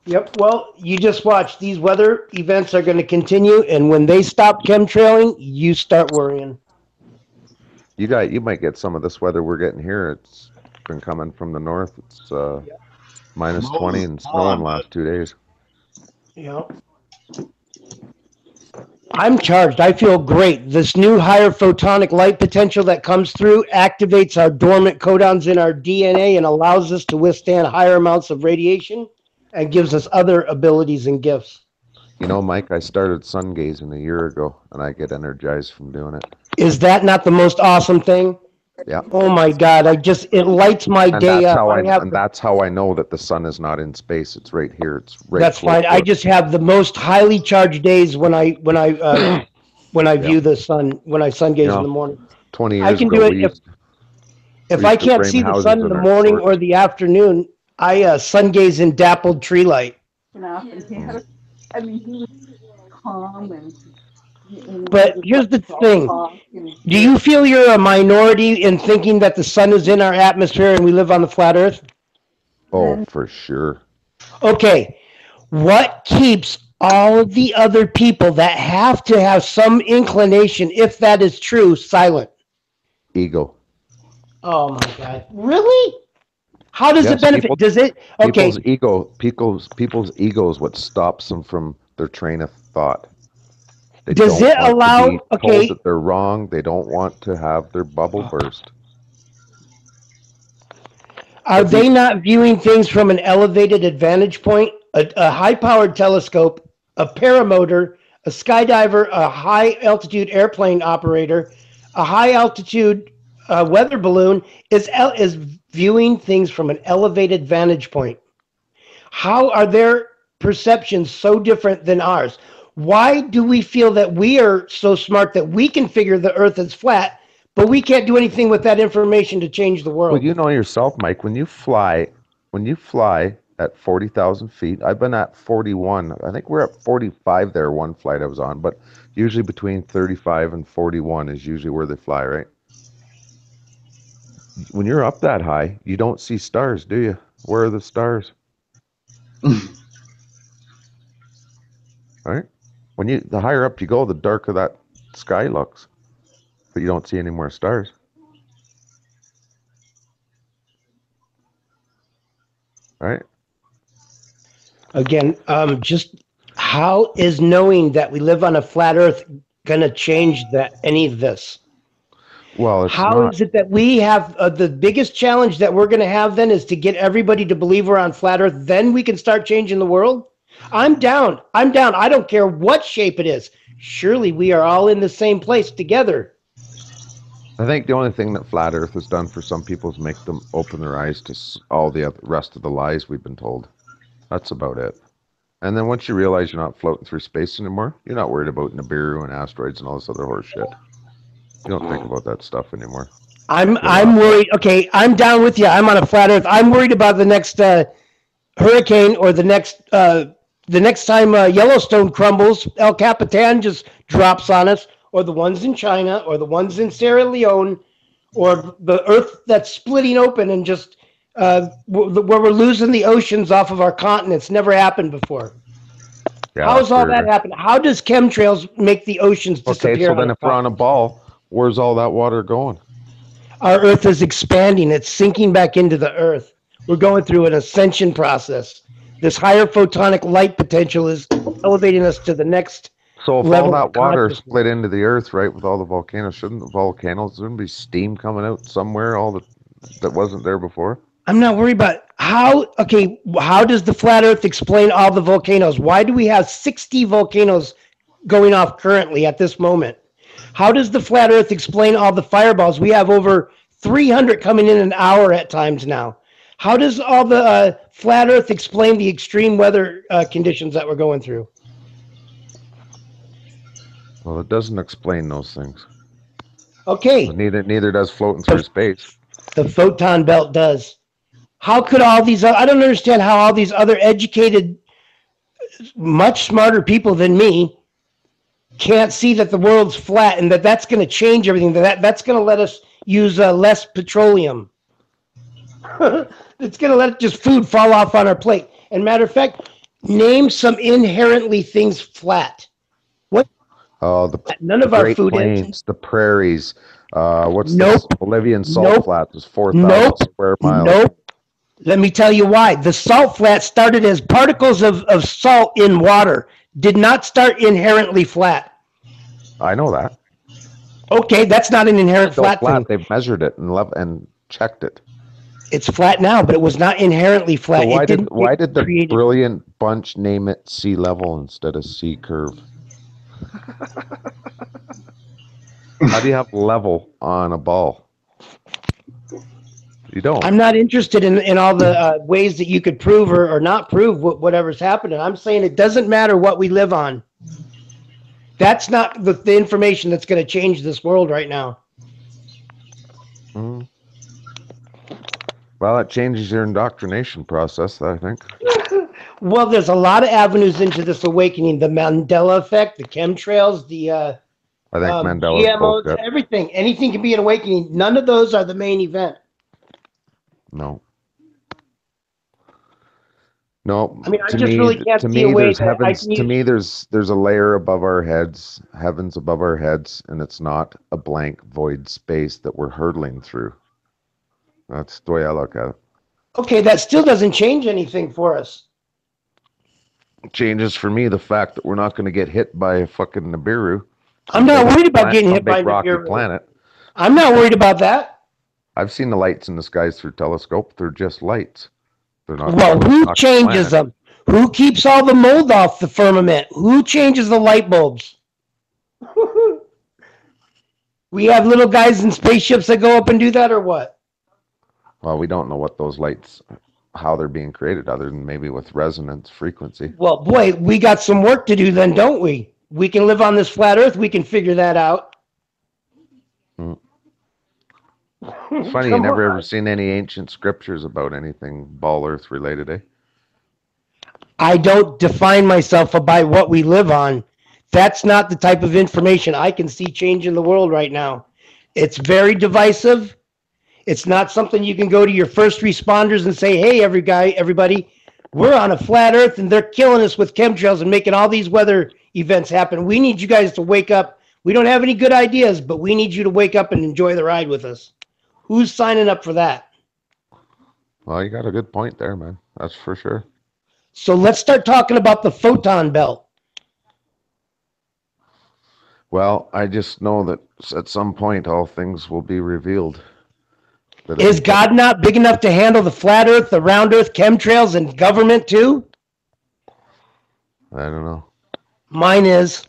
Yep. Well, you just watch. These weather events are going to continue, and when they stop chemtrailing, you start worrying. You might get some of this weather we're getting here. It's been coming from the north. It's minus 20 and snow in the last 2 days. Yep. I'm charged. I feel great. This new higher photonic light potential that comes through activates our dormant codons in our DNA and allows us to withstand higher amounts of radiation and gives us other abilities and gifts. You know, Mike, I started sun gazing a year ago, and I get energized from doing it. Is that not the most awesome thing? Yeah. Oh my God! It lights my day up. And that's how I know that the sun is not in space. It's right here. It's right. That's fine. I just have the most highly charged days when I view the sun, when I sun gaze in the morning. 20 years ago, I can do it if I can't see the sun in the morning or the afternoon. I sun gaze in dappled tree light. I mean, he was calm and. But here's the thing. Do you feel you're a minority in thinking that the sun is in our atmosphere and we live on the flat earth? Oh, for sure. Okay. What keeps all of the other people that have to have some inclination, if that is true, silent? Ego. Oh my God. Really? How does it benefit? Does it? Okay. People's ego is what stops them from their train of thought. They Does it allow? Told that they're wrong. They don't want to have their bubble burst. Are they not viewing things from an elevated advantage point? A high-powered telescope, a paramotor, a skydiver, a high-altitude airplane operator, a high-altitude weather balloon is viewing things from an elevated vantage point. How are their perceptions so different than ours? Why do we feel that we are so smart that we can figure the Earth is flat, but we can't do anything with that information to change the Well, world? you know yourself, Mike, when you fly at 40,000 feet, I've been at 41. I think we're at 45 there one flight I was on, but usually between 35 and 41 is usually where they fly, right? When you're up that high, you don't see stars, do you? Where are the stars? Right? The higher up you go, the darker that sky looks, but you don't see any more stars. Right? Again, just how is knowing that we live on a flat Earth going to change any of this? Well, it's How not. is it that we have the biggest challenge that we're going to have then is to get everybody to believe we're on flat Earth? Then we can start changing the world. I'm down. I'm down. I don't care what shape it is. Surely we are all in the same place together. I think the only thing that flat Earth has done for some people is make them open their eyes to all the rest of the lies we've been told. That's about it. And then once you realize you're not floating through space anymore, you're not worried about Nibiru and asteroids and all this other horse shit. You don't think about that stuff anymore. I'm worried. Okay, I'm down with you. I'm on a flat Earth. I'm worried about the next hurricane or the next time Yellowstone crumbles, El Capitan just drops on us, or the ones in China, or the ones in Sierra Leone, or the Earth that's splitting open and just where we're losing the oceans off of our continents. Never happened before. Yeah, How's all that happen? How does chemtrails make the oceans disappear? Okay, so then if we're on a ball, where's all that water going? Our Earth is expanding. It's sinking back into the Earth. We're going through an ascension process. This higher photonic light potential is elevating us to the next So if level. all that water split into the Earth, right, with all the volcanoes, shouldn't the volcanoes, there be steam coming out somewhere that wasn't there before? I'm not worried about how does the flat Earth explain all the volcanoes? Why do we have 60 volcanoes going off currently at this moment? How does the flat Earth explain all the fireballs? We have over 300 coming in an hour at times now. How does all the flat Earth explain the extreme weather conditions that we're going through? Well, it doesn't explain those things. Okay. Well, neither does floating through space. The photon belt does. How could all these? I don't understand how all these other educated, much smarter people than me can't see that the world's flat and that's going to change everything. That's going to let us use less petroleum. It's going to let just food fall off on our plate. And matter of fact, name some inherently things flat. What? Oh, none of our Great food Plains, is. the prairies. What's Nope. the Bolivian salt flat? Is 4,000 Nope. square miles. Nope. Let me tell you why. The salt flat started as particles of salt in water. Did not start inherently flat. I know that. Okay, that's not an inherent flat thing. They've measured it and checked it. It's flat now, but it was not inherently flat. So why did the brilliant bunch name it sea level instead of sea curve? How do you have level on a ball? You don't. I'm not interested in all the ways that you could prove or not prove whatever's happening. I'm saying it doesn't matter what we live on. That's not the information that's going to change this world right now. Mm. Well, it changes your indoctrination process, I think. Well, there's a lot of avenues into this awakening. The Mandela effect, the chemtrails, the I think Mandela's GMOs, bullshit. everything. Anything can be an awakening. None of those are the main event. No. No. I mean, I just really can't see a way that I can use... To me, there's a layer above our heads, heavens above our heads, and it's not a blank void space that we're hurtling through. That's the way I look at it. Okay, that still doesn't change anything for us. It changes for me the fact that we're not going to get hit by a fucking Nibiru. I'm not worried about getting hit by a rocky Nibiru. Planet. I'm not worried about that. I've seen the lights in the skies through telescope. They're just lights. They're not. Well, who changes them? Who keeps all the mold off the firmament? Who changes the light bulbs? We have little guys in spaceships that go up and do that, or what? Well, we don't know what those lights how they're being created, other than maybe with resonance frequency. Well, boy, we got some work to do then, don't we? We can live on this flat Earth. We can figure that out. Mm. It's funny, you Come never on. ever seen any ancient scriptures about anything ball earth related, eh? I don't define myself by what we live on. That's not the type of information I can see changing the world right now. It's very divisive. It's not something you can go to your first responders and say, hey, everybody, we're on a flat earth and they're killing us with chemtrails and making all these weather events happen. We need you guys to wake up. We don't have any good ideas, but we need you to wake up and enjoy the ride with us. Who's signing up for that? Well, you got a good point there, man. That's for sure. So let's start talking about the photon belt. Well, I just know that at some point all things will be revealed. Is God not big enough to handle the flat earth, the round earth, chemtrails, and government too? I don't know. Mine is.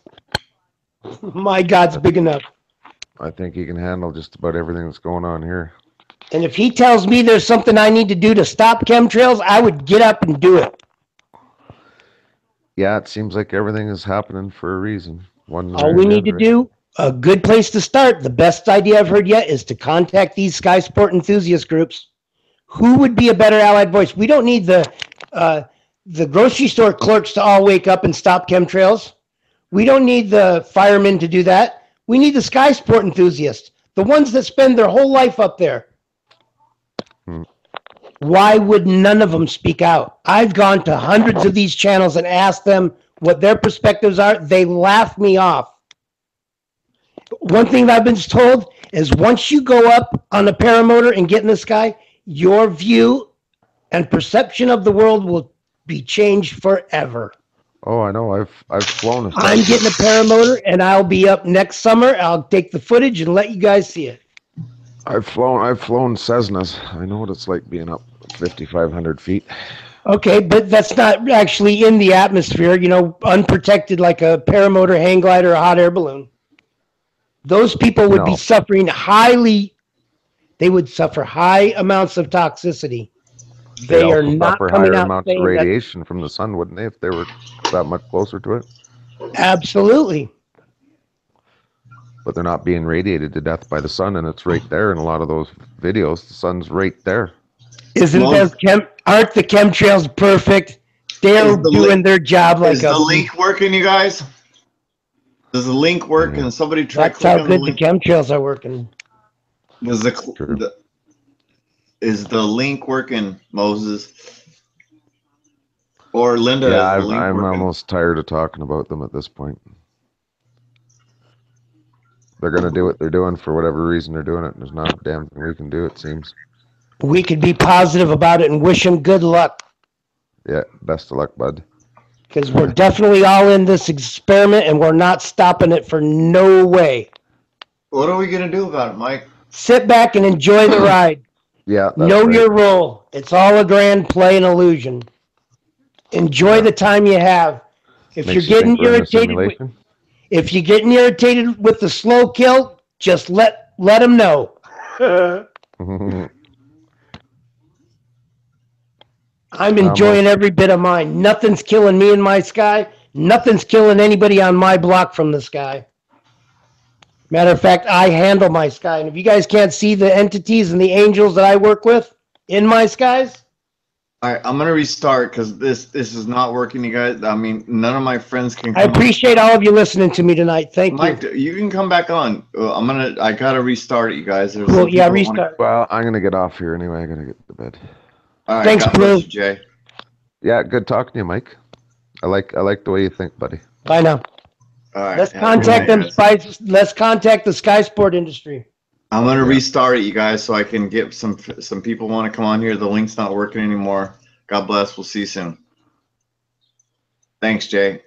My God's big enough. I think he can handle just about everything that's going on here. And if he tells me there's something I need to do to stop chemtrails, I would get up and do it. Yeah, it seems like everything is happening for a reason. All we need to do, a good place to start, the best idea I've heard yet, is to contact these sky sport enthusiast groups. Who would be a better allied voice? We don't need the grocery store clerks to all wake up and stop chemtrails. We don't need the firemen to do that. We need the sky sport enthusiasts, the ones that spend their whole life up there. Why would none of them speak out? I've gone to hundreds of these channels and asked them what their perspectives are. They laugh me off. One thing that I've been told is once you go up on a paramotor and get in the sky, your view and perception of the world will be changed forever. Oh, I know. I've flown a I'm getting a paramotor and I'll be up next summer. I'll take the footage and let you guys see it. I've flown Cessnas. I know what it's like being up 5,500 feet. Okay, but that's not actually in the atmosphere, unprotected like a paramotor, hang glider, or a hot air balloon. Those people would be suffering they would suffer high amounts of toxicity. They are not coming out amounts of radiation from the sun, wouldn't they, if they were that much closer to it? Absolutely. But they're not being radiated to death by the sun, and it's right there in a lot of those videos. The sun's right there. Aren't the chemtrails perfect? They're doing their job like Is the link working, you guys? Does the link work? Can somebody try That's how good the chemtrails are working. Is the link working, Moses? Or Linda? Yeah, I'm almost tired of talking about them at this point. They're going to do what they're doing for whatever reason they're doing it. There's not a damn thing we can do, it seems. We could be positive about it and wish them good luck. Yeah, best of luck, bud. Because we're definitely all in this experiment and we're not stopping it for no way. What are we going to do about it, Mike? Sit back and enjoy the ride. Yeah. Know your role. It's all a grand play and illusion. Enjoy the time you have. If you're getting irritated with the slow kill, just let them know. I'm enjoying every bit of mine. Nothing's killing me in my sky. Nothing's killing anybody on my block from the sky. Matter of fact, I handle my sky. And if you guys can't see the entities and the angels that I work with in my skies. All right, I'm going to restart because this is not working, you guys. I mean, none of my friends can come I appreciate all of you listening to me tonight. Thank Mike, you. You can come back on. I got to restart it, you guys. Cool, yeah, restart. Well, I'm going to get off here anyway. I got to get to bed. All right, thanks, Blue. Jay. Yeah, good talking to you, Mike. I like the way you think, buddy. Bye now. All right. Let's contact the sky sport industry. I'm gonna restart it, you guys, so I can get some people want to come on here. The link's not working anymore. God bless. We'll see you soon. Thanks, Jay.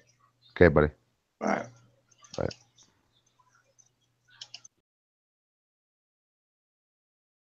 Okay, buddy. Bye. Bye.